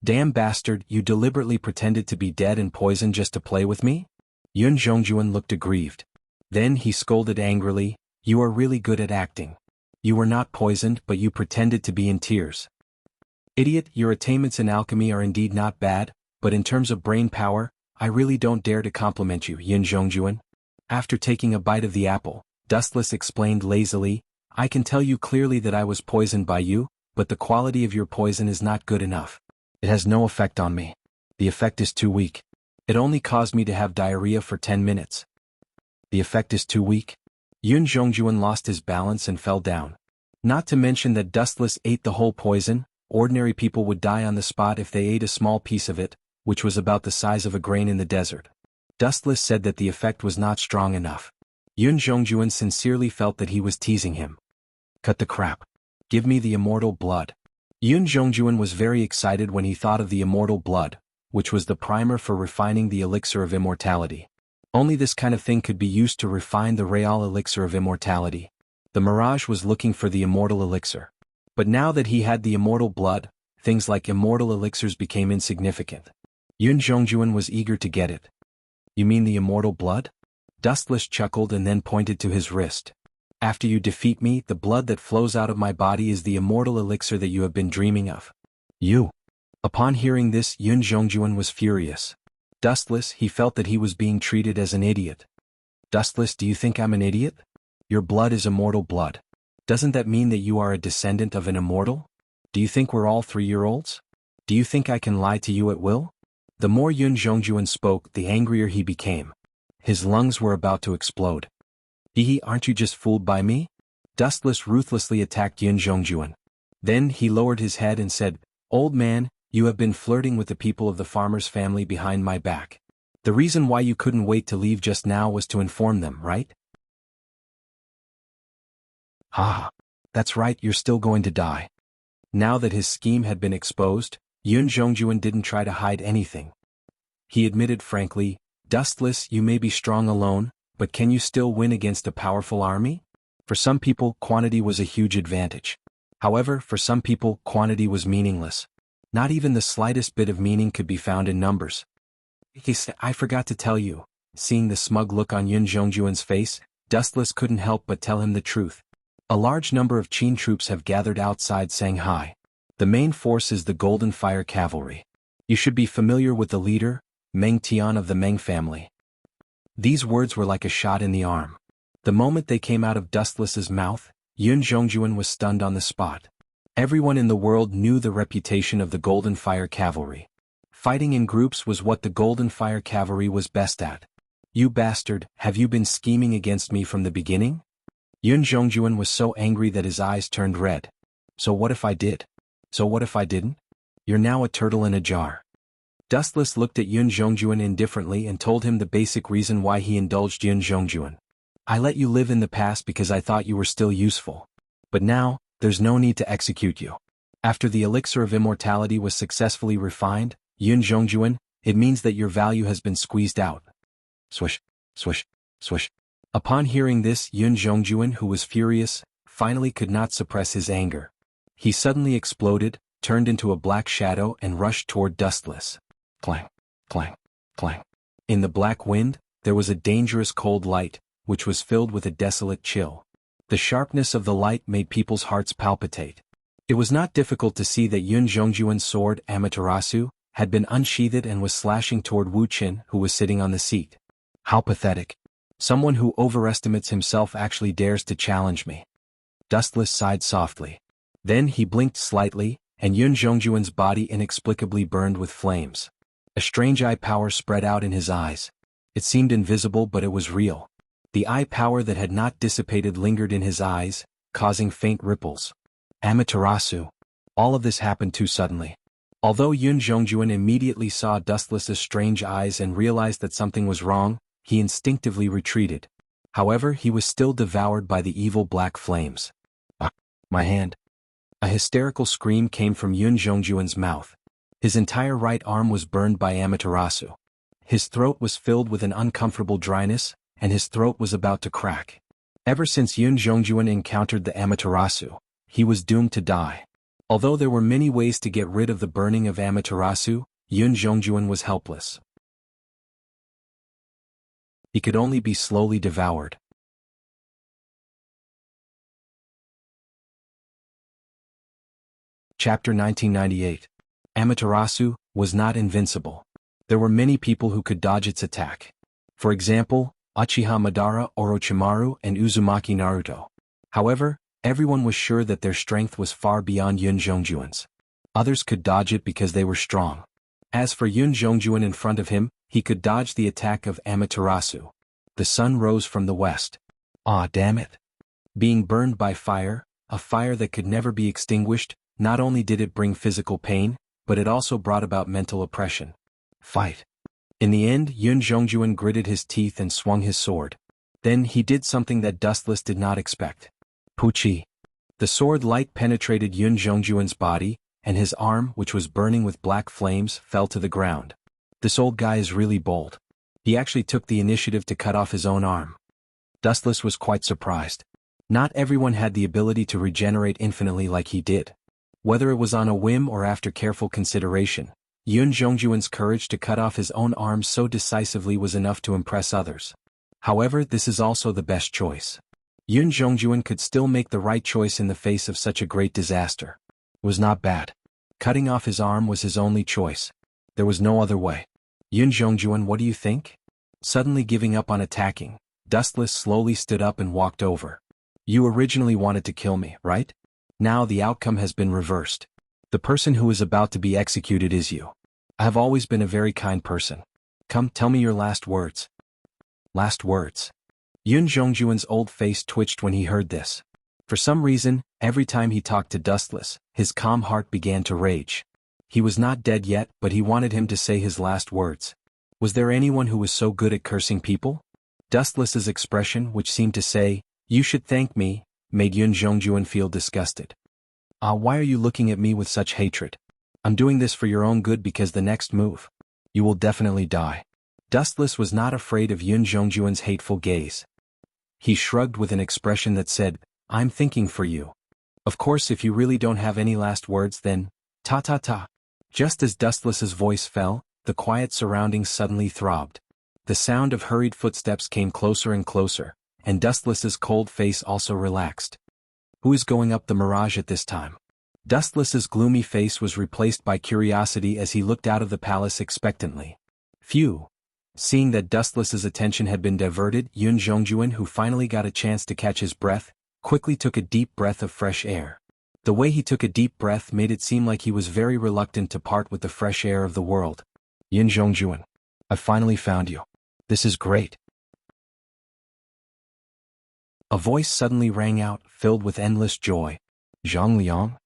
Damn bastard, you deliberately pretended to be dead and poisoned just to play with me? Yun Zhongjuan looked aggrieved. Then he scolded angrily, "You are really good at acting. You were not poisoned, but you pretended to be in tears. Idiot, your attainments in alchemy are indeed not bad, but in terms of brain power, I really don't dare to compliment you, Yun Zhongjuan." After taking a bite of the apple, Dustless explained lazily, "I can tell you clearly that I was poisoned by you, but the quality of your poison is not good enough. It has no effect on me. The effect is too weak. It only caused me to have diarrhea for 10 minutes. The effect is too weak?" Yun Zhongjuan lost his balance and fell down. Not to mention that Dustless ate the whole poison. Ordinary people would die on the spot if they ate a small piece of it, which was about the size of a grain in the desert. Dustless said that the effect was not strong enough. Yun Zhongjuan sincerely felt that he was teasing him. Cut the crap. Give me the immortal blood. Yun Zhongjuan was very excited when he thought of the immortal blood, which was the primer for refining the elixir of immortality. Only this kind of thing could be used to refine the real elixir of immortality. The Mirage was looking for the immortal elixir. But now that he had the immortal blood, things like immortal elixirs became insignificant. Yun Zhongjuan was eager to get it. You mean the immortal blood? Dustless chuckled and then pointed to his wrist. After you defeat me, the blood that flows out of my body is the immortal elixir that you have been dreaming of. You. Upon hearing this, Yun Zhongjuan was furious. Dustless, he felt that he was being treated as an idiot. Dustless, do you think I'm an idiot? Your blood is immortal blood. Doesn't that mean that you are a descendant of an immortal? Do you think we're all 3-year-olds? Do you think I can lie to you at will? The more Yun Zhongjuan spoke, the angrier he became. His lungs were about to explode. Aren't you just fooled by me? Dustless ruthlessly attacked Yun Zhongjuan. Then he lowered his head and said, Old man, you have been flirting with the people of the farmer's family behind my back. The reason why you couldn't wait to leave just now was to inform them, right? That's right, you're still going to die. Now that his scheme had been exposed, Yun Zhongjuan didn't try to hide anything. He admitted frankly, Dustless, you may be strong alone, but can you still win against a powerful army? For some people, quantity was a huge advantage. However, for some people, quantity was meaningless. Not even the slightest bit of meaning could be found in numbers. I forgot to tell you. Seeing the smug look on Yun Zhongjuan's face, Dustless couldn't help but tell him the truth. A large number of Qin troops have gathered outside Shanghai. The main force is the Golden Fire Cavalry. You should be familiar with the leader, Meng Tian of the Meng family. These words were like a shot in the arm. The moment they came out of Dustless's mouth, Yun Zhongjuan was stunned on the spot. Everyone in the world knew the reputation of the Golden Fire Cavalry. Fighting in groups was what the Golden Fire Cavalry was best at. You bastard, have you been scheming against me from the beginning? Yun Zhongjuan was so angry that his eyes turned red. So what if I did? So what if I didn't? You're now a turtle in a jar. Dustless looked at Yun Zhongjuan indifferently and told him the basic reason why he indulged Yun Zhongjuan. I let you live in the past because I thought you were still useful. But now, there's no need to execute you. After the elixir of immortality was successfully refined, Yun Zhongjuan, it means that your value has been squeezed out. Swish, swish, swish. Upon hearing this, Yun Zhongjuan, who was furious, finally could not suppress his anger. He suddenly exploded, turned into a black shadow and rushed toward Dustless. Clang, clang, clang. In the black wind, there was a dangerous cold light, which was filled with a desolate chill. The sharpness of the light made people's hearts palpitate. It was not difficult to see that Yun Zhongjuan's sword, Amaterasu, had been unsheathed and was slashing toward Wu Qin, who was sitting on the seat. How pathetic. Someone who overestimates himself actually dares to challenge me. Dustless sighed softly. Then he blinked slightly, and Yun Zhongjuan's body inexplicably burned with flames. A strange eye power spread out in his eyes. It seemed invisible, but it was real. The eye power that had not dissipated lingered in his eyes, causing faint ripples. Amaterasu. All of this happened too suddenly. Although Yun Zhongjuan immediately saw Dustless's strange eyes and realized that something was wrong, he instinctively retreated. However, he was still devoured by the evil black flames. My hand. A hysterical scream came from Yun Zhongjuan's mouth. His entire right arm was burned by Amaterasu. His throat was filled with an uncomfortable dryness, and his throat was about to crack. Ever since Yun Zhongjuan encountered the Amaterasu, he was doomed to die. Although there were many ways to get rid of the burning of Amaterasu, Yun Zhongjuan was helpless. He could only be slowly devoured. Chapter 1998. Amaterasu was not invincible. There were many people who could dodge its attack. For example, Uchiha Madara, Orochimaru, and Uzumaki Naruto. However, everyone was sure that their strength was far beyond Yun Zhongjuan's. Others could dodge it because they were strong. As for Yun Zhongjuan in front of him, he could dodge the attack of Amaterasu. The sun rose from the west. Ah, damn it. Being burned by fire, a fire that could never be extinguished, not only did it bring physical pain, but it also brought about mental oppression. Fight. In the end, Yun Zhongjuan gritted his teeth and swung his sword. Then he did something that Dustless did not expect. Puchi. The sword light penetrated Yun Zhongjuan's body, and his arm, which was burning with black flames, fell to the ground. This old guy is really bold. He actually took the initiative to cut off his own arm. Dustless was quite surprised. Not everyone had the ability to regenerate infinitely like he did. Whether it was on a whim or after careful consideration, Yun Zhongjuan's courage to cut off his own arm so decisively was enough to impress others. However, this is also the best choice. Yun Zhongjuan could still make the right choice in the face of such a great disaster. It was not bad. Cutting off his arm was his only choice. There was no other way. Yun Zhongjuan, what do you think? Suddenly giving up on attacking, Dustless slowly stood up and walked over. You originally wanted to kill me, right? Now the outcome has been reversed. The person who is about to be executed is you. I have always been a very kind person. Come, tell me your last words. Last words. Yun Zhongjuan's old face twitched when he heard this. For some reason, every time he talked to Dustless, his calm heart began to rage. He was not dead yet, but he wanted him to say his last words. Was there anyone who was so good at cursing people? Dustless's expression, which seemed to say, "You should thank me," made Yun Zhongjuan feel disgusted. Why are you looking at me with such hatred? I'm doing this for your own good because the next move, you will definitely die. Dustless was not afraid of Yun Zhongjuan's hateful gaze. He shrugged with an expression that said, I'm thinking for you. Of course, if you really don't have any last words, then, ta-ta-ta. Just as Dustless's voice fell, the quiet surroundings suddenly throbbed. The sound of hurried footsteps came closer and closer, and Dustless's cold face also relaxed. Who is going up the mirage at this time? Dustless's gloomy face was replaced by curiosity as he looked out of the palace expectantly. Phew! Seeing that Dustless's attention had been diverted, Yun Zhongjuan, who finally got a chance to catch his breath, quickly took a deep breath of fresh air. The way he took a deep breath made it seem like he was very reluctant to part with the fresh air of the world. Yun Zhongjuan, I finally found you. This is great. A voice suddenly rang out, filled with endless joy. Zhang Liang?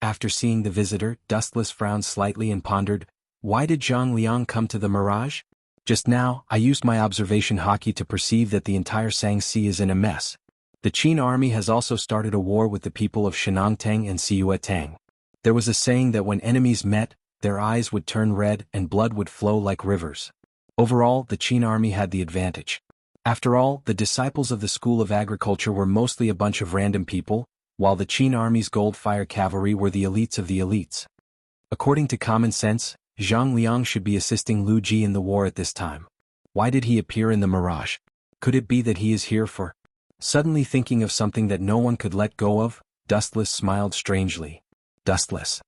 After seeing the visitor, Dustless frowned slightly and pondered, why did Zhang Liang come to the mirage? Just now, I used my observation haki to perceive that the entire Sangxi is in a mess. The Qin army has also started a war with the people of Shenangtang and Siuetang. There was a saying that when enemies met, their eyes would turn red and blood would flow like rivers. Overall, the Qin army had the advantage. After all, the disciples of the School of Agriculture were mostly a bunch of random people, while the Qin army's gold-fire cavalry were the elites of the elites. According to common sense, Zhang Liang should be assisting Lu Ji in the war at this time. Why did he appear in the mirage? Could it be that he is here for... Suddenly thinking of something that no one could let go of, Dustless smiled strangely. Dustless.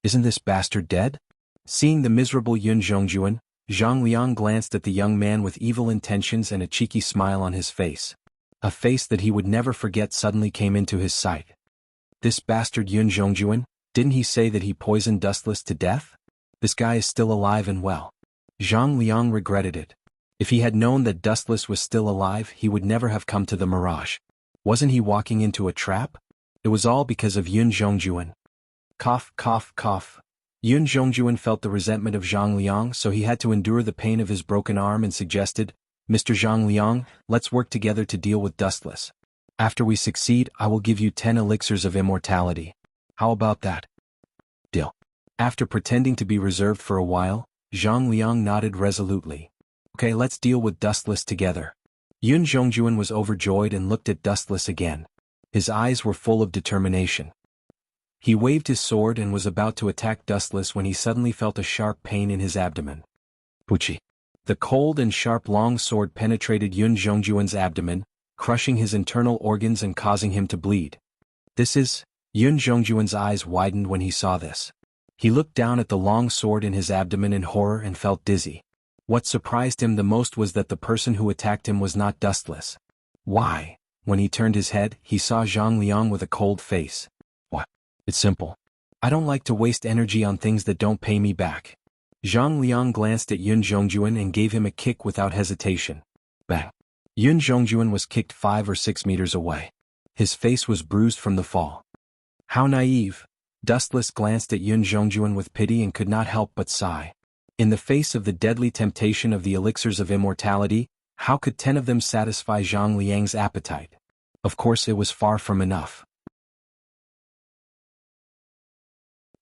Isn't this bastard dead? Seeing the miserable Yun Zhongjuan, Zhang Liang glanced at the young man with evil intentions and a cheeky smile on his face. A face that he would never forget suddenly came into his sight. This bastard Yun Zhongjuan, didn't he say that he poisoned Dustless to death? This guy is still alive and well. Zhang Liang regretted it. If he had known that Dustless was still alive, he would never have come to the mirage. Wasn't he walking into a trap? It was all because of Yun Zhongjuan. Cough, cough, cough. Yun Zhongjuan felt the resentment of Zhang Liang, so he had to endure the pain of his broken arm and suggested, Mr. Zhang Liang, let's work together to deal with Dustless. After we succeed, I will give you 10 elixirs of immortality. How about that? Deal. After pretending to be reserved for a while, Zhang Liang nodded resolutely. Okay, let's deal with Dustless together. Yun Zhongjuan was overjoyed and looked at Dustless again. His eyes were full of determination. He waved his sword and was about to attack Dustless when he suddenly felt a sharp pain in his abdomen. Puchi. The cold and sharp long sword penetrated Yun Zhongjuan's abdomen, crushing his internal organs and causing him to bleed. Yun Zhongjuan's eyes widened when he saw this. He looked down at the long sword in his abdomen in horror and felt dizzy. What surprised him the most was that the person who attacked him was not Dustless. Why? When he turned his head, he saw Zhang Liang with a cold face. What? It's simple. I don't like to waste energy on things that don't pay me back. Zhang Liang glanced at Yun Zhongjuan and gave him a kick without hesitation. Bang. Yun Zhongjuan was kicked 5 or 6 meters away. His face was bruised from the fall. How naive. Dustless glanced at Yun Zhongjuan with pity and could not help but sigh. In the face of the deadly temptation of the elixirs of immortality, how could 10 of them satisfy Zhang Liang's appetite? Of course, it was far from enough.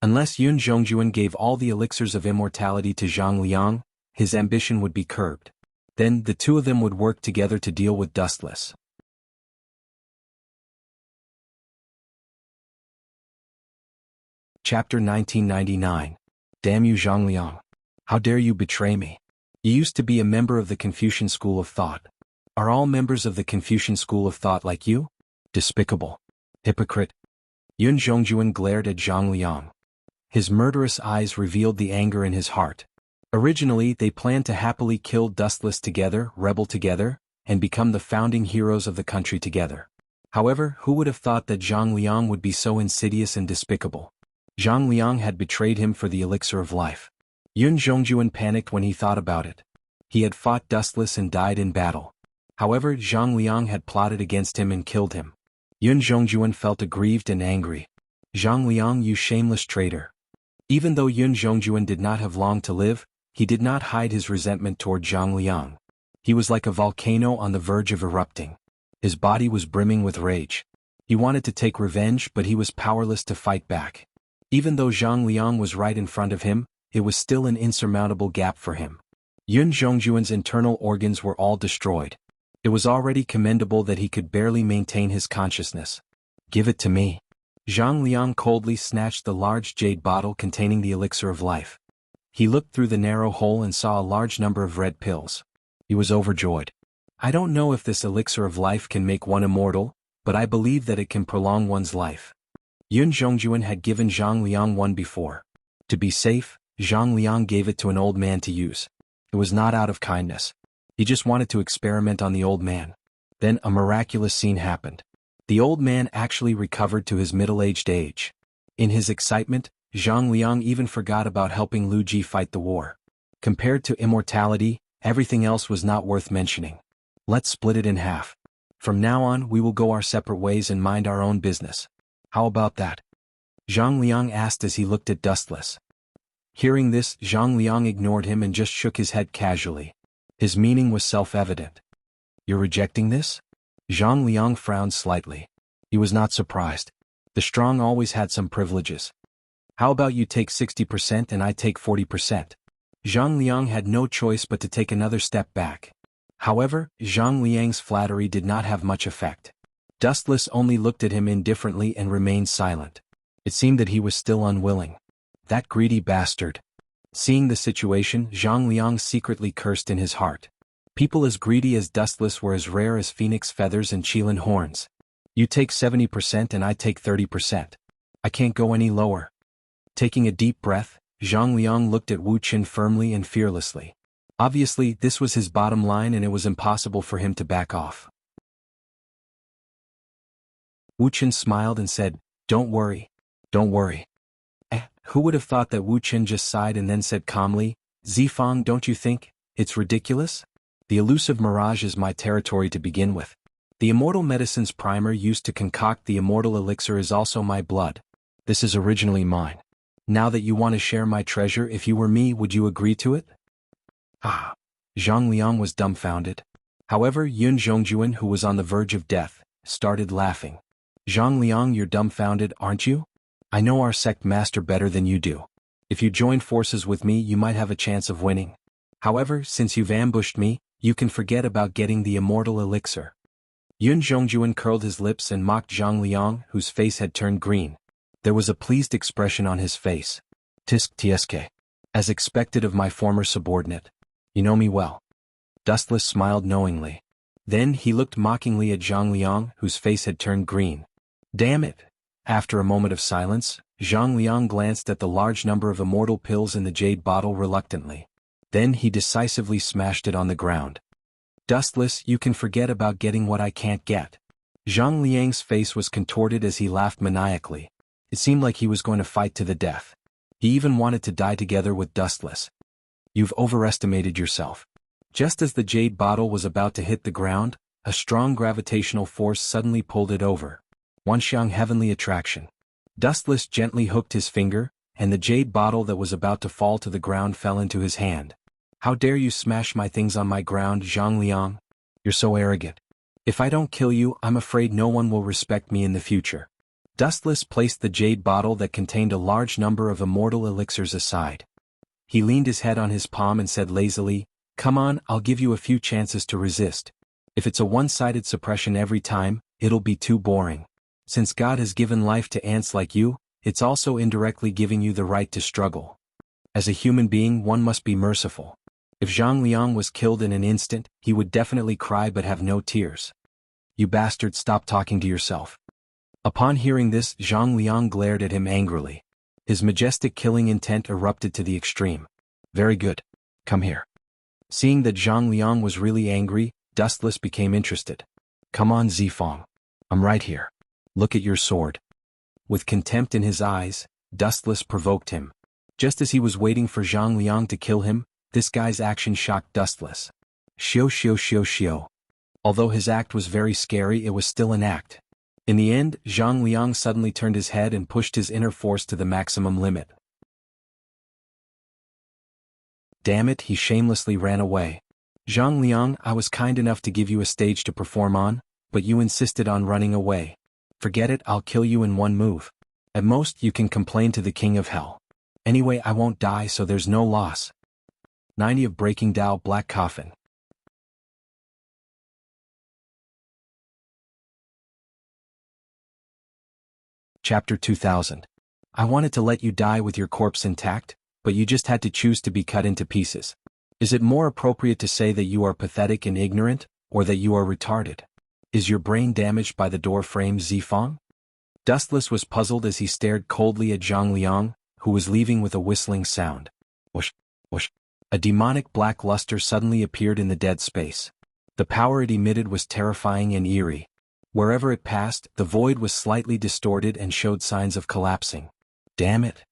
Unless Yun Zhongjuan gave all the elixirs of immortality to Zhang Liang, his ambition would be curbed. Then the two of them would work together to deal with Dustless. Chapter 1999. Damn you, Zhang Liang. How dare you betray me? You used to be a member of the Confucian school of thought. Are all members of the Confucian school of thought like you? Despicable. Hypocrite. Yun Zhongjuan glared at Zhang Liang. His murderous eyes revealed the anger in his heart. Originally, they planned to happily kill Dustless together, rebel together, and become the founding heroes of the country together. However, who would have thought that Zhang Liang would be so insidious and despicable? Zhang Liang had betrayed him for the elixir of life. Yun Zhongjuan panicked when he thought about it. He had fought Dustless and died in battle. However, Zhang Liang had plotted against him and killed him. Yun Zhongjuan felt aggrieved and angry. Zhang Liang, you shameless traitor. Even though Yun Zhongjuan did not have long to live, he did not hide his resentment toward Zhang Liang. He was like a volcano on the verge of erupting. His body was brimming with rage. He wanted to take revenge, but he was powerless to fight back. Even though Zhang Liang was right in front of him, it was still an insurmountable gap for him. Yun Zhongjuan's internal organs were all destroyed. It was already commendable that he could barely maintain his consciousness. Give it to me. Zhang Liang coldly snatched the large jade bottle containing the elixir of life. He looked through the narrow hole and saw a large number of red pills. He was overjoyed. I don't know if this elixir of life can make one immortal, but I believe that it can prolong one's life. Yun Zhongjuan had given Zhang Liang one before. To be safe, Zhang Liang gave it to an old man to use. It was not out of kindness. He just wanted to experiment on the old man. Then a miraculous scene happened. The old man actually recovered to his middle-aged age. In his excitement, Zhang Liang even forgot about helping Lu Ji fight the war. Compared to immortality, everything else was not worth mentioning. Let's split it in half. From now on we will go our separate ways and mind our own business. How about that? Zhang Liang asked as he looked at Dustless. Hearing this, Zhang Liang ignored him and just shook his head casually. His meaning was self-evident. You're rejecting this? Zhang Liang frowned slightly. He was not surprised. The strong always had some privileges. How about you take 60% and I take 40%? Zhang Liang had no choice but to take another step back. However, Zhang Liang's flattery did not have much effect. Dustless only looked at him indifferently and remained silent. It seemed that he was still unwilling. That greedy bastard. Seeing the situation, Zhang Liang secretly cursed in his heart. People as greedy as Dustless were as rare as phoenix feathers and Qilin horns. You take 70% and I take 30%. I can't go any lower. Taking a deep breath, Zhang Liang looked at Wu Qin firmly and fearlessly. Obviously, this was his bottom line and it was impossible for him to back off. Wu Qin smiled and said, Don't worry. Don't worry. Who would have thought that Wu Qin just sighed and then said calmly, Zifang, don't you think it's ridiculous? The elusive mirage is my territory to begin with. The immortal medicine's primer used to concoct the immortal elixir is also my blood. This is originally mine. Now that you want to share my treasure, if you were me, would you agree to it? Ah! Zhang Liang was dumbfounded. However, Yun Zhongjuan, who was on the verge of death, started laughing. Zhang Liang, you're dumbfounded, aren't you? I know our sect master better than you do. If you join forces with me, you might have a chance of winning. However, since you've ambushed me, you can forget about getting the immortal elixir. Yun Zhongjuan curled his lips and mocked Zhang Liang, whose face had turned green. There was a pleased expression on his face. Tisk tsk. As expected of my former subordinate. You know me well. Dustless smiled knowingly. Then he looked mockingly at Zhang Liang, whose face had turned green. Damn it! After a moment of silence, Zhang Liang glanced at the large number of immortal pills in the jade bottle reluctantly. Then he decisively smashed it on the ground. Dustless, you can forget about getting what I can't get. Zhang Liang's face was contorted as he laughed maniacally. It seemed like he was going to fight to the death. He even wanted to die together with Dustless. You've overestimated yourself. Just as the jade bottle was about to hit the ground, a strong gravitational force suddenly pulled it over. Wanxiang heavenly attraction. Dustless gently hooked his finger, and the jade bottle that was about to fall to the ground fell into his hand. How dare you smash my things on my ground, Zhang Liang? You're so arrogant. If I don't kill you, I'm afraid no one will respect me in the future. Dustless placed the jade bottle that contained a large number of immortal elixirs aside. He leaned his head on his palm and said lazily, Come on, I'll give you a few chances to resist. If it's a one-sided suppression every time, it'll be too boring. Since God has given life to ants like you, it's also indirectly giving you the right to struggle. As a human being, one must be merciful. If Zhang Liang was killed in an instant, he would definitely cry but have no tears. You bastard, stop talking to yourself. Upon hearing this, Zhang Liang glared at him angrily. His majestic killing intent erupted to the extreme. Very good. Come here. Seeing that Zhang Liang was really angry, Dustless became interested. Come on, Zifong. I'm right here. Look at your sword. With contempt in his eyes, Dustless provoked him. Just as he was waiting for Zhang Liang to kill him, this guy's action shocked Dustless. Xiao xiao xiao xiao. Although his act was very scary, it was still an act. In the end, Zhang Liang suddenly turned his head and pushed his inner force to the maximum limit. Damn it, he shamelessly ran away. Zhang Liang, I was kind enough to give you a stage to perform on, but you insisted on running away. Forget it, I'll kill you in one move. At most, you can complain to the King of Hell. Anyway, I won't die, so there's no loss. 90 of Breaking Dao Black Coffin. Chapter 2000. I wanted to let you die with your corpse intact, but you just had to choose to be cut into pieces. Is it more appropriate to say that you are pathetic and ignorant, or that you are retarded? Is your brain damaged by the door frame, Zifong? Dustless was puzzled as he stared coldly at Zhang Liang, who was leaving with a whistling sound. Whoosh, whoosh. A demonic black luster suddenly appeared in the dead space. The power it emitted was terrifying and eerie. Wherever it passed, the void was slightly distorted and showed signs of collapsing. Damn it.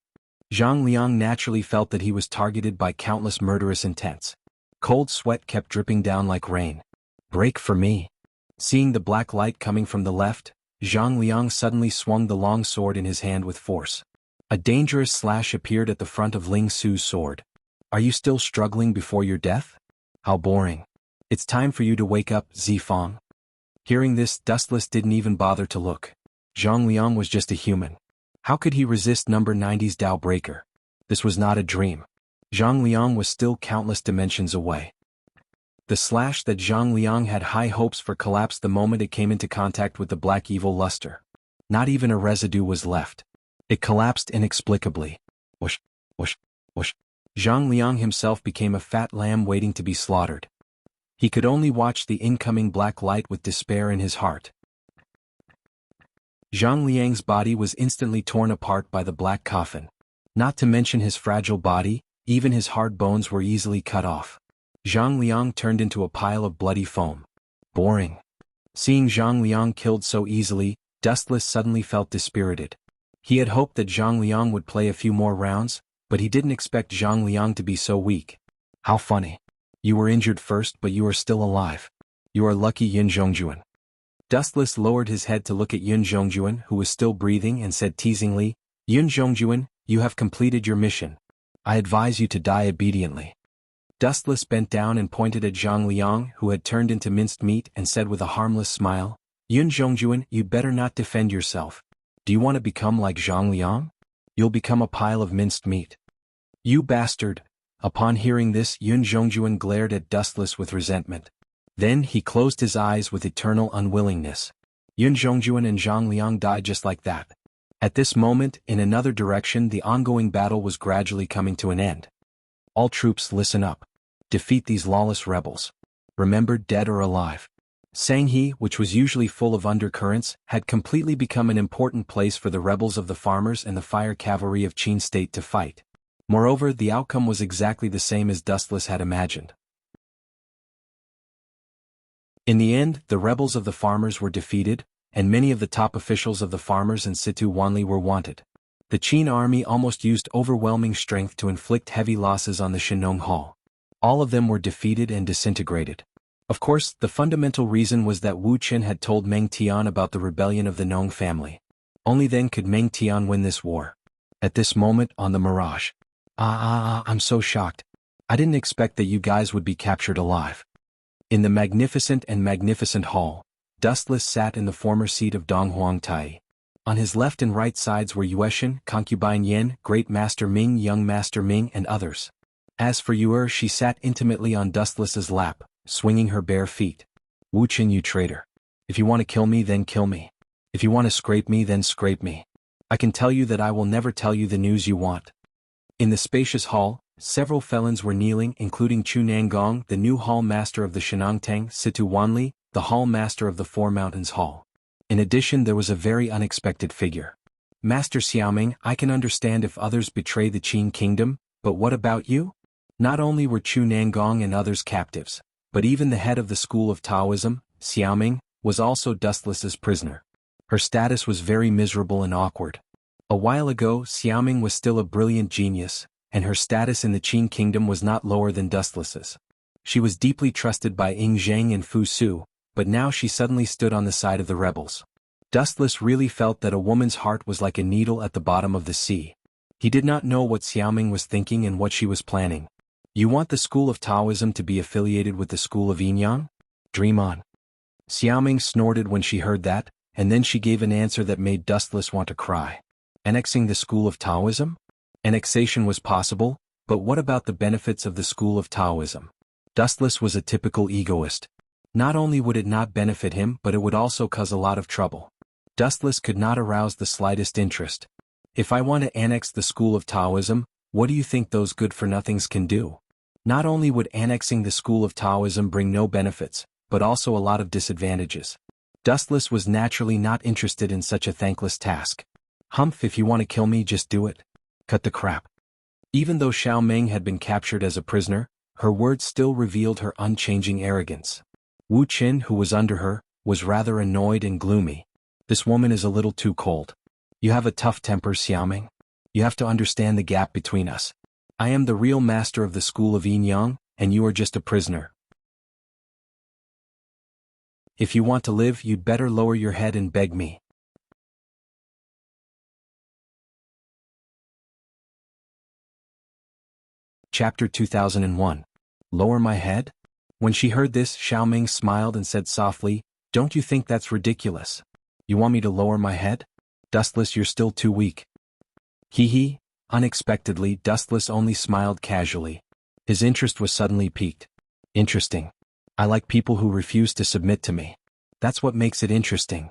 Zhang Liang naturally felt that he was targeted by countless murderous intents. Cold sweat kept dripping down like rain. Break for me. Seeing the black light coming from the left, Zhang Liang suddenly swung the long sword in his hand with force. A dangerous slash appeared at the front of Ling Su's sword. Are you still struggling before your death? How boring. It's time for you to wake up, Zifong. Hearing this, Dustless didn't even bother to look. Zhang Liang was just a human. How could he resist number 90's Dao Breaker? This was not a dream. Zhang Liang was still countless dimensions away. The slash that Zhang Liang had high hopes for collapsed the moment it came into contact with the black evil luster. Not even a residue was left. It collapsed inexplicably. Whoosh, whoosh, whoosh. Zhang Liang himself became a fat lamb waiting to be slaughtered. He could only watch the incoming black light with despair in his heart. Zhang Liang's body was instantly torn apart by the black coffin. Not to mention his fragile body, even his hard bones were easily cut off. Zhang Liang turned into a pile of bloody foam. Boring. Seeing Zhang Liang killed so easily, Dustless suddenly felt dispirited. He had hoped that Zhang Liang would play a few more rounds, but he didn't expect Zhang Liang to be so weak. How funny. You were injured first, but you are still alive. You are lucky, Yin Zhongjuan. Dustless lowered his head to look at Yin Zhongjuan, who was still breathing, and said teasingly, Yin Zhongjuan, you have completed your mission. I advise you to die obediently. Dustless bent down and pointed at Zhang Liang, who had turned into minced meat, and said with a harmless smile, Yin Zhongjuan, you'd better not defend yourself. Do you want to become like Zhang Liang? You'll become a pile of minced meat. You bastard. Upon hearing this, Yin Zhongjuan glared at Dustless with resentment. Then he closed his eyes with eternal unwillingness. Yin Zhongjuan and Zhang Liang died just like that. At this moment, in another direction, the ongoing battle was gradually coming to an end. All troops, listen up. Defeat these lawless rebels. Remember, dead or alive. Sanghe, which was usually full of undercurrents, had completely become an important place for the rebels of the farmers and the fire cavalry of Qin State to fight. Moreover, the outcome was exactly the same as Dustless had imagined. In the end, the rebels of the farmers were defeated, and many of the top officials of the farmers and Situ Wanli were wanted. The Qin army almost used overwhelming strength to inflict heavy losses on the Shenong Hall. All of them were defeated and disintegrated. Of course, the fundamental reason was that Wu Qin had told Meng Tian about the rebellion of the Nong family. Only then could Meng Tian win this war. At this moment, on the Mirage. I'm so shocked. I didn't expect that you guys would be captured alive. In the magnificent hall, Dustless sat in the former seat of Dong Huang Tai. On his left and right sides were Yueshan, Concubine Yen, Great Master Ming, Young Master Ming, and others. As for Yuer, she sat intimately on Dustless's lap, swinging her bare feet. Wu Qin, you traitor. If you want to kill me, then kill me. If you want to scrape me, then scrape me. I can tell you that I will never tell you the news you want. In the spacious hall, several felons were kneeling, including Chu Nangong, the new hall master of the Shenongtang, Situ Wanli, the hall master of the Four Mountains Hall. In addition, there was a very unexpected figure. Master Xiaoming, I can understand if others betray the Qin kingdom, but what about you? Not only were Chu Nangong and others captives, But even the head of the school of Taoism, Xiaoming, was also Dustless's prisoner. Her status was very miserable and awkward. A while ago, Xiaoming was still a brilliant genius, and her status in the Qin kingdom was not lower than Dustless's. She was deeply trusted by Ying Zheng and Fu Su, but now she suddenly stood on the side of the rebels. Dustless really felt that a woman's heart was like a needle at the bottom of the sea. He did not know what Xiaoming was thinking and what she was planning. You want the school of Taoism to be affiliated with the school of Yin-Yang? Dream on. Xiaoming snorted when she heard that, and then she gave an answer that made Dustless want to cry. Annexing the school of Taoism? Annexation was possible, but what about the benefits of the school of Taoism? Dustless was a typical egoist. Not only would it not benefit him, but it would also cause a lot of trouble. Dustless could not arouse the slightest interest. If I want to annex the school of Taoism, what do you think those good-for-nothings can do? Not only would annexing the school of Taoism bring no benefits, but also a lot of disadvantages. Dustless was naturally not interested in such a thankless task. Humph, if you want to kill me, just do it. Cut the crap. Even though Xiaoming had been captured as a prisoner, her words still revealed her unchanging arrogance. Wu Qin, who was under her, was rather annoyed and gloomy. This woman is a little too cold. You have a tough temper, Xiaoming. You have to understand the gap between us. I am the real master of the school of Yin-Yang, and you are just a prisoner. If you want to live, you'd better lower your head and beg me. Chapter 2001. Lower my head? When she heard this, Xiaoming smiled and said softly, "Don't you think that's ridiculous? You want me to lower my head? Dustless, you're still too weak." Hee. Unexpectedly, Dustless only smiled casually. His interest was suddenly piqued. Interesting. I like people who refuse to submit to me. That's what makes it interesting.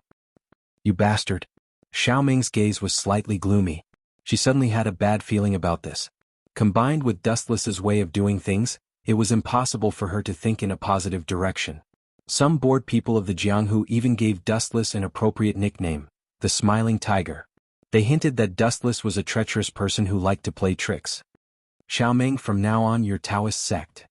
You bastard. Xiaoming's gaze was slightly gloomy. She suddenly had a bad feeling about this. Combined with Dustless's way of doing things, it was impossible for her to think in a positive direction. Some bored people of the Jianghu even gave Dustless an appropriate nickname, the Smiling Tiger. They hinted that Dustless was a treacherous person who liked to play tricks. Xiaoming, from now on you're Taoist sect.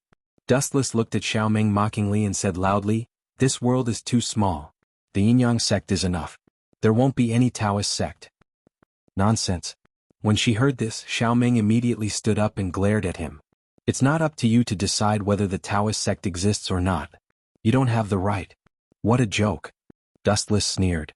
Dustless looked at Xiaoming mockingly and said loudly, "This world is too small. The Yin-Yang sect is enough. There won't be any Taoist sect." Nonsense. When she heard this, Xiaoming immediately stood up and glared at him. It's not up to you to decide whether the Taoist sect exists or not. You don't have the right. What a joke. Dustless sneered.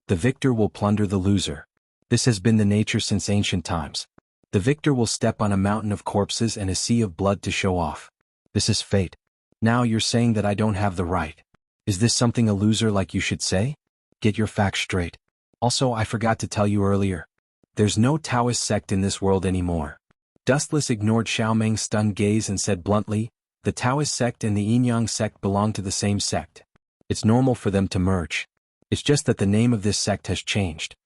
The victor will plunder the loser. This has been the nature since ancient times. The victor will step on a mountain of corpses and a sea of blood to show off. This is fate. Now you're saying that I don't have the right. Is this something a loser like you should say? Get your facts straight. Also, I forgot to tell you earlier. There's no Taoist sect in this world anymore. Dustless ignored Xiaoming's stunned gaze and said bluntly, the Taoist sect and the Yin-Yang sect belong to the same sect. It's normal for them to merge. It's just that the name of this sect has changed.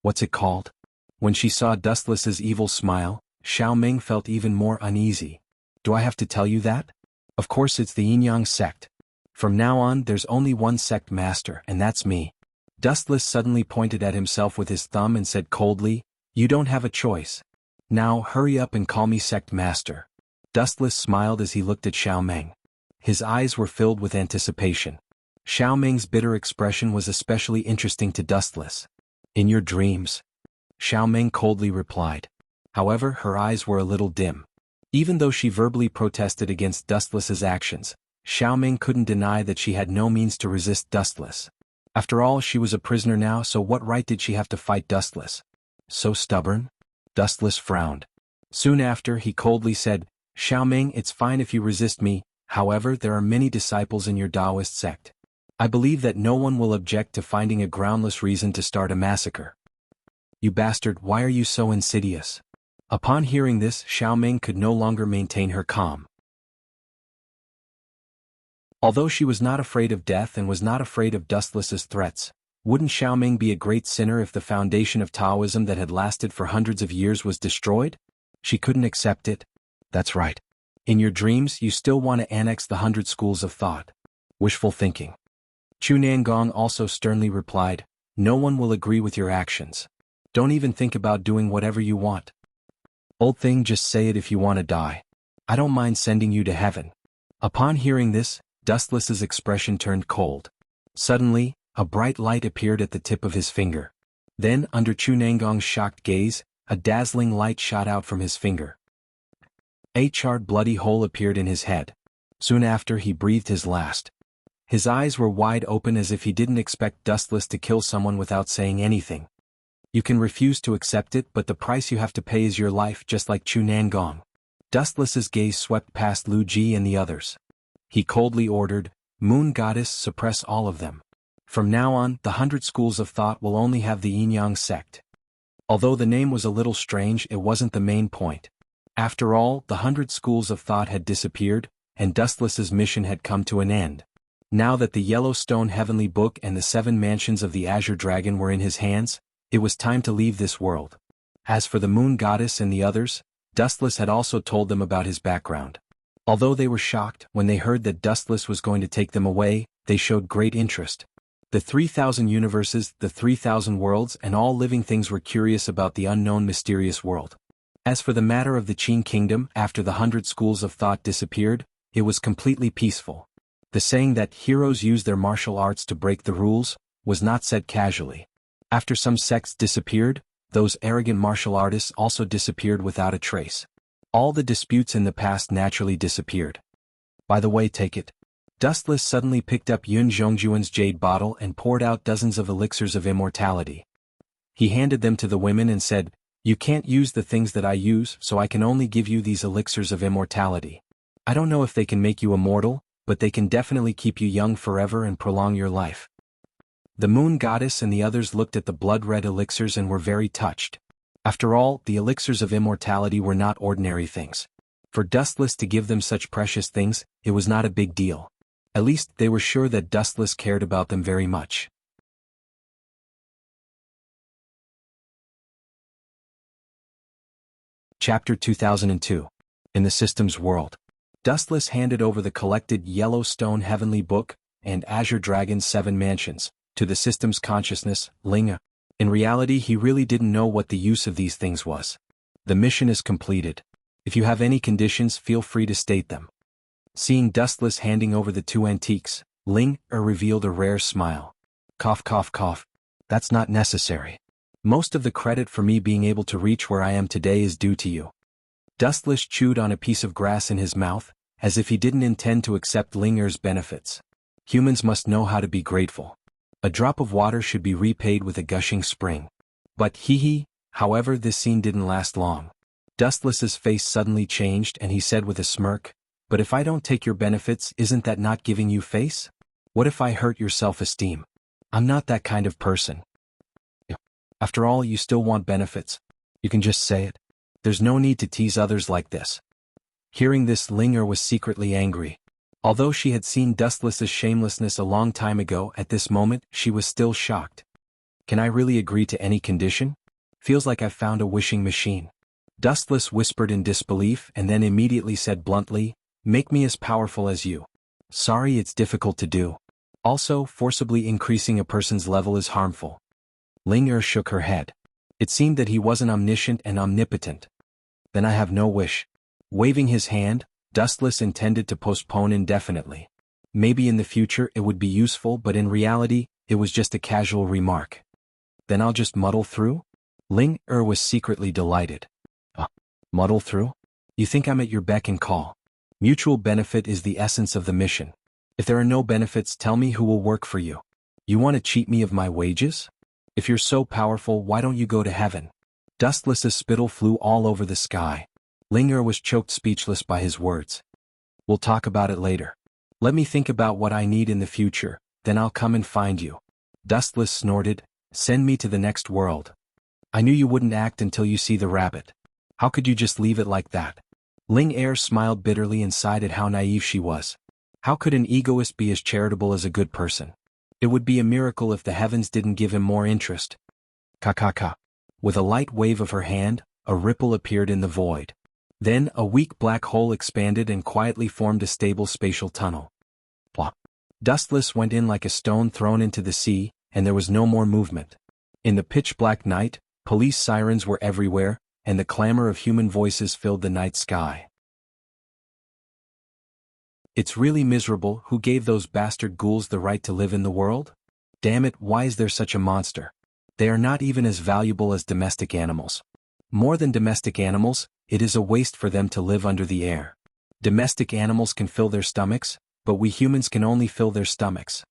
What's it called? When she saw Dustless's evil smile, Xiaoming felt even more uneasy. Do I have to tell you that? Of course it's the Yin-Yang sect. From now on there's only one sect master, and that's me. Dustless suddenly pointed at himself with his thumb and said coldly, "You don't have a choice. Now hurry up and call me sect master." Dustless smiled as he looked at Xiaoming. His eyes were filled with anticipation. Xiaoming's bitter expression was especially interesting to Dustless. "In your dreams," Xiaoming coldly replied. However, her eyes were a little dim. Even though she verbally protested against Dustless's actions, Xiaoming couldn't deny that she had no means to resist Dustless. After all, she was a prisoner now, so what right did she have to fight Dustless? So stubborn? Dustless frowned. Soon after, he coldly said, "Xiaoming, it's fine if you resist me, however, there are many disciples in your Taoist sect. I believe that no one will object to finding a groundless reason to start a massacre." You bastard, why are you so insidious? Upon hearing this, Xiaoming could no longer maintain her calm. Although she was not afraid of death and was not afraid of Dustless's threats, wouldn't Xiaoming be a great sinner if the foundation of Taoism that had lasted for hundreds of years was destroyed? She couldn't accept it. That's right. In your dreams, you still want to annex the 100 schools of thought. Wishful thinking. Chu Nangong also sternly replied, "No one will agree with your actions. Don't even think about doing whatever you want. Old thing, just say it if you want to die. I don't mind sending you to heaven. Upon hearing this, Dustless's expression turned cold. Suddenly, a bright light appeared at the tip of his finger. Then, under Chu Nangong's shocked gaze, a dazzling light shot out from his finger. A charred bloody hole appeared in his head. Soon after he breathed his last. His eyes were wide open as if he didn't expect Dustless to kill someone without saying anything. You can refuse to accept it, but the price you have to pay is your life, just like Chu Nangong. Dustless's gaze swept past Lu Ji and the others. He coldly ordered, Moon Goddess, suppress all of them. From now on, the 100 schools of thought will only have the Yin-Yang sect. Although the name was a little strange, it wasn't the main point. After all, the 100 schools of thought had disappeared, and Dustless's mission had come to an end. Now that the Yellowstone Heavenly Book and the 7 mansions of the Azure Dragon were in his hands, it was time to leave this world. As for the Moon Goddess and the others, Dustless had also told them about his background. Although they were shocked when they heard that Dustless was going to take them away, they showed great interest. The 3,000 universes, the 3,000 worlds, and all living things were curious about the unknown mysterious world. As for the matter of the Qin Kingdom, after the 100 schools of thought disappeared, it was completely peaceful. The saying that heroes use their martial arts to break the rules was not said casually. After some sects disappeared, those arrogant martial artists also disappeared without a trace. All the disputes in the past naturally disappeared. By the way, take it. Dustless suddenly picked up Yun Zhongjuan's jade bottle and poured out dozens of elixirs of immortality. He handed them to the women and said, You can't use the things that I use, so I can only give you these elixirs of immortality. I don't know if they can make you immortal, but they can definitely keep you young forever and prolong your life. The Moon Goddess and the others looked at the blood-red elixirs and were very touched. After all, the elixirs of immortality were not ordinary things. For Dustless to give them such precious things, it was not a big deal. At least, they were sure that Dustless cared about them very much. Chapter 2002. In the Systems World. Dustless handed over the collected Yellowstone Heavenly Book and Azure Dragon's 7 mansions to the Systems Consciousness, Ling. In reality, he really didn't know what the use of these things was. The mission is completed. If you have any conditions, feel free to state them. Seeing Dustless handing over the 2 antiques, Ling revealed a rare smile. Cough, cough, cough. That's not necessary. Most of the credit for me being able to reach where I am today is due to you. Dustless chewed on a piece of grass in his mouth, as if he didn't intend to accept Linger's benefits. Humans must know how to be grateful. A drop of water should be repaid with a gushing spring. But however, this scene didn't last long. Dustless's face suddenly changed and he said with a smirk, But if I don't take your benefits, isn't that not giving you face? What if I hurt your self-esteem? I'm not that kind of person. After all, you still want benefits. You can just say it. There's no need to tease others like this. Hearing this, Linger was secretly angry. Although she had seen Dustless's shamelessness a long time ago, at this moment, she was still shocked. Can I really agree to any condition? Feels like I've found a wishing machine. Dustless whispered in disbelief and then immediately said bluntly, Make me as powerful as you. Sorry, it's difficult to do. Also, forcibly increasing a person's level is harmful. Linger shook her head. It seemed that he wasn't omniscient and omnipotent. Then I have no wish. Waving his hand, Dustless intended to postpone indefinitely. Maybe in the future it would be useful, but in reality, it was just a casual remark. Then I'll just muddle through? Ling was secretly delighted. Muddle through? You think I'm at your beck and call. Mutual benefit is the essence of the mission. If there are no benefits, tell me who will work for you. You want to cheat me of my wages? If you're so powerful, why don't you go to heaven? Dustless's spittle flew all over the sky. Linger was choked speechless by his words. We'll talk about it later. Let me think about what I need in the future, then I'll come and find you. Dustless snorted, Send me to the next world. I knew you wouldn't act until you see the rabbit. How could you just leave it like that? Ling smiled bitterly and sighed at how naive she was. How could an egoist be as charitable as a good person? It would be a miracle if the heavens didn't give him more interest. Ka. With a light wave of her hand, a ripple appeared in the void. Then a weak black hole expanded and quietly formed a stable spatial tunnel. Plop. Dustless went in like a stone thrown into the sea, and there was no more movement. In the pitch-black night, police sirens were everywhere, and the clamor of human voices filled the night sky. It's really miserable. Who gave those bastard ghouls the right to live in the world? Damn it, why is there such a monster? They are not even as valuable as domestic animals. More than domestic animals, it is a waste for them to live under the air. Domestic animals can fill their stomachs, but we humans can only fill their stomachs.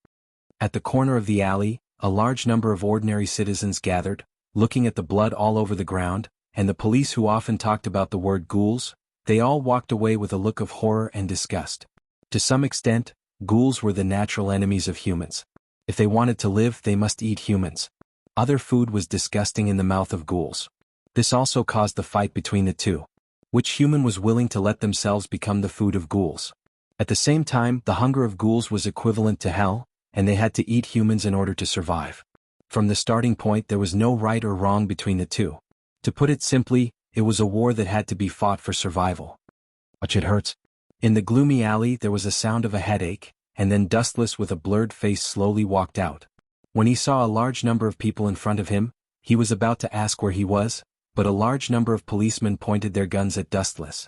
At the corner of the alley, a large number of ordinary citizens gathered, looking at the blood all over the ground, and the police who often talked about the word ghouls. They all walked away with a look of horror and disgust. To some extent, ghouls were the natural enemies of humans. If they wanted to live, they must eat humans. Other food was disgusting in the mouth of ghouls. This also caused the fight between the two. Which human was willing to let themselves become the food of ghouls? At the same time, the hunger of ghouls was equivalent to hell, and they had to eat humans in order to survive. From the starting point, there was no right or wrong between the two. To put it simply, it was a war that had to be fought for survival. Ouch, it hurts. In the gloomy alley there was a sound of a headache, and then Dustless with a blurred face slowly walked out. When he saw a large number of people in front of him, he was about to ask where he was, but a large number of policemen pointed their guns at Dustless.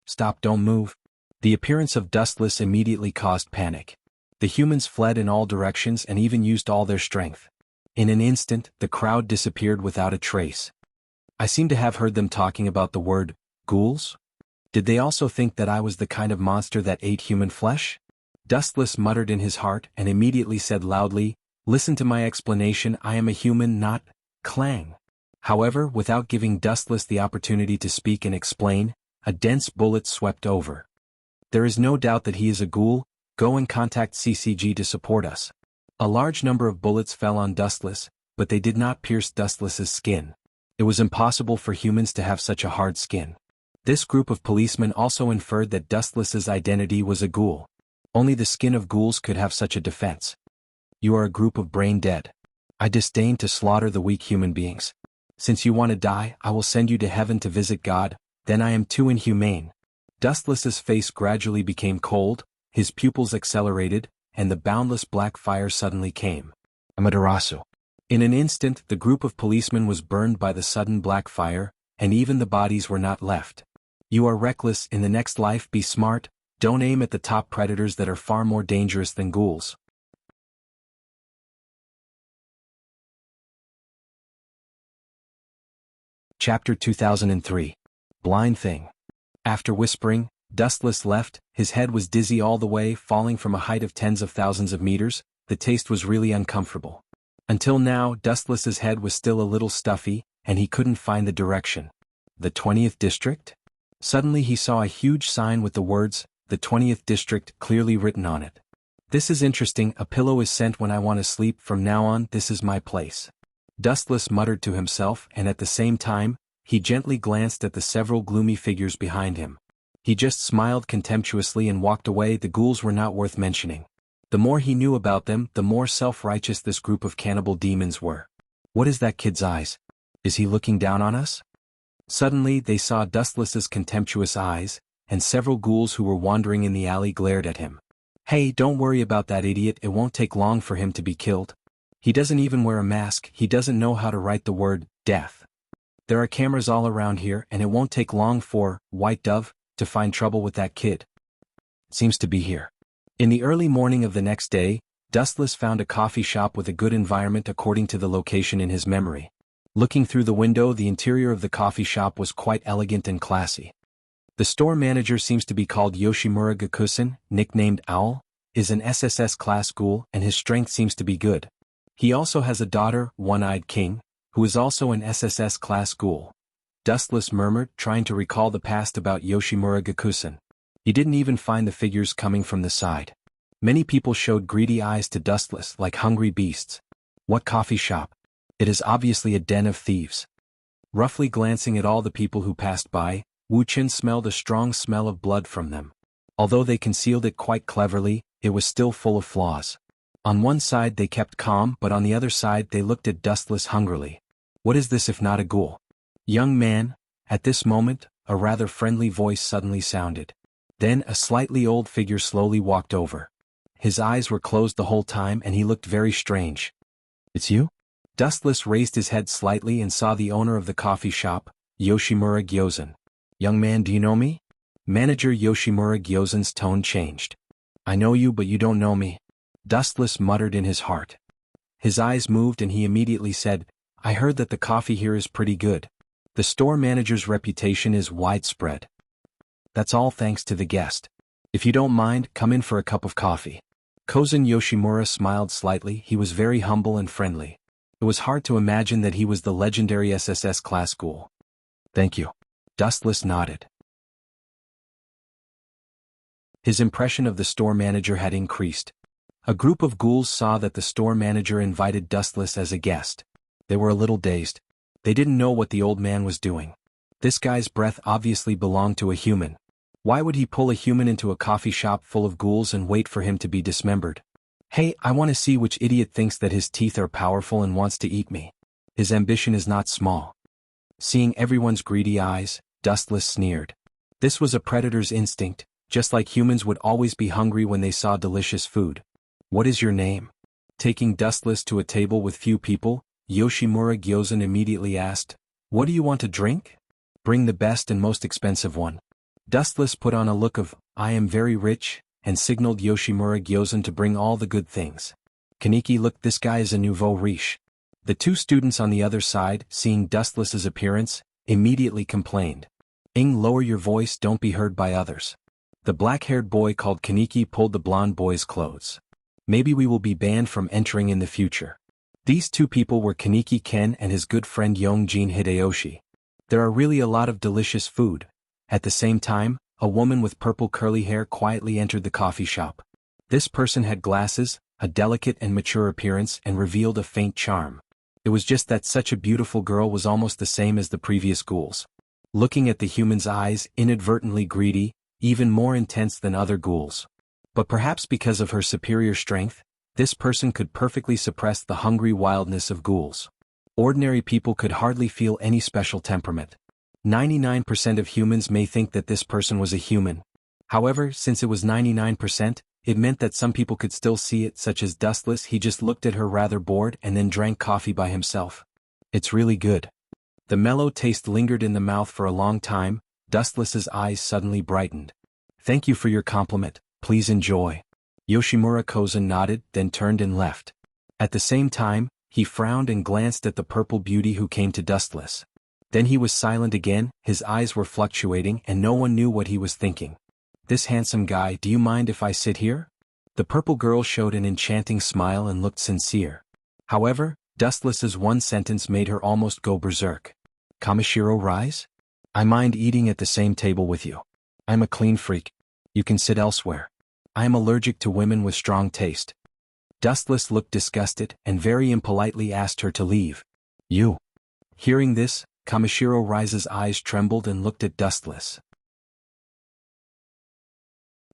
Stop, don't move. The appearance of Dustless immediately caused panic. The humans fled in all directions and even used all their strength. In an instant, the crowd disappeared without a trace. I seem to have heard them talking about the word, ghouls? Did they also think that I was the kind of monster that ate human flesh? Dustless muttered in his heart and immediately said loudly, "Listen to my explanation, I am a human, not clang." However, without giving Dustless the opportunity to speak and explain, a dense bullet swept over. There is no doubt that he is a ghoul. Go and contact CCG to support us. A large number of bullets fell on Dustless, but they did not pierce Dustless's skin. It was impossible for humans to have such a hard skin. This group of policemen also inferred that Dustless's identity was a ghoul. Only the skin of ghouls could have such a defense. You are a group of brain dead. I disdain to slaughter the weak human beings. Since you want to die, I will send you to heaven to visit God, then I am too inhumane. Dustless's face gradually became cold, his pupils accelerated, and the boundless black fire suddenly came. Amaterasu. In an instant, the group of policemen was burned by the sudden black fire, and even the bodies were not left. You are reckless. In the next life, be smart. Don't aim at the top predators that are far more dangerous than ghouls. Chapter 2003. Blind Thing. After whispering, Dustless left. His head was dizzy all the way, falling from a height of tens of thousands of meters. The taste was really uncomfortable. Until now, Dustless's head was still a little stuffy, and he couldn't find the direction. The 20th District? Suddenly he saw a huge sign with the words, "The 20th District," clearly written on it. This is interesting. A pillow is sent when I want to sleep. From now on, this is my place. Dustless muttered to himself, and at the same time, he gently glanced at the several gloomy figures behind him. He just smiled contemptuously and walked away. The ghouls were not worth mentioning. The more he knew about them, the more self-righteous this group of cannibal demons were. What is that kid's eyes? Is he looking down on us? Suddenly they saw Dustless's contemptuous eyes, and several ghouls who were wandering in the alley glared at him. Hey, don't worry about that idiot. It won't take long for him to be killed. He doesn't even wear a mask. He doesn't know how to write the word, death. There are cameras all around here, and it won't take long for White Dove to find trouble with that kid. Seems to be here. In the early morning of the next day, Dustless found a coffee shop with a good environment according to the location in his memory. Looking through the window, the interior of the coffee shop was quite elegant and classy. The store manager seems to be called Yoshimura Gakusen, nicknamed Owl, is an SSS class ghoul, and his strength seems to be good. He also has a daughter, One-Eyed King, who is also an SSS class ghoul. Dustless murmured, trying to recall the past about Yoshimura Gakusen. He didn't even find the figures coming from the side. Many people showed greedy eyes to Dustless like hungry beasts. What coffee shop? It is obviously a den of thieves. Roughly glancing at all the people who passed by, Wu Qin smelled a strong smell of blood from them. Although they concealed it quite cleverly, it was still full of flaws. On one side they kept calm, but on the other side they looked at Dustless hungrily. What is this if not a ghoul? Young man, at this moment, a rather friendly voice suddenly sounded. Then a slightly old figure slowly walked over. His eyes were closed the whole time and he looked very strange. It's you? Dustless raised his head slightly and saw the owner of the coffee shop, Yoshimura Gyozen. Young man, do you know me? Manager Yoshimura Gyozen's tone changed. I know you but you don't know me. Dustless muttered in his heart. His eyes moved and he immediately said, I heard that the coffee here is pretty good. The store manager's reputation is widespread. That's all thanks to the guest. If you don't mind, come in for a cup of coffee. Kozen Yoshimura smiled slightly. He was very humble and friendly. It was hard to imagine that he was the legendary SSS class ghoul. Thank you. Dustless nodded. His impression of the store manager had increased. A group of ghouls saw that the store manager invited Dustless as a guest. They were a little dazed. They didn't know what the old man was doing. This guy's breath obviously belonged to a human. Why would he pull a human into a coffee shop full of ghouls and wait for him to be dismembered? Hey, I want to see which idiot thinks that his teeth are powerful and wants to eat me. His ambition is not small. Seeing everyone's greedy eyes, Dustless sneered. This was a predator's instinct, just like humans would always be hungry when they saw delicious food. What is your name? Taking Dustless to a table with few people, Yoshimura Gyozen immediately asked, What do you want to drink? Bring the best and most expensive one. Dustless put on a look of, I am very rich, and signaled Yoshimura Gyozen to bring all the good things. Kaneki looked, this guy is a nouveau riche. The two students on the other side, seeing Dustless's appearance, immediately complained. Lower your voice, don't be heard by others. The black-haired boy called Kaneki pulled the blonde boy's clothes. Maybe we will be banned from entering in the future. These two people were Kaneki Ken and his good friend Yongjin Hideyoshi. There are really a lot of delicious food. At the same time, a woman with purple curly hair quietly entered the coffee shop. This person had glasses, a delicate and mature appearance, and revealed a faint charm. It was just that such a beautiful girl was almost the same as the previous ghouls. Looking at the human's eyes, inadvertently greedy, even more intense than other ghouls. But perhaps because of her superior strength, this person could perfectly suppress the hungry wildness of ghouls. Ordinary people could hardly feel any special temperament. 99% of humans may think that this person was a human. However, since it was 99%, it meant that some people could still see it, such as Dustless. He just looked at her rather bored and then drank coffee by himself. It's really good. The mellow taste lingered in the mouth for a long time. Dustless's eyes suddenly brightened. Thank you for your compliment, please enjoy. Yoshimura Kozen nodded, then turned and left. At the same time, he frowned and glanced at the purple beauty who came to Dustless. Then he was silent again, his eyes were fluctuating and no one knew what he was thinking. This handsome guy, do you mind if I sit here? The purple girl showed an enchanting smile and looked sincere. However, Dustless's one sentence made her almost go berserk. Kamishiro rise? I mind eating at the same table with you. I'm a clean freak. You can sit elsewhere. I am allergic to women with strong taste. Dustless looked disgusted and very impolitely asked her to leave. You. Hearing this, Kamishiro Rise's eyes trembled and looked at Dustless.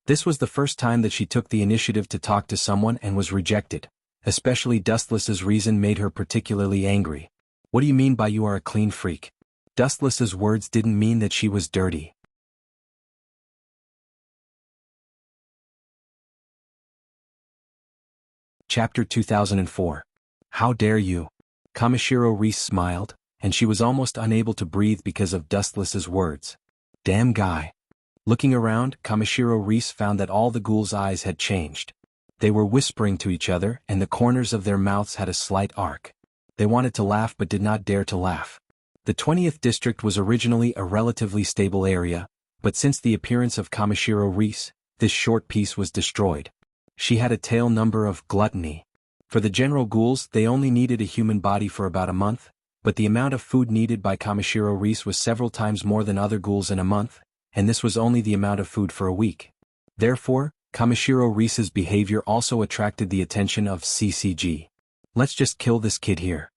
This was the first time that she took the initiative to talk to someone and was rejected. Especially Dustless's reason made her particularly angry. What do you mean by you are a clean freak? Dustless's words didn't mean that she was dirty. Chapter 2004. How dare you? Kamishiro Rise smiled, and she was almost unable to breathe because of Dustless's words. Damn guy. Looking around, Kamishiro Rise found that all the ghouls' eyes had changed. They were whispering to each other and the corners of their mouths had a slight arc. They wanted to laugh but did not dare to laugh. The 20th district was originally a relatively stable area, but since the appearance of Kamishiro Rise, this short piece was destroyed. She had a tail number of gluttony. For the general ghouls, they only needed a human body for about a month, but the amount of food needed by Kamishiro Rise was several times more than other ghouls in a month, and this was only the amount of food for a week. Therefore, Kamishiro Rise's behavior also attracted the attention of CCG. Let's just kill this kid here.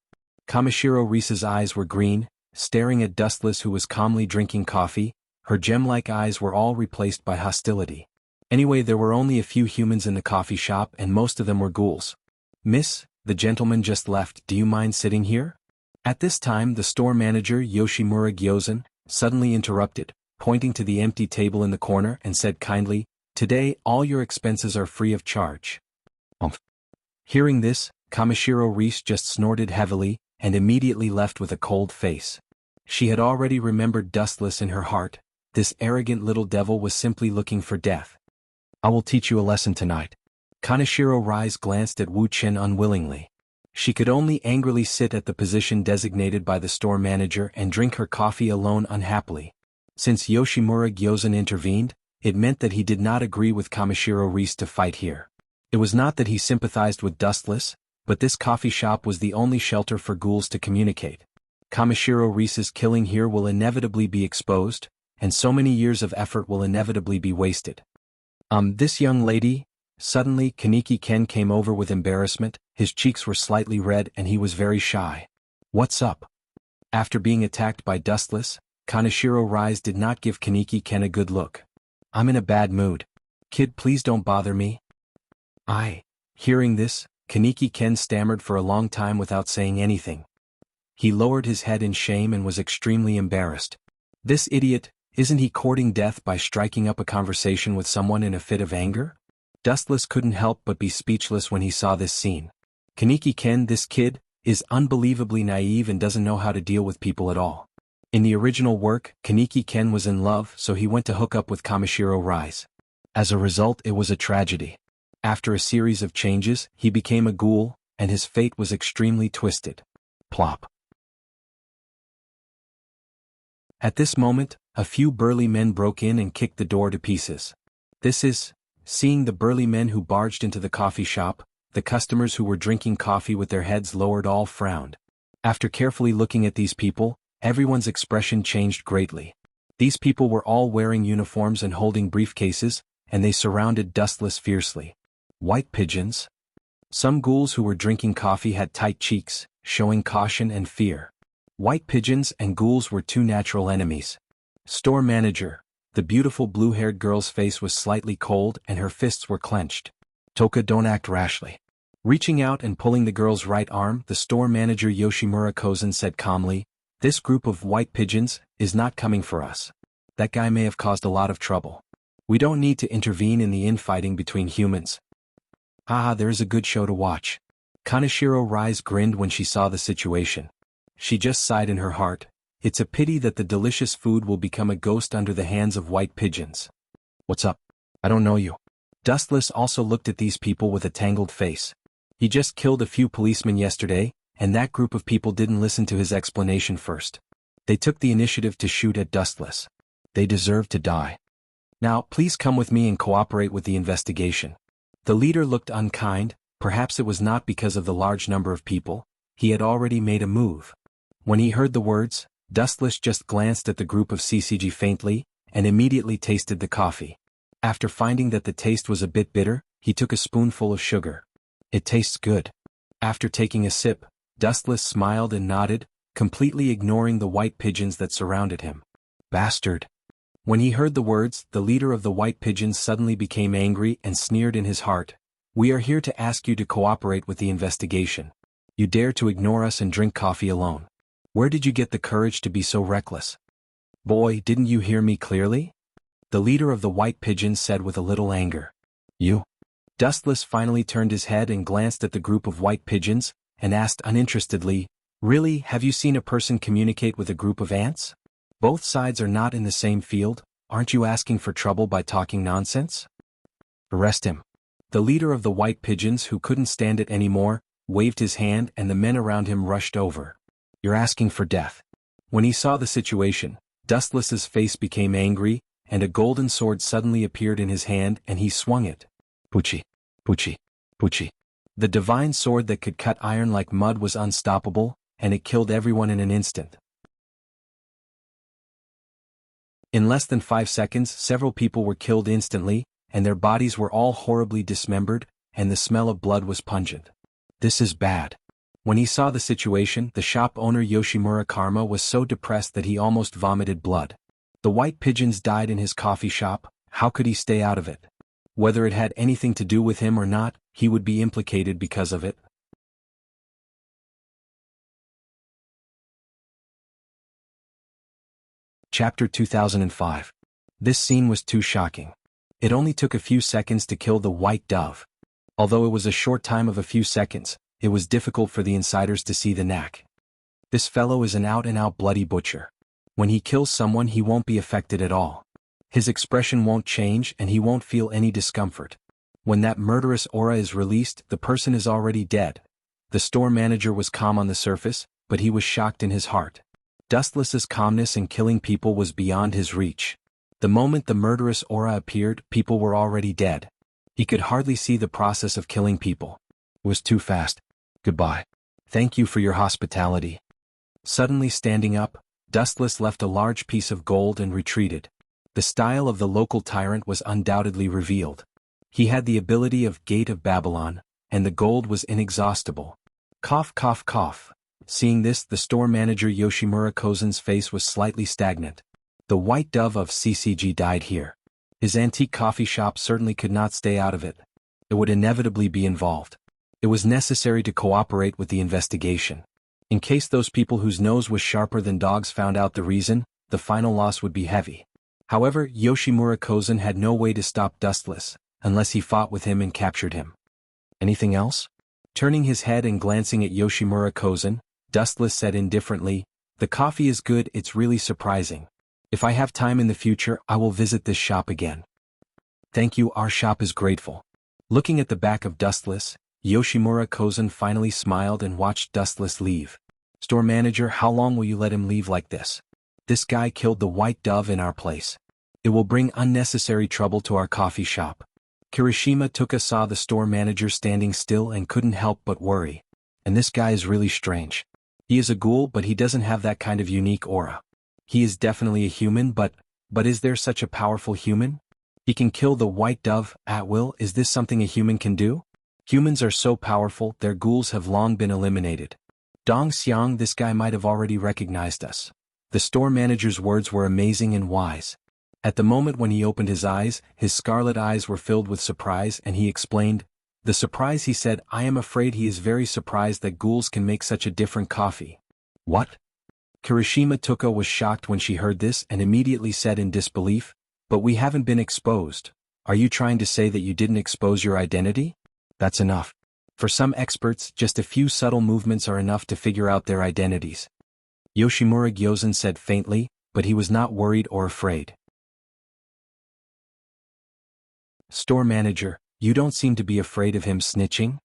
Kamishiro Rise's eyes were green, staring at Dustless who was calmly drinking coffee. Her gem-like eyes were all replaced by hostility. Anyway, there were only a few humans in the coffee shop and most of them were ghouls. Miss, the gentleman just left, do you mind sitting here? At this time the store manager Yoshimura Gyozen suddenly interrupted, pointing to the empty table in the corner and said kindly, Today all your expenses are free of charge. Hearing this, Kamishiro Rise just snorted heavily and immediately left with a cold face. She had already remembered Dustless in her heart. This arrogant little devil was simply looking for death. I will teach you a lesson tonight. Kaneshiro Rise glanced at Wu Chen unwillingly. She could only angrily sit at the position designated by the store manager and drink her coffee alone unhappily. Since Yoshimura Gyozan intervened, it meant that he did not agree with Kamishiro Rise to fight here. It was not that he sympathized with Dustless, but this coffee shop was the only shelter for ghouls to communicate. Kamishiro Rise's killing here will inevitably be exposed, and so many years of effort will inevitably be wasted. This young lady. Suddenly Kaneki Ken came over with embarrassment, his cheeks were slightly red and he was very shy. What's up? After being attacked by Dustless, Kaneshiro Rise did not give Kaneki Ken a good look. I'm in a bad mood. Kid, please don't bother me. Hearing this, Kaneki Ken stammered for a long time without saying anything. He lowered his head in shame and was extremely embarrassed. This idiot, isn't he courting death by striking up a conversation with someone in a fit of anger? Dustless couldn't help but be speechless when he saw this scene. Kaneki Ken, this kid, is unbelievably naive and doesn't know how to deal with people at all. In the original work, Kaneki Ken was in love, so he went to hook up with Kamishiro Rise. As a result, it was a tragedy. After a series of changes, he became a ghoul, and his fate was extremely twisted. Plop. At this moment, a few burly men broke in and kicked the door to pieces. Seeing the burly men who barged into the coffee shop, the customers who were drinking coffee with their heads lowered all frowned. After carefully looking at these people, everyone's expression changed greatly. These people were all wearing uniforms and holding briefcases, and they surrounded Dustless fiercely. White pigeons? Some ghouls who were drinking coffee had tight cheeks, showing caution and fear. White pigeons and ghouls were two natural enemies. Store manager. The beautiful blue-haired girl's face was slightly cold and her fists were clenched. Toka, don't act rashly. Reaching out and pulling the girl's right arm, the store manager Yoshimura Kozan said calmly, "This group of white pigeons is not coming for us. That guy may have caused a lot of trouble. We don't need to intervene in the infighting between humans." There is a good show to watch. Kaneshiro Rise grinned when she saw the situation. She just sighed in her heart. It's a pity that the delicious food will become a ghost under the hands of white pigeons. What's up? I don't know you. Dustless also looked at these people with a tangled face. He just killed a few policemen yesterday, and that group of people didn't listen to his explanation first. They took the initiative to shoot at Dustless. They deserve to die. Now, please come with me and cooperate with the investigation. The leader looked unkind, perhaps it was not because of the large number of people, he had already made a move. When he heard the words, Dustless just glanced at the group of CCG faintly, and immediately tasted the coffee. After finding that the taste was a bit bitter, he took a spoonful of sugar. It tastes good. After taking a sip, Dustless smiled and nodded, completely ignoring the white pigeons that surrounded him. Bastard. When he heard the words, the leader of the white pigeons suddenly became angry and sneered in his heart. We are here to ask you to cooperate with the investigation. You dare to ignore us and drink coffee alone. Where did you get the courage to be so reckless? Boy, didn't you hear me clearly? The leader of the white pigeons said with a little anger. You? Dustless finally turned his head and glanced at the group of white pigeons, and asked uninterestedly, Really, have you seen a person communicate with a group of ants? Both sides are not in the same field, aren't you asking for trouble by talking nonsense? Arrest him. The leader of the white pigeons, who couldn't stand it anymore, waved his hand and the men around him rushed over. You're asking for death. When he saw the situation, Dustless's face became angry, and a golden sword suddenly appeared in his hand and he swung it. Puchi, puchi, puchi. The divine sword that could cut iron like mud was unstoppable, and it killed everyone in an instant. In less than 5 seconds, several people were killed instantly, and their bodies were all horribly dismembered, and the smell of blood was pungent. This is bad. When he saw the situation, the shop owner Yoshimura Karma was so depressed that he almost vomited blood. The white pigeons died in his coffee shop, how could he stay out of it? Whether it had anything to do with him or not, he would be implicated because of it. Chapter 2005. This scene was too shocking. It only took a few seconds to kill the white dove. Although it was a short time of a few seconds, it was difficult for the insiders to see the knack. This fellow is an out-and-out bloody butcher. When he kills someone he won't be affected at all. His expression won't change and he won't feel any discomfort. When that murderous aura is released, the person is already dead. The store manager was calm on the surface, but he was shocked in his heart. Dustless's calmness in killing people was beyond his reach. The moment the murderous aura appeared, people were already dead. He could hardly see the process of killing people. It was too fast. Goodbye. Thank you for your hospitality. Suddenly standing up, Dustless left a large piece of gold and retreated. The style of the local tyrant was undoubtedly revealed. He had the ability of Gate of Babylon, and the gold was inexhaustible. Cough, cough, cough. Seeing this, the store manager Yoshimura Kozen's face was slightly stagnant. The white dove of CCG died here. His antique coffee shop certainly could not stay out of it. It would inevitably be involved. It was necessary to cooperate with the investigation. In case those people whose nose was sharper than dogs found out the reason, the final loss would be heavy. However, Yoshimura Kozen had no way to stop Dustless, unless he fought with him and captured him. Anything else? Turning his head and glancing at Yoshimura Kozen, Dustless said indifferently, "The coffee is good, it's really surprising. If I have time in the future, I will visit this shop again." "Thank you, our shop is grateful." Looking at the back of Dustless, Yoshimura Kozen finally smiled and watched Dustless leave. "Store manager, how long will you let him leave like this? This guy killed the white dove in our place. It will bring unnecessary trouble to our coffee shop." Kirishima Tuka saw the store manager standing still and couldn't help but worry. And this guy is really strange. He is a ghoul, but he doesn't have that kind of unique aura. He is definitely a human, but is there such a powerful human? He can kill the white dove at will. Is this something a human can do? Humans are so powerful, their ghouls have long been eliminated. Dong Xiang, this guy might have already recognized us. The store manager's words were amazing and wise. At the moment when he opened his eyes, his scarlet eyes were filled with surprise and he explained. The surprise, he said, "I am afraid he is very surprised that ghouls can make such a different coffee." What? Kirishima Tuka was shocked when she heard this and immediately said in disbelief, "But we haven't been exposed. Are you trying to say that you didn't expose your identity? That's enough. For some experts, just a few subtle movements are enough to figure out their identities." Yoshimura Gyozen said faintly, but he was not worried or afraid. "Store manager, you don't seem to be afraid of him snitching?"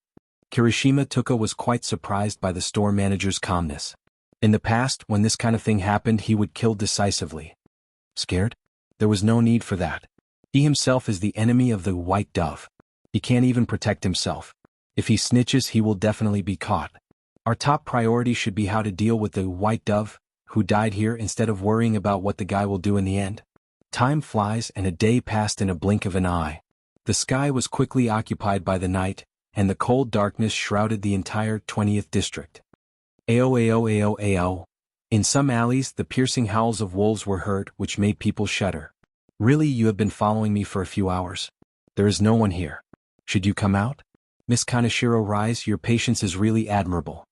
Kirishima Tuka was quite surprised by the store manager's calmness. In the past, when this kind of thing happened, he would kill decisively. Scared? There was no need for that. He himself is the enemy of the white dove. He can't even protect himself. If he snitches, he will definitely be caught. Our top priority should be how to deal with the white dove, who died here, instead of worrying about what the guy will do in the end. Time flies and a day passed in a blink of an eye. The sky was quickly occupied by the night, and the cold darkness shrouded the entire 20th district. Ao ao ao ao. In some alleys, the piercing howls of wolves were heard, which made people shudder. "Really, you have been following me for a few hours? There is no one here. Should you come out? Miss Kaneshiro Rise, your patience is really admirable."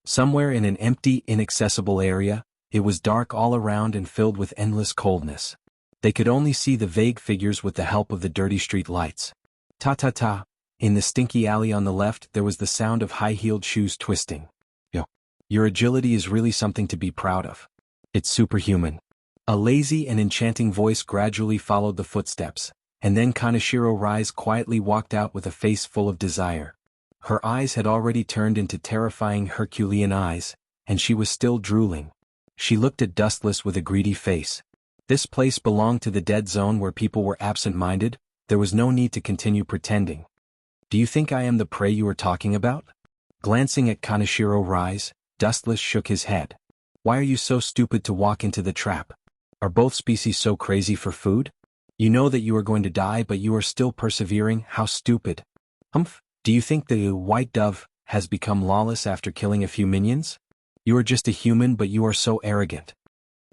Somewhere in an empty, inaccessible area, it was dark all around and filled with endless coldness. They could only see the vague figures with the help of the dirty street lights. Ta-ta-ta. In the stinky alley on the left, there was the sound of high-heeled shoes twisting. "Yo, your agility is really something to be proud of. It's superhuman." A lazy and enchanting voice gradually followed the footsteps, and then Kaneshiro Rise quietly walked out with a face full of desire. Her eyes had already turned into terrifying Herculean eyes, and she was still drooling. She looked at Dustless with a greedy face. This place belonged to the dead zone where people were absent-minded. There was no need to continue pretending. "Do you think I am the prey you are talking about?" Glancing at Kaneshiro Rise, Dustless shook his head. "Why are you so stupid to walk into the trap? Are both species so crazy for food? You know that you are going to die, but you are still persevering. How stupid." "Humph, do you think the white dove has become lawless after killing a few minions? You are just a human, but you are so arrogant."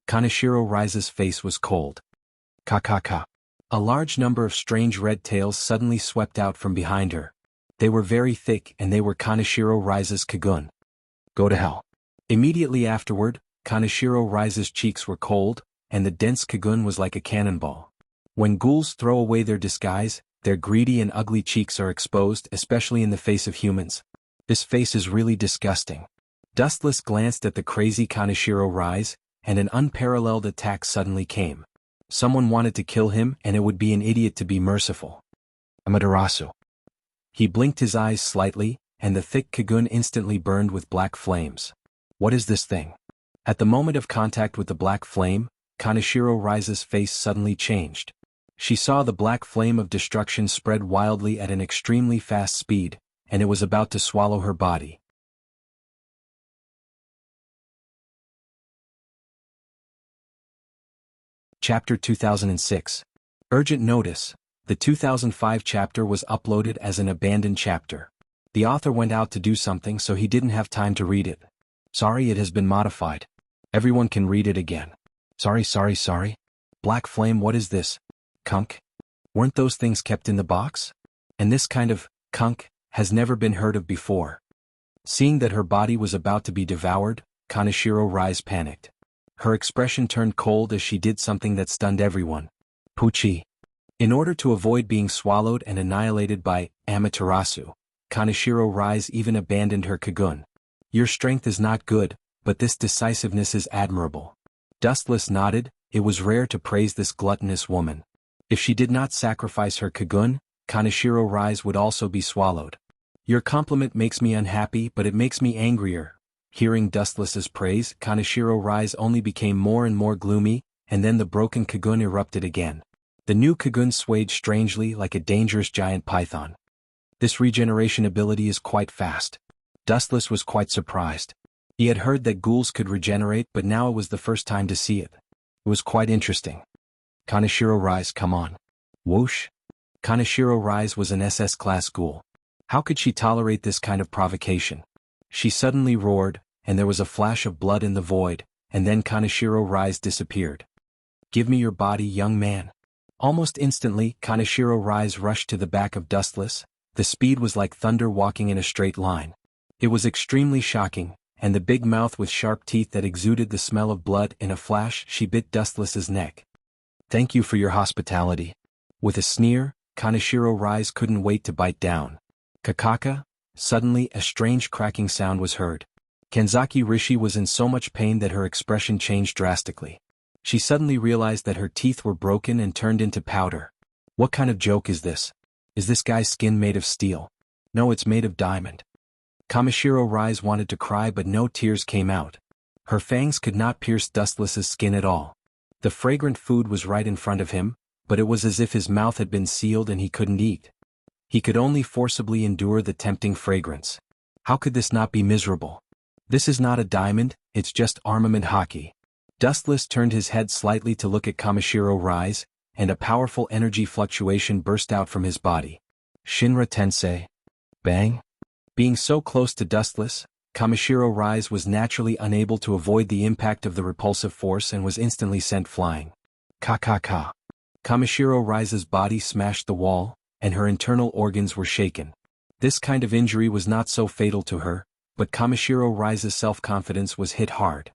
Kaneshiro Rise's face was cold. "Ka-ka-ka." A large number of strange red tails suddenly swept out from behind her. They were very thick and they were Kaneshiro Rise's Kagun. "Go to hell." Immediately afterward, Kaneshiro Rise's cheeks were cold, and the dense Kagun was like a cannonball. When ghouls throw away their disguise, their greedy and ugly cheeks are exposed, especially in the face of humans. This face is really disgusting. Dustless glanced at the crazy Kaneshiro Rise, and an unparalleled attack suddenly came. Someone wanted to kill him and it would be an idiot to be merciful. Amaterasu. He blinked his eyes slightly, and the thick cocoon instantly burned with black flames. What is this thing? At the moment of contact with the black flame, Kaneshiro Rise's face suddenly changed. She saw the black flame of destruction spread wildly at an extremely fast speed, and it was about to swallow her body. Chapter 2006. Urgent notice. The 2005 chapter was uploaded as an abandoned chapter. The author went out to do something so he didn't have time to read it. Sorry, it has been modified. Everyone can read it again. Sorry. Black flame, what is this? Kunk? Weren't those things kept in the box? And this kind of kunk has never been heard of before. Seeing that her body was about to be devoured, Kaneshiro Rise panicked. Her expression turned cold as she did something that stunned everyone. Puchi. In order to avoid being swallowed and annihilated by Amaterasu, Kaneshiro Rise even abandoned her Kagun. Your strength is not good, but this decisiveness is admirable. Dustless nodded. It was rare to praise this gluttonous woman. If she did not sacrifice her Kagun, Kaneshiro Rise would also be swallowed. Your compliment makes me unhappy, but it makes me angrier. Hearing Dustless's praise, Kaneshiro Rise only became more and more gloomy, and then the broken Kagun erupted again. The new Kagun swayed strangely like a dangerous giant python. This regeneration ability is quite fast. Dustless was quite surprised. He had heard that ghouls could regenerate, but now it was the first time to see it. It was quite interesting. Kaneshiro Rise, come on. Whoosh. Kaneshiro Rise was an SS class ghoul. How could she tolerate this kind of provocation? She suddenly roared, and there was a flash of blood in the void, and then Kaneshiro Rise disappeared. Give me your body, young man. Almost instantly, Kaneshiro Rise rushed to the back of Dustless. The speed was like thunder walking in a straight line. It was extremely shocking, and the big mouth with sharp teeth that exuded the smell of blood. In a flash, she bit Dustless's neck. Thank you for your hospitality. With a sneer, Kaneshiro Rise couldn't wait to bite down. Kakaka. Suddenly, a strange cracking sound was heard. Kenzaki Rishi was in so much pain that her expression changed drastically. She suddenly realized that her teeth were broken and turned into powder. What kind of joke is this? Is this guy's skin made of steel? No, it's made of diamond. Kaneshiro Rise wanted to cry, but no tears came out. Her fangs could not pierce Dustless's skin at all. The fragrant food was right in front of him, but it was as if his mouth had been sealed and he couldn't eat. He could only forcibly endure the tempting fragrance. How could this not be miserable? This is not a diamond, it's just armament hockey. Dustless turned his head slightly to look at Kaneshiro Rise, and a powerful energy fluctuation burst out from his body. Shinra Tensei. Bang. Being so close to Dustless, Kaneshiro Rise was naturally unable to avoid the impact of the repulsive force and was instantly sent flying. Ka. Kaneshiro Rise's body smashed the wall, and her internal organs were shaken. This kind of injury was not so fatal to her, but Kaneshiro Rise's self-confidence was hit hard.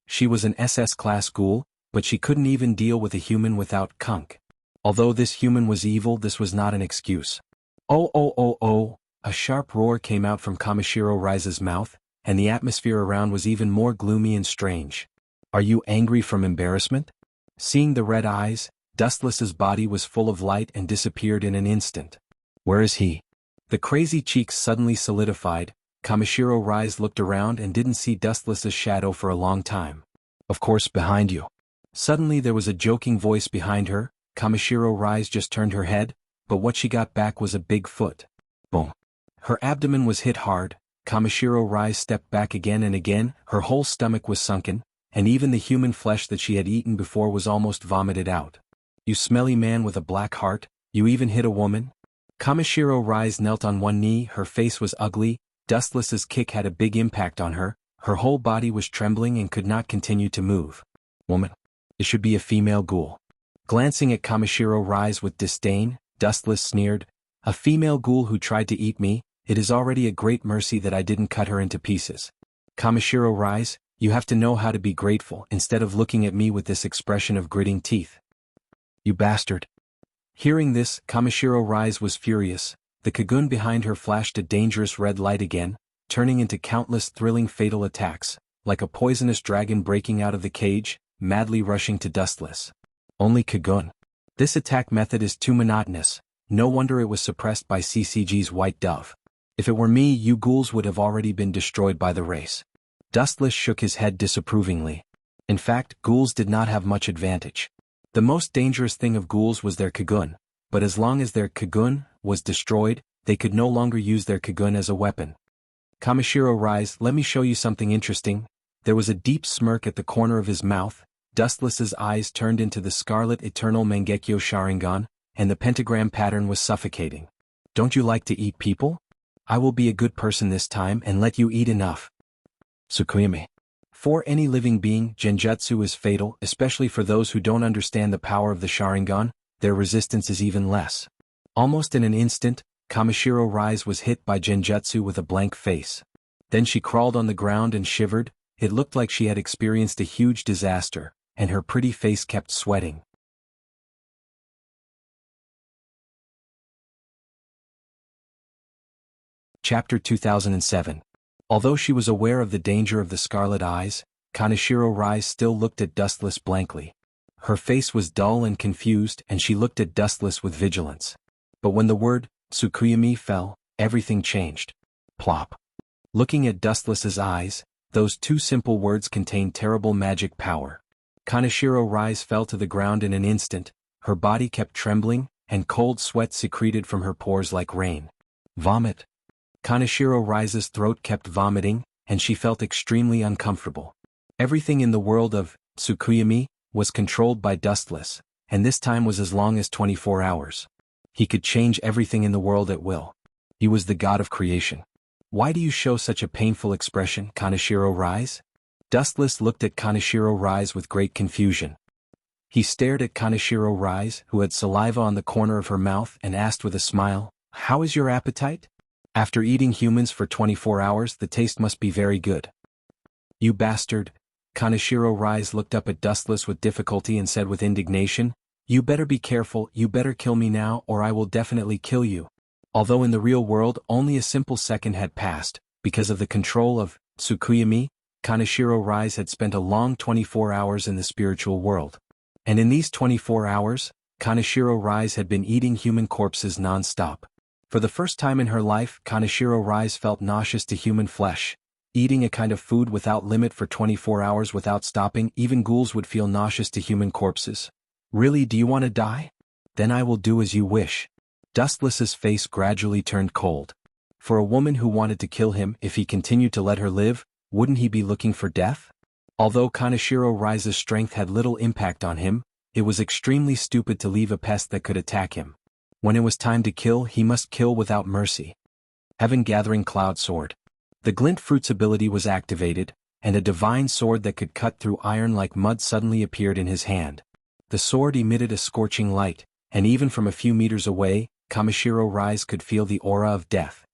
She was an SS-class ghoul, but she couldn't even deal with a human without kunk. Although this human was evil, this was not an excuse. Oh! A sharp roar came out from Kaneshiro Rise's mouth, and the atmosphere around was even more gloomy and strange. Are you angry from embarrassment? Seeing the red eyes, Dustless's body was full of light and disappeared in an instant. Where is he? The crazy cheeks suddenly solidified. Kaneshiro Rise looked around and didn't see Dustless's shadow for a long time. Of course, behind you. Suddenly there was a joking voice behind her. Kaneshiro Rise just turned her head, but what she got back was a big foot. Boom. Her abdomen was hit hard. Kaneshiro Rise stepped back again and again. Her whole stomach was sunken, and even the human flesh that she had eaten before was almost vomited out. You smelly man with a black heart, you even hit a woman? Kaneshiro Rise knelt on one knee. Her face was ugly. Dustless's kick had a big impact on her. Her whole body was trembling and could not continue to move. Woman. It should be a female ghoul. Glancing at Kaneshiro Rise with disdain, Dustless sneered. A female ghoul who tried to eat me, it is already a great mercy that I didn't cut her into pieces. Kaneshiro Rise, you have to know how to be grateful instead of looking at me with this expression of gritting teeth. You bastard. Hearing this, Kaneshiro Rise was furious. The Kagun behind her flashed a dangerous red light again, turning into countless thrilling fatal attacks, like a poisonous dragon breaking out of the cage. madly rushing to Dustless. Only Kagun. This attack method is too monotonous. No wonder it was suppressed by CCG's White Dove. If it were me, you ghouls would have already been destroyed by the race. Dustless shook his head disapprovingly. In fact, ghouls did not have much advantage. The most dangerous thing of ghouls was their Kagun, but as long as their Kagun was destroyed, they could no longer use their Kagun as a weapon. Kamishiro Rise, let me show you something interesting. There was a deep smirk at the corner of his mouth. Dustless's eyes turned into the scarlet eternal Mangekyo Sharingan, and the pentagram pattern was suffocating. Don't you like to eat people? I will be a good person this time and let you eat enough. Tsukuyomi. For any living being, genjutsu is fatal, especially for those who don't understand the power of the Sharingan. Their resistance is even less. Almost in an instant, Kamishiro Rise was hit by genjutsu with a blank face. Then she crawled on the ground and shivered. It looked like she had experienced a huge disaster, and her pretty face kept sweating. Chapter 2007. Although she was aware of the danger of the scarlet eyes, Kaneshiro Rise still looked at Dustless blankly. Her face was dull and confused, and she looked at Dustless with vigilance. But when the word Tsukuyomi fell, everything changed. Plop. Looking at Dustless's eyes, those two simple words contained terrible magic power. Kaneshiro Rise fell to the ground in an instant. Her body kept trembling, and cold sweat secreted from her pores like rain. Vomit. Kaneshiro Rise's throat kept vomiting, and she felt extremely uncomfortable. Everything in the world of Tsukuyomi was controlled by Dustless, and this time was as long as 24 hours. He could change everything in the world at will. He was the god of creation. Why do you show such a painful expression, Kaneshiro Rise? Dustless looked at Kaneshiro Rise with great confusion. He stared at Kaneshiro Rise, who had saliva on the corner of her mouth, and asked with a smile, "How is your appetite? After eating humans for 24 hours, the taste must be very good." "You bastard." Kaneshiro Rise looked up at Dustless with difficulty and said with indignation, "You better be careful, you better kill me now or I will definitely kill you." Although in the real world only a simple second had passed, because of the control of Tsukuyomi, Kaneshiro Rise had spent a long 24 hours in the spiritual world. And in these 24 hours, Kaneshiro Rise had been eating human corpses non-stop. For the first time in her life, Kaneshiro Rise felt nauseous to human flesh. Eating a kind of food without limit for 24 hours without stopping, even ghouls would feel nauseous to human corpses. "Really, do you want to die? Then I will do as you wish." Dustless's face gradually turned cold. For a woman who wanted to kill him, if he continued to let her live, wouldn't he be looking for death? Although Kaneshiro Rise's strength had little impact on him, it was extremely stupid to leave a pest that could attack him. When it was time to kill, he must kill without mercy. Heaven Gathering Cloud Sword. The Glint Fruit's ability was activated, and a divine sword that could cut through iron like mud suddenly appeared in his hand. The sword emitted a scorching light, and even from a few meters away, Kamishiro Rise could feel the aura of death.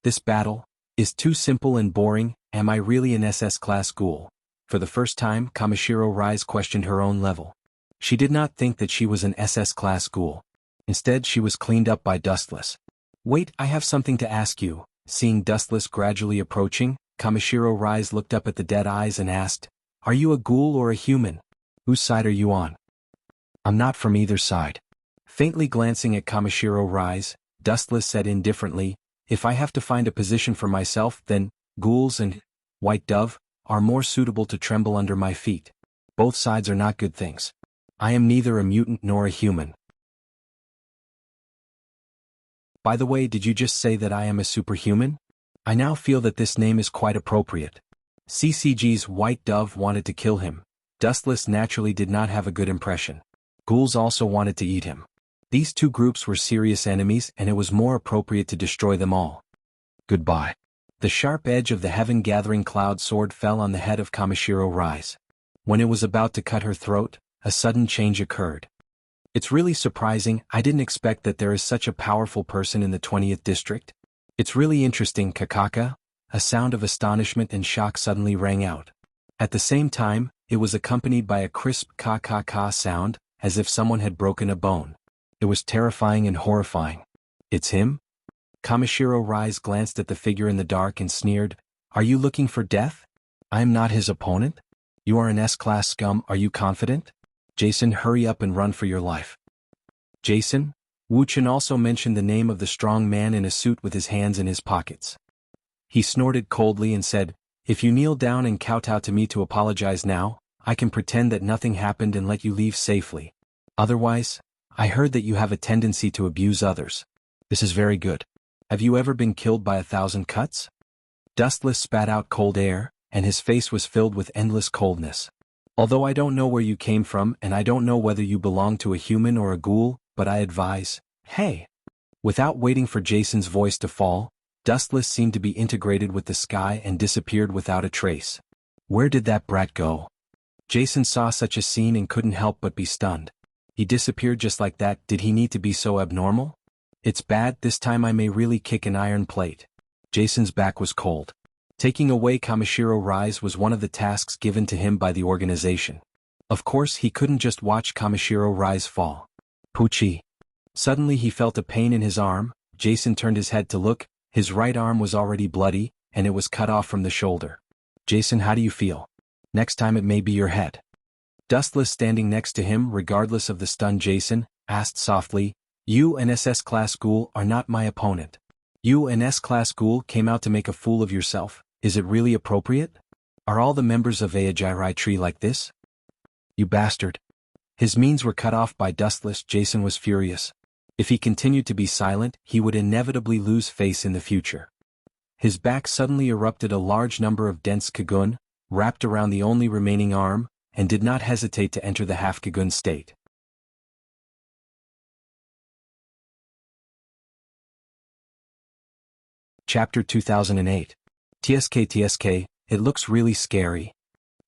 This battle is too simple and boring. Am I really an SS-class ghoul? For the first time, Kamishiro Rise questioned her own level. She did not think that she was an SS-class ghoul. Instead, she was cleaned up by Dustless. "Wait, I have something to ask you." Seeing Dustless gradually approaching, Kamishiro Rise looked up at the dead eyes and asked, "Are you a ghoul or a human? Whose side are you on?" "I'm not from either side." Faintly glancing at Kamishiro Rise, Dustless said indifferently, "If I have to find a position for myself, then ghouls and White Dove are more suitable to tremble under my feet. Both sides are not good things. I am neither a mutant nor a human." By the way, did you just say that I am a superhuman? I now feel that this name is quite appropriate. CCG's White Dove wanted to kill him. Dustless naturally did not have a good impression. Ghouls also wanted to eat him. These two groups were serious enemies, and it was more appropriate to destroy them all. Goodbye. The sharp edge of the Heaven Gathering Cloud Sword fell on the head of Kamishiro Rise. When it was about to cut her throat, a sudden change occurred. "It's really surprising. I didn't expect that there is such a powerful person in the 20th district. It's really interesting, Kakaka." A sound of astonishment and shock suddenly rang out. At the same time, it was accompanied by a crisp ka-ka-ka sound, as if someone had broken a bone. It was terrifying and horrifying. "It's him?" Kamishiro Rise glanced at the figure in the dark and sneered, "Are you looking for death? I am not his opponent? You are an S-class scum, are you confident? Jason, hurry up and run for your life. Jason? Wuxia also mentioned the name of the strong man in a suit with his hands in his pockets. He snorted coldly and said, if you kneel down and kowtow to me to apologize now, I can pretend that nothing happened and let you leave safely. Otherwise, I heard that you have a tendency to abuse others. This is very good. Have you ever been killed by 1,000 cuts? Dustless spat out cold air, and his face was filled with endless coldness. Although I don't know where you came from and I don't know whether you belong to a human or a ghoul, but I advise, hey. Without waiting for Jason's voice to fall, Dustless seemed to be integrated with the sky and disappeared without a trace. Where did that brat go? Jason saw such a scene and couldn't help but be stunned. He disappeared just like that. Did he need to be so abnormal? It's bad, this time I may really kick an iron plate. Jason's back was cold. Taking away Kamishiro Rise was one of the tasks given to him by the organization. Of course, he couldn't just watch Kamishiro Rise fall. Poochie. Suddenly he felt a pain in his arm. Jason turned his head to look. His right arm was already bloody, and it was cut off from the shoulder. Jason, how do you feel? Next time it may be your head. Dustless, standing next to him regardless of the stun, Jason asked softly, you and SS-class ghoul are not my opponent. You and S-class ghoul came out to make a fool of yourself. Is it really appropriate? Are all the members of Aojirai Tree like this? You bastard. His means were cut off by Dustless. Jason was furious. If he continued to be silent, he would inevitably lose face in the future. His back suddenly erupted a large number of dense Kagun, wrapped around the only remaining arm, and did not hesitate to enter the half-Kagun state. Chapter 2008. TSK, it looks really scary.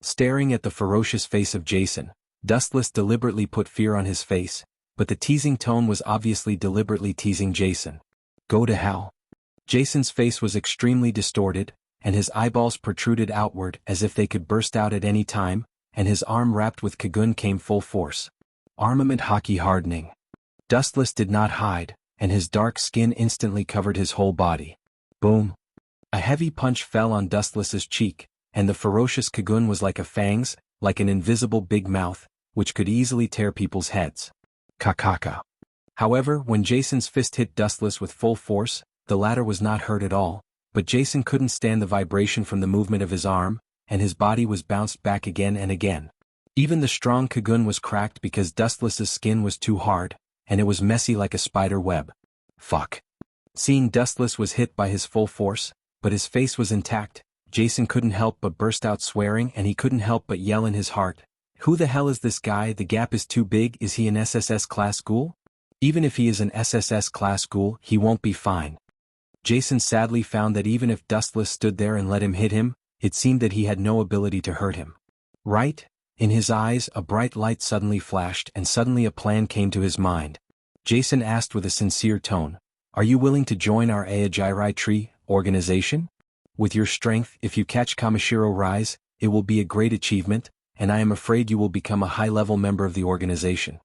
Staring at the ferocious face of Jason, Dustless deliberately put fear on his face, but the teasing tone was obviously deliberately teasing Jason. Go to hell. Jason's face was extremely distorted, and his eyeballs protruded outward as if they could burst out at any time, and his arm wrapped with Kagun came full force. Armament hockey hardening. Dustless did not hide, and his dark skin instantly covered his whole body. Boom. A heavy punch fell on Dustless's cheek, and the ferocious Kagun was like a fangs, like an invisible big mouth, which could easily tear people's heads. Kakaka. However, when Jason's fist hit Dustless with full force, the latter was not hurt at all, but Jason couldn't stand the vibration from the movement of his arm, and his body was bounced back again and again. Even the strong Kagun was cracked because Dustless's skin was too hard, and it was messy like a spider web. Fuck. Seeing Dustless was hit by his full force, but his face was intact, Jason couldn't help but burst out swearing, and he couldn't help but yell in his heart. Who the hell is this guy? The gap is too big. Is he an SSS-class ghoul? Even if he is an SSS-class ghoul, he won't be fine. Jason sadly found that even if Dustless stood there and let him hit him, it seemed that he had no ability to hurt him. Right? In his eyes, a bright light suddenly flashed, and suddenly a plan came to his mind. Jason asked with a sincere tone, are you willing to join our Aojirai Tree organization? With your strength, if you catch Kamishiro Rise, it will be a great achievement, and I am afraid you will become a high-level member of the organization.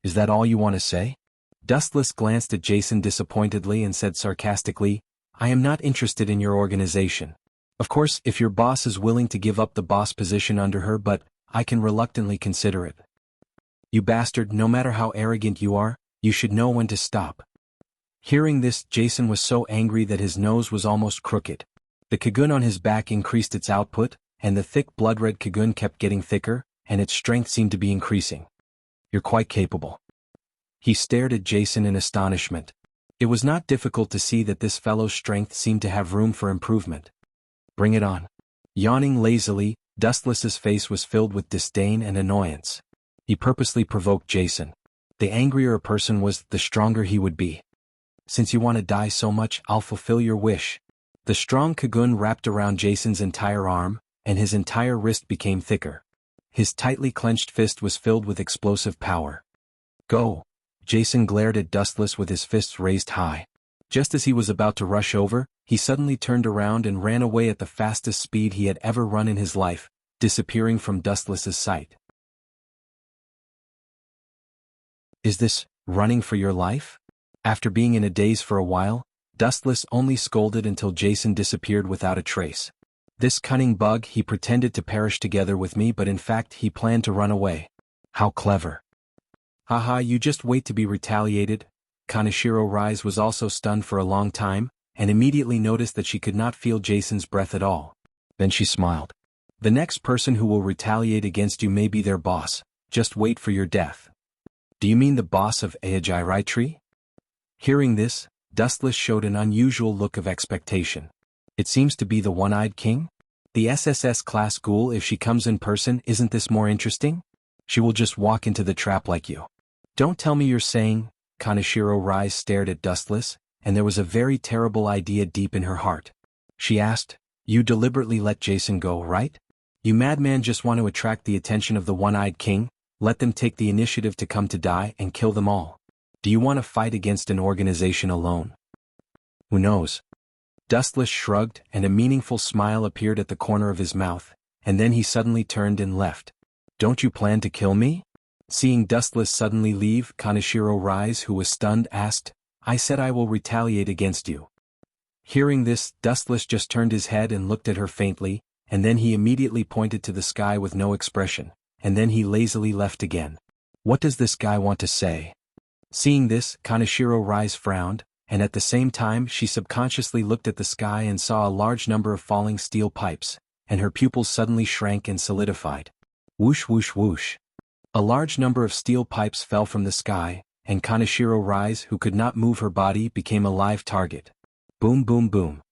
Is that all you want to say? Dustless glanced at Jason disappointedly and said sarcastically, I am not interested in your organization. Of course, if your boss is willing to give up the boss position under her, but I can reluctantly consider it. You bastard, no matter how arrogant you are, you should know when to stop. Hearing this, Jason was so angry that his nose was almost crooked. The Kagun on his back increased its output, and the thick blood-red Kagun kept getting thicker, and its strength seemed to be increasing. You're quite capable. He stared at Jason in astonishment. It was not difficult to see that this fellow's strength seemed to have room for improvement. Bring it on. Yawning lazily, Dustless's face was filled with disdain and annoyance. He purposely provoked Jason. The angrier a person was, the stronger he would be. Since you want to die so much, I'll fulfill your wish. The strong Kagun wrapped around Jason's entire arm, and his entire wrist became thicker. His tightly clenched fist was filled with explosive power. Go! Jason glared at Dustless with his fists raised high. Just as he was about to rush over, he suddenly turned around and ran away at the fastest speed he had ever run in his life, disappearing from Dustless's sight. Is this running for your life? After being in a daze for a while, Dustless only scolded until Jason disappeared without a trace. This cunning bug, he pretended to perish together with me, but in fact he planned to run away. How clever. Haha, you just wait to be retaliated. Kaneshiro Rise was also stunned for a long time, and immediately noticed that she could not feel Jason's breath at all. Then she smiled. The next person who will retaliate against you may be their boss. Just wait for your death. Do you mean the boss of Aojirai Tree? Hearing this, Dustless showed an unusual look of expectation. It seems to be the one-eyed king? The SSS class ghoul. If she comes in person, isn't this more interesting? She will just walk into the trap like you. Don't tell me you're saying. Kaneshiro Rise stared at Dustless, and there was a very terrible idea deep in her heart. She asked, you deliberately let Jason go, right? You madman just want to attract the attention of the one-eyed king, let them take the initiative to come to die and kill them all. Do you want to fight against an organization alone? Who knows? Dustless shrugged, and a meaningful smile appeared at the corner of his mouth, and then he suddenly turned and left. Don't you plan to kill me? Seeing Dustless suddenly leave, Kaneshiro Rise, who was stunned, asked, I said I will retaliate against you. Hearing this, Dustless just turned his head and looked at her faintly, and then he immediately pointed to the sky with no expression, and then he lazily left again. What does this guy want to say? Seeing this, Kaneshiro Rise frowned, and at the same time she subconsciously looked at the sky and saw a large number of falling steel pipes, and her pupils suddenly shrank and solidified. Whoosh whoosh whoosh. A large number of steel pipes fell from the sky, and Kaneshiro Rise, who could not move her body, became a live target. Boom boom boom.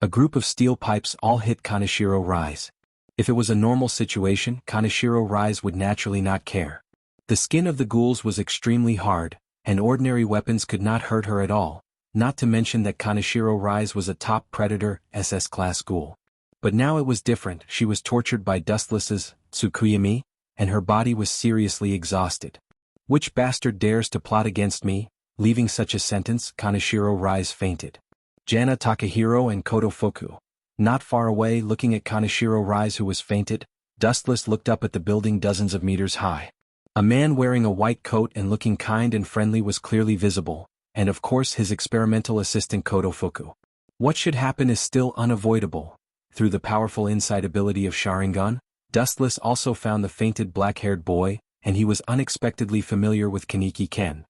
A group of steel pipes all hit Kaneshiro Rise. If it was a normal situation, Kaneshiro Rise would naturally not care. The skin of the ghouls was extremely hard, and ordinary weapons could not hurt her at all, not to mention that Kaneshiro Rise was a top predator, SS class ghoul. But now it was different. She was tortured by Dustless's Tsukuyami, and her body was seriously exhausted. Which bastard dares to plot against me? Leaving such a sentence, Kaneshiro Rise fainted. Jana Takahiro and Kotofuku. Not far away, looking at Kaneshiro Rise, who was fainted, Dustless looked up at the building dozens of meters high. A man wearing a white coat and looking kind and friendly was clearly visible, and of course his experimental assistant Kotofuku. What should happen is still unavoidable. Through the powerful inside ability of Sharingan, Dustless also found the fainted black-haired boy, and he was unexpectedly familiar with Kaneki Ken.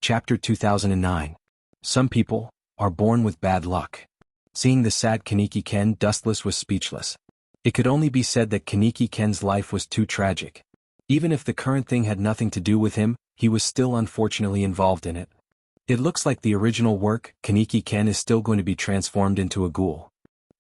Chapter 2009. Some people are born with bad luck. Seeing the sad Kaneki Ken, Dustless was speechless. It could only be said that Kaneki Ken's life was too tragic. Even if the current thing had nothing to do with him, he was still unfortunately involved in it. It looks like the original work, Kaneki Ken is still going to be transformed into a ghoul.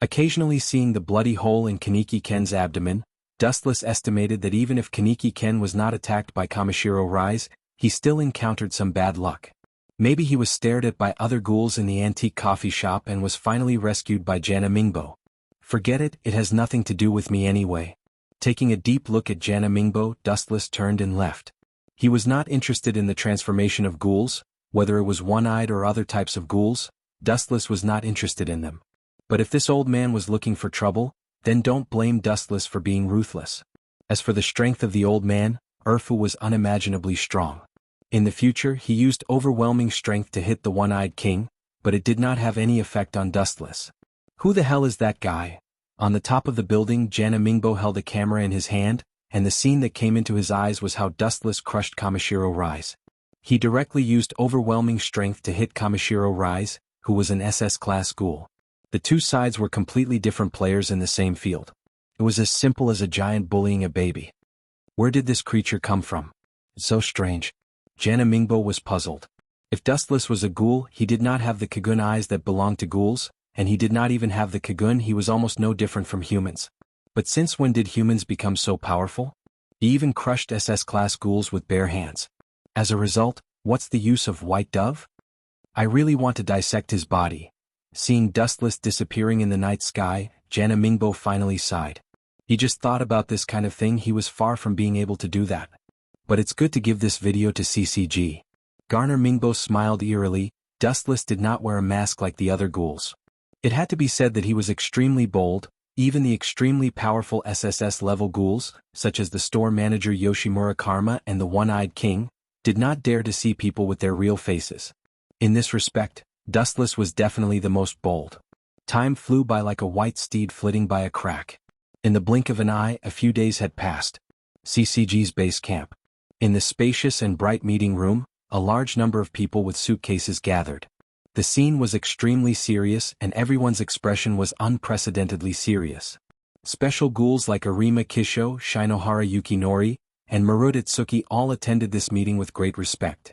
Occasionally seeing the bloody hole in Kaneki Ken's abdomen, Dustless estimated that even if Kaneki Ken was not attacked by Kaneshiro Rise, he still encountered some bad luck. Maybe he was stared at by other ghouls in the antique coffee shop and was finally rescued by Jana Mingbo. Forget it, it has nothing to do with me anyway. Taking a deep look at Jana Mingbo, Dustless turned and left. He was not interested in the transformation of ghouls, whether it was one-eyed or other types of ghouls, Dustless was not interested in them. But if this old man was looking for trouble, then don't blame Dustless for being ruthless. As for the strength of the old man, Urfu was unimaginably strong. In the future he used overwhelming strength to hit the one-eyed king, but it did not have any effect on Dustless. Who the hell is that guy? On the top of the building, Jana Mingbo held a camera in his hand, and the scene that came into his eyes was how Dustless crushed Kaneshiro Rise. He directly used overwhelming strength to hit Kaneshiro Rise, who was an SS class ghoul. The two sides were completely different players in the same field. It was as simple as a giant bullying a baby. Where did this creature come from? It's so strange. Jana Mingbo was puzzled. If Dustless was a ghoul, he did not have the Kagun eyes that belonged to ghouls, and he did not even have the Kagun. He was almost no different from humans. But since when did humans become so powerful? He even crushed SS class ghouls with bare hands. As a result, what's the use of White Dove? I really want to dissect his body. Seeing Dustless disappearing in the night sky, Jana Mingbo finally sighed. He just thought about this kind of thing. He was far from being able to do that. But it's good to give this video to CCG. Garner Mingbo smiled eerily. Dustless did not wear a mask like the other ghouls. It had to be said that he was extremely bold. Even the extremely powerful SSS level ghouls, such as the store manager Yoshimura Karma and the one-eyed king, did not dare to see people with their real faces. In this respect, Dustless was definitely the most bold. Time flew by like a white steed flitting by a crack. In the blink of an eye, a few days had passed. CCG's base camp. In the spacious and bright meeting room, a large number of people with suitcases gathered. The scene was extremely serious and everyone's expression was unprecedentedly serious. Special ghouls like Arima Kisho, Shinohara Yukinori, and Maruditsuki all attended this meeting with great respect.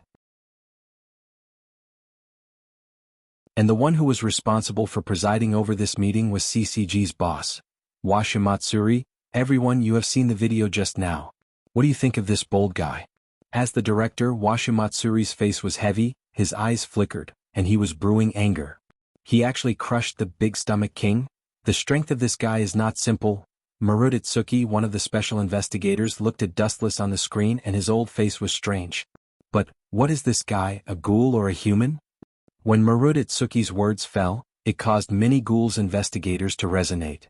And the one who was responsible for presiding over this meeting was CCG's boss, Washimatsuri. Everyone, you have seen the video just now. What do you think of this bold guy? As the director, Washimatsuri's face was heavy, his eyes flickered, and he was brewing anger. He actually crushed the big stomach king. The strength of this guy is not simple. Maruditsuki, one of the special investigators, looked at Dustless on the screen and his old face was strange. But, what is this guy, a ghoul or a human? When Maruditsuki's words fell, it caused many ghouls investigators to resonate.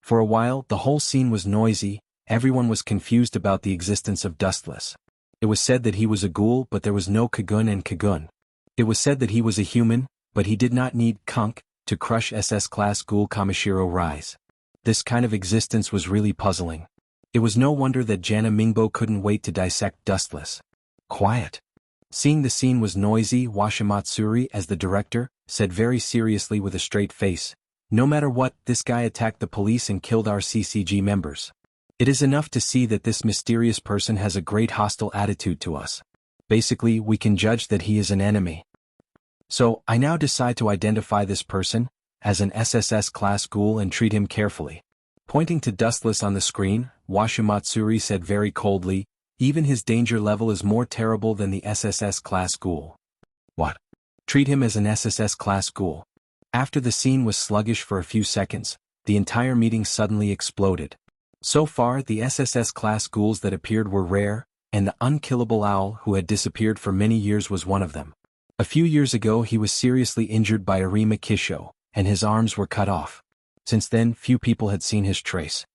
For a while, the whole scene was noisy, everyone was confused about the existence of Dustless. It was said that he was a ghoul but there was no Kagun and Kagun. It was said that he was a human, but he did not need Kunk to crush SS-class ghoul Kamishiro Rise. This kind of existence was really puzzling. It was no wonder that Jana Mingbo couldn't wait to dissect Dustless. Quiet. Seeing the scene was noisy, Washimatsuri, as the director, said very seriously with a straight face, "No matter what, this guy attacked the police and killed our CCG members. It is enough to see that this mysterious person has a great hostile attitude to us. Basically, we can judge that he is an enemy. So, I now decide to identify this person as an SSS-class ghoul and treat him carefully." Pointing to Dustless on the screen, Washimatsuri said very coldly, "Even his danger level is more terrible than the SSS-class ghoul." What? Treat him as an SSS-class ghoul? After the scene was sluggish for a few seconds, the entire meeting suddenly exploded. So far, the SSS-class ghouls that appeared were rare, and the unkillable owl who had disappeared for many years was one of them. A few years ago he was seriously injured by Arima Kisho, and his arms were cut off. Since then, few people had seen his trace.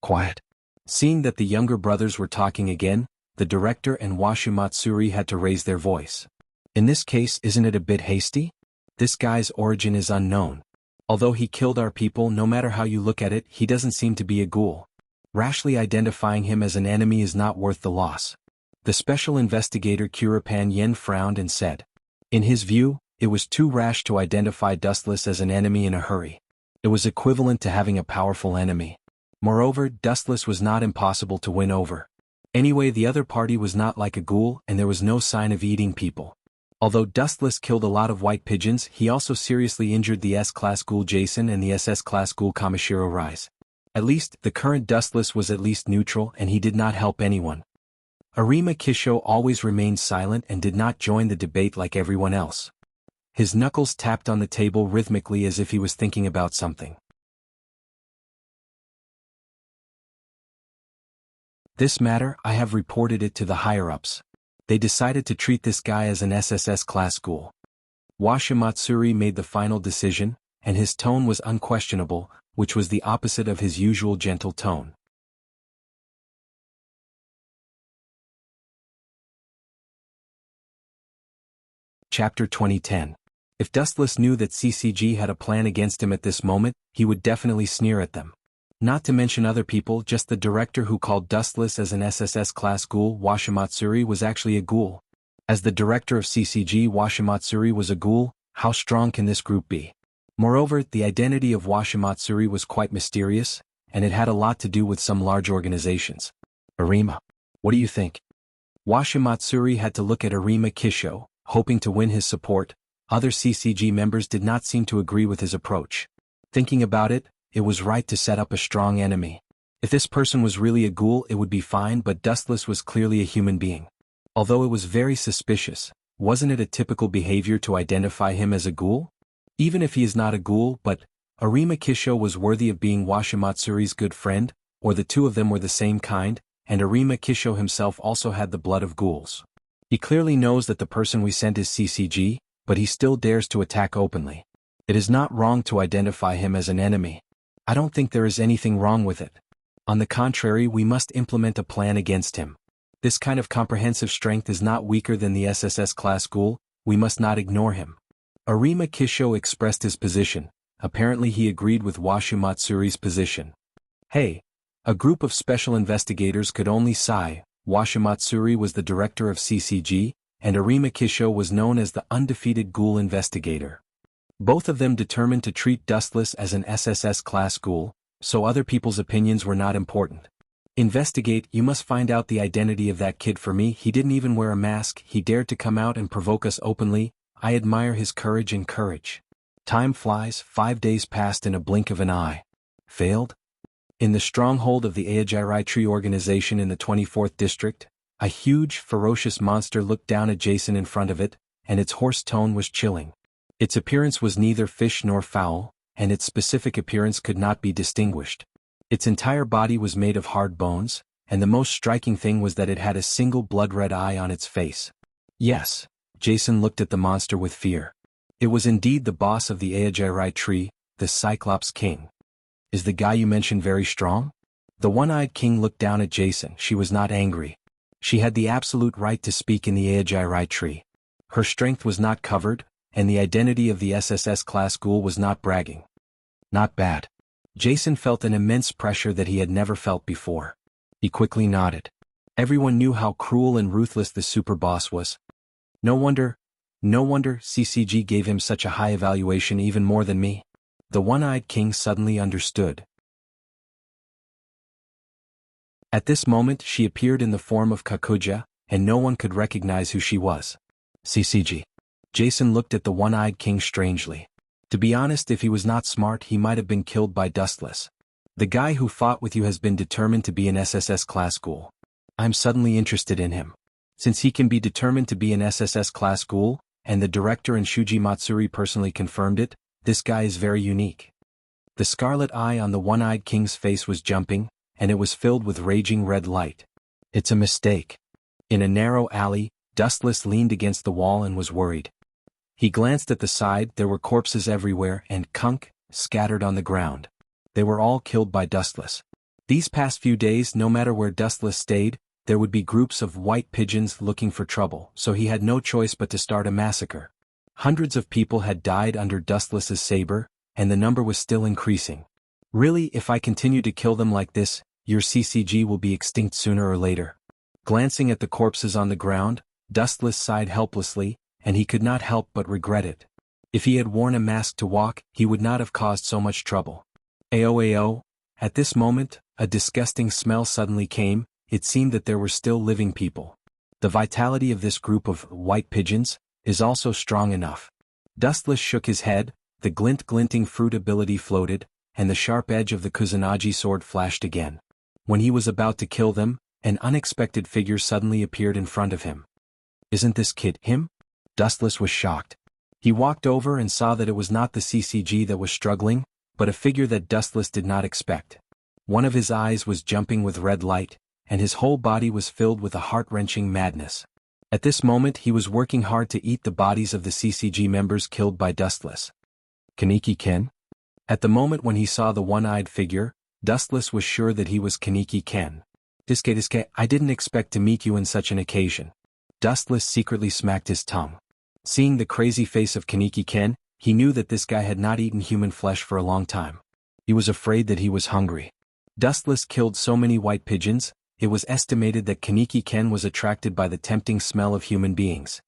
Quiet. Seeing that the younger brothers were talking again, the director and Washimatsuri had to raise their voice. "In this case, isn't it a bit hasty? This guy's origin is unknown. Although he killed our people, no matter how you look at it, he doesn't seem to be a ghoul. Rashly identifying him as an enemy is not worth the loss." The special investigator Kurapan Yen frowned and said, in his view, it was too rash to identify Dustless as an enemy in a hurry. It was equivalent to having a powerful enemy. Moreover, Dustless was not impossible to win over. Anyway, the other party was not like a ghoul and there was no sign of eating people. Although Dustless killed a lot of white pigeons, he also seriously injured the S-class ghoul Jason and the SS-class ghoul Kamishiro Rise. At least, the current Dustless was at least neutral and he did not help anyone. Arima Kisho always remained silent and did not join the debate like everyone else. His knuckles tapped on the table rhythmically as if he was thinking about something. "This matter, I have reported it to the higher-ups. They decided to treat this guy as an SSS-class ghoul." Washimatsuri made the final decision, and his tone was unquestionable, which was the opposite of his usual gentle tone. Chapter 2010. If Dustless knew that CCG had a plan against him at this moment, he would definitely sneer at them. Not to mention other people, just the director who called Dustless as an SSS-class ghoul. Washimatsuri was actually a ghoul. As the director of CCG, Washimatsuri was a ghoul. How strong can this group be? Moreover, the identity of Washimatsuri was quite mysterious, and it had a lot to do with some large organizations. "Arima, what do you think?" Washimatsuri had to look at Arima Kisho, hoping to win his support. Other CCG members did not seem to agree with his approach. Thinking about it, it was right to set up a strong enemy. If this person was really a ghoul, it would be fine, but Dustless was clearly a human being. Although it was very suspicious, wasn't it a typical behavior to identify him as a ghoul? Even if he is not a ghoul, but Arima Kisho was worthy of being Washimatsuri's good friend, or the two of them were the same kind, and Arima Kisho himself also had the blood of ghouls. He clearly knows that the person we sent is CCG, but he still dares to attack openly. It is not wrong to identify him as an enemy. I don't think there is anything wrong with it. On the contrary, we must implement a plan against him. This kind of comprehensive strength is not weaker than the SSS class ghoul, we must not ignore him. Arima Kisho expressed his position. Apparently he agreed with Washu Matsuri's position. Hey! A group of special investigators could only sigh. Washu Matsuri was the director of CCG, and Arima Kisho was known as the undefeated ghoul investigator. Both of them determined to treat Dustless as an SSS class ghoul, so other people's opinions were not important. Investigate, you must find out the identity of that kid for me. He didn't even wear a mask, he dared to come out and provoke us openly. I admire his courage and courage. Time flies, 5 days passed in a blink of an eye. Failed? In the stronghold of the Aojirai Tree organization in the 24th district, a huge, ferocious monster looked down at Jason in front of it, and its hoarse tone was chilling. Its appearance was neither fish nor fowl, and its specific appearance could not be distinguished. Its entire body was made of hard bones, and the most striking thing was that it had a single blood-red eye on its face. Yes, Jason looked at the monster with fear. It was indeed the boss of the Aojirai Tree, the Cyclops King. Is the guy you mentioned very strong? The one-eyed king looked down at Jason. She was not angry. She had the absolute right to speak in the Aojirai Tree. Her strength was not covered, and the identity of the SSS class ghoul was not bragging. Not bad. Jason felt an immense pressure that he had never felt before. He quickly nodded. Everyone knew how cruel and ruthless the super boss was. No wonder CCG gave him such a high evaluation, even more than me. The one-eyed king suddenly understood. At this moment she appeared in the form of Kakuja, and no one could recognize who she was. CCG. Jason looked at the one-eyed king strangely. To be honest, if he was not smart, he might have been killed by Dustless. The guy who fought with you has been determined to be an SSS class ghoul. I'm suddenly interested in him. Since he can be determined to be an SSS class ghoul, and the director and Shuji Matsuri personally confirmed it, this guy is very unique. The scarlet eye on the one-eyed king's face was jumping, and it was filled with raging red light. It's a mistake. In a narrow alley, Dustless leaned against the wall and was worried. He glanced at the side. There were corpses everywhere and scattered on the ground. They were all killed by Dustless. These past few days, no matter where Dustless stayed, there would be groups of white pigeons looking for trouble, so he had no choice but to start a massacre. Hundreds of people had died under Dustless's saber, and the number was still increasing. Really, if I continue to kill them like this, your CCG will be extinct sooner or later. Glancing at the corpses on the ground, Dustless sighed helplessly, and he could not help but regret it. If he had worn a mask to walk, he would not have caused so much trouble. Ao. At this moment, a disgusting smell suddenly came. It seemed that there were still living people. The vitality of this group of white pigeons is also strong enough. Dustless shook his head, the glinting fruit ability floated, and the sharp edge of the Kusanagi sword flashed again. When he was about to kill them, an unexpected figure suddenly appeared in front of him. Isn't this kid him? Dustless was shocked. He walked over and saw that it was not the CCG that was struggling, but a figure that Dustless did not expect. One of his eyes was jumping with red light, and his whole body was filled with a heart-wrenching madness. At this moment he was working hard to eat the bodies of the CCG members killed by Dustless. Kaneki Ken? At the moment when he saw the one-eyed figure, Dustless was sure that he was Kaneki Ken. Diske, I didn't expect to meet you in such an occasion. Dustless secretly smacked his tongue. Seeing the crazy face of Kaneki Ken, he knew that this guy had not eaten human flesh for a long time. He was afraid that he was hungry. Dustless killed so many white pigeons, it was estimated that Kaneki Ken was attracted by the tempting smell of human beings.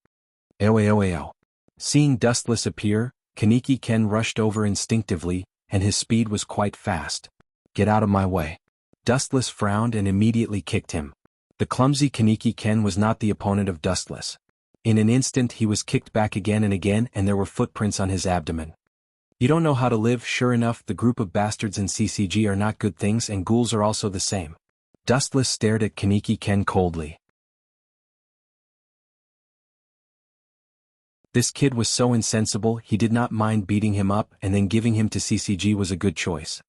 Ao. Seeing Dustless appear, Kaneki Ken rushed over instinctively, and his speed was quite fast. Get out of my way. Dustless frowned and immediately kicked him. The clumsy Kaneki Ken was not the opponent of Dustless. In an instant he was kicked back again and again, and there were footprints on his abdomen. You don't know how to live. Sure enough, the group of bastards in CCG are not good things, and ghouls are also the same. Dustless stared at Kaneki Ken coldly. This kid was so insensible, he did not mind beating him up, and then giving him to CCG was a good choice.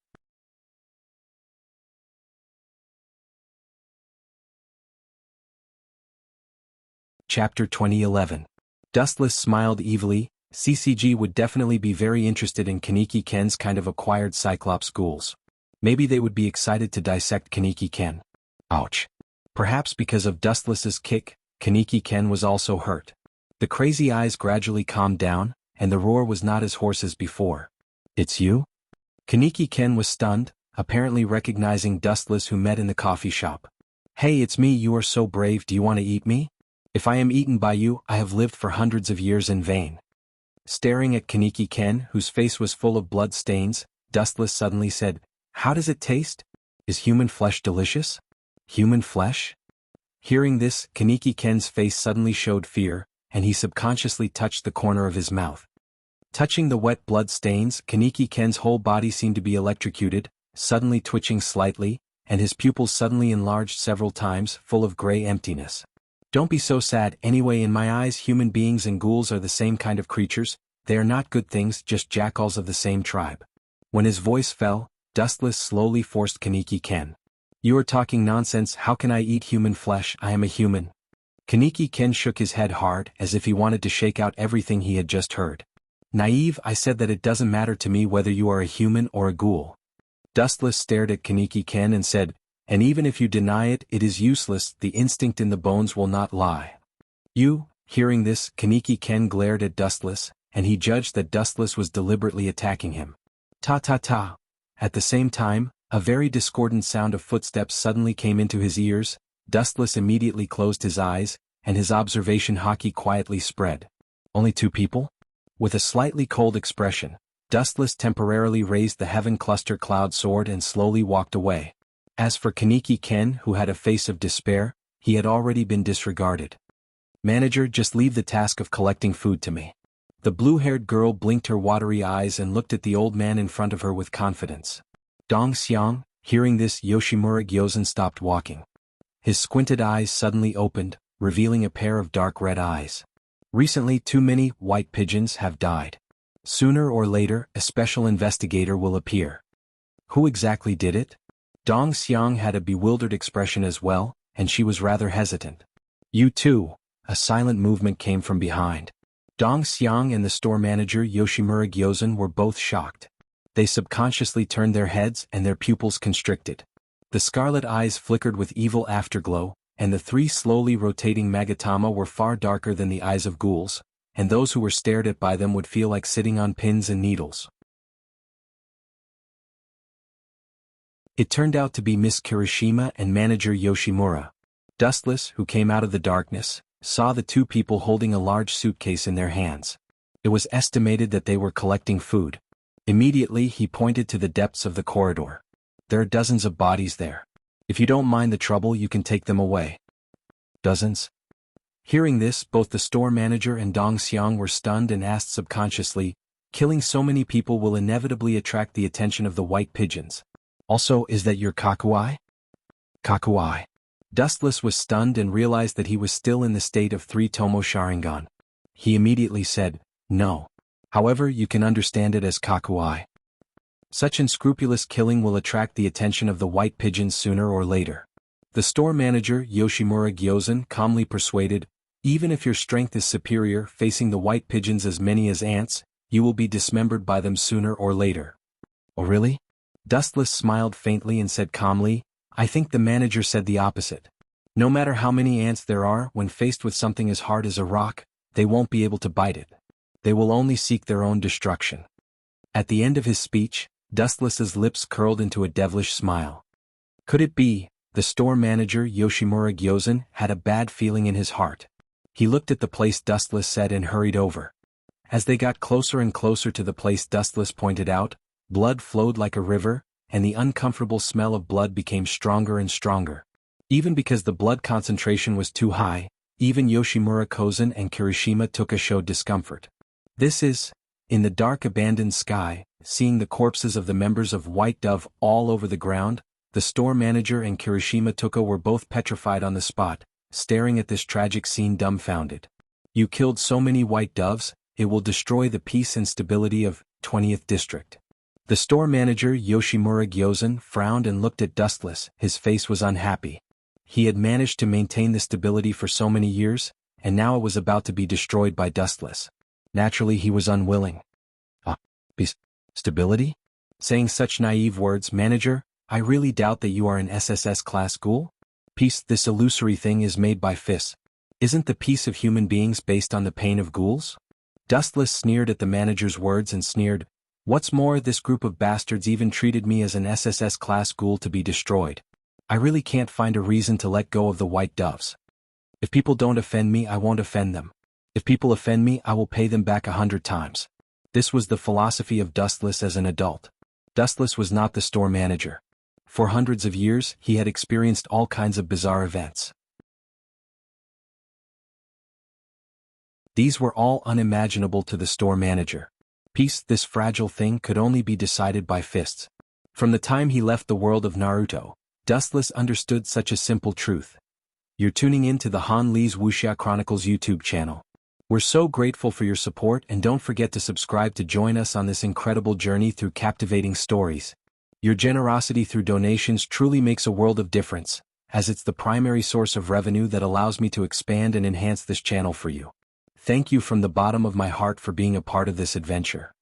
Chapter 2011. Dustless smiled evilly. CCG would definitely be very interested in Kaneki Ken's kind of acquired Cyclops ghouls. Maybe they would be excited to dissect Kaneki Ken. Ouch. Perhaps because of Dustless's kick, Kaneki Ken was also hurt. The crazy eyes gradually calmed down, and the roar was not as hoarse as before. "It's you?" Kaneki Ken was stunned, apparently recognizing Dustless, who met in the coffee shop. "Hey, it's me. You are so brave. Do you want to eat me? If I am eaten by you, I have lived for hundreds of years in vain." Staring at Kaneki Ken, whose face was full of blood stains, Dustless suddenly said, "How does it taste? Is human flesh delicious?" "Human flesh?" Hearing this, Kaneki Ken's face suddenly showed fear, and he subconsciously touched the corner of his mouth. Touching the wet blood stains, Kaneki Ken's whole body seemed to be electrocuted, suddenly twitching slightly, and his pupils suddenly enlarged several times, full of gray emptiness. "Don't be so sad. Anyway, in my eyes, human beings and ghouls are the same kind of creatures. They are not good things, just jackals of the same tribe." When his voice fell, Dustless slowly forced Kaneki Ken. "You are talking nonsense. How can I eat human flesh? I am a human." Kaneki Ken shook his head hard, as if he wanted to shake out everything he had just heard. "Naive, I said that it doesn't matter to me whether you are a human or a ghoul." Dustless stared at Kaneki Ken and said, "And even if you deny it, it is useless. The instinct in the bones will not lie." "You?" Hearing this, Kaneki Ken glared at Dustless, and he judged that Dustless was deliberately attacking him. "Ta ta ta." At the same time, a very discordant sound of footsteps suddenly came into his ears. Dustless immediately closed his eyes, and his observation hockey quietly spread. "Only two people?" With a slightly cold expression, Dustless temporarily raised the Heaven Cluster Cloud Sword and slowly walked away. As for Kaneki Ken, who had a face of despair, he had already been disregarded. "Manager, just leave the task of collecting food to me." The blue-haired girl blinked her watery eyes and looked at the old man in front of her with confidence. Dong Xiang, hearing this, Yoshimura Gyozen stopped walking. His squinted eyes suddenly opened, revealing a pair of dark red eyes. "Recently, too many white pigeons have died. Sooner or later, a special investigator will appear." "Who exactly did it?" Dong Xiang had a bewildered expression as well, and she was rather hesitant. "You too." A silent movement came from behind. Dong Xiang and the store manager Yoshimura Gyozen were both shocked. They subconsciously turned their heads and their pupils constricted. The scarlet eyes flickered with evil afterglow, and the three slowly rotating Magatama were far darker than the eyes of ghouls, and those who were stared at by them would feel like sitting on pins and needles. It turned out to be Miss Kirishima and manager Yoshimura. Dustless, who came out of the darkness, saw the two people holding a large suitcase in their hands. It was estimated that they were collecting food. Immediately he pointed to the depths of the corridor. "There are dozens of bodies there. If you don't mind the trouble, you can take them away." "Dozens?" Hearing this, both the store manager and Dong Xiang were stunned and asked subconsciously, "Killing so many people will inevitably attract the attention of the white pigeons. Also, is that your Kakuai?" "Kakuai." Dustless was stunned and realized that he was still in the state of 3 Tomo Sharingan. He immediately said, "No. However, you can understand it as Kakuai. Such unscrupulous killing will attract the attention of the white pigeons sooner or later." The store manager Yoshimura Gyozen calmly persuaded, "Even if your strength is superior, facing the white pigeons as many as ants, you will be dismembered by them sooner or later." "Oh really?" Dustless smiled faintly and said calmly, "I think the manager said the opposite. No matter how many ants there are, when faced with something as hard as a rock, they won't be able to bite it. They will only seek their own destruction." At the end of his speech, Dustless's lips curled into a devilish smile. Could it be? The store manager Yoshimura Gyozen had a bad feeling in his heart. He looked at the place Dustless said and hurried over. As they got closer and closer to the place Dustless pointed out, blood flowed like a river, and the uncomfortable smell of blood became stronger and stronger. Even because the blood concentration was too high, even Yoshimura Kozen and Kirishima Tuka showed discomfort. This is, in the dark abandoned sky, seeing the corpses of the members of White Dove all over the ground, the store manager and Kirishima Tuka were both petrified on the spot, staring at this tragic scene dumbfounded. "You killed so many white doves, it will destroy the peace and stability of 20th District." The store manager Yoshimura Gyozen frowned and looked at Dustless. His face was unhappy. He had managed to maintain the stability for so many years, and now it was about to be destroyed by Dustless. Naturally he was unwilling. Peace? Stability? Saying such naive words, "Manager, I really doubt that you are an SSS class ghoul?" Peace, this illusory thing is made by fists. Isn't the peace of human beings based on the pain of ghouls? Dustless sneered at the manager's words and sneered, "What's more, this group of bastards even treated me as an SSS-class ghoul to be destroyed. I really can't find a reason to let go of the white doves. If people don't offend me, I won't offend them. If people offend me, I will pay them back 100 times." This was the philosophy of Dustless as an adult. Dustless was not the store manager. For hundreds of years, he had experienced all kinds of bizarre events. These were all unimaginable to the store manager. Peace, this fragile thing, could only be decided by fists. From the time he left the world of Naruto, Dustless understood such a simple truth. You're tuning in to the Han Lee's Wuxia Chronicles YouTube channel. We're so grateful for your support, and don't forget to subscribe to join us on this incredible journey through captivating stories. Your generosity through donations truly makes a world of difference, as it's the primary source of revenue that allows me to expand and enhance this channel for you. Thank you from the bottom of my heart for being a part of this adventure.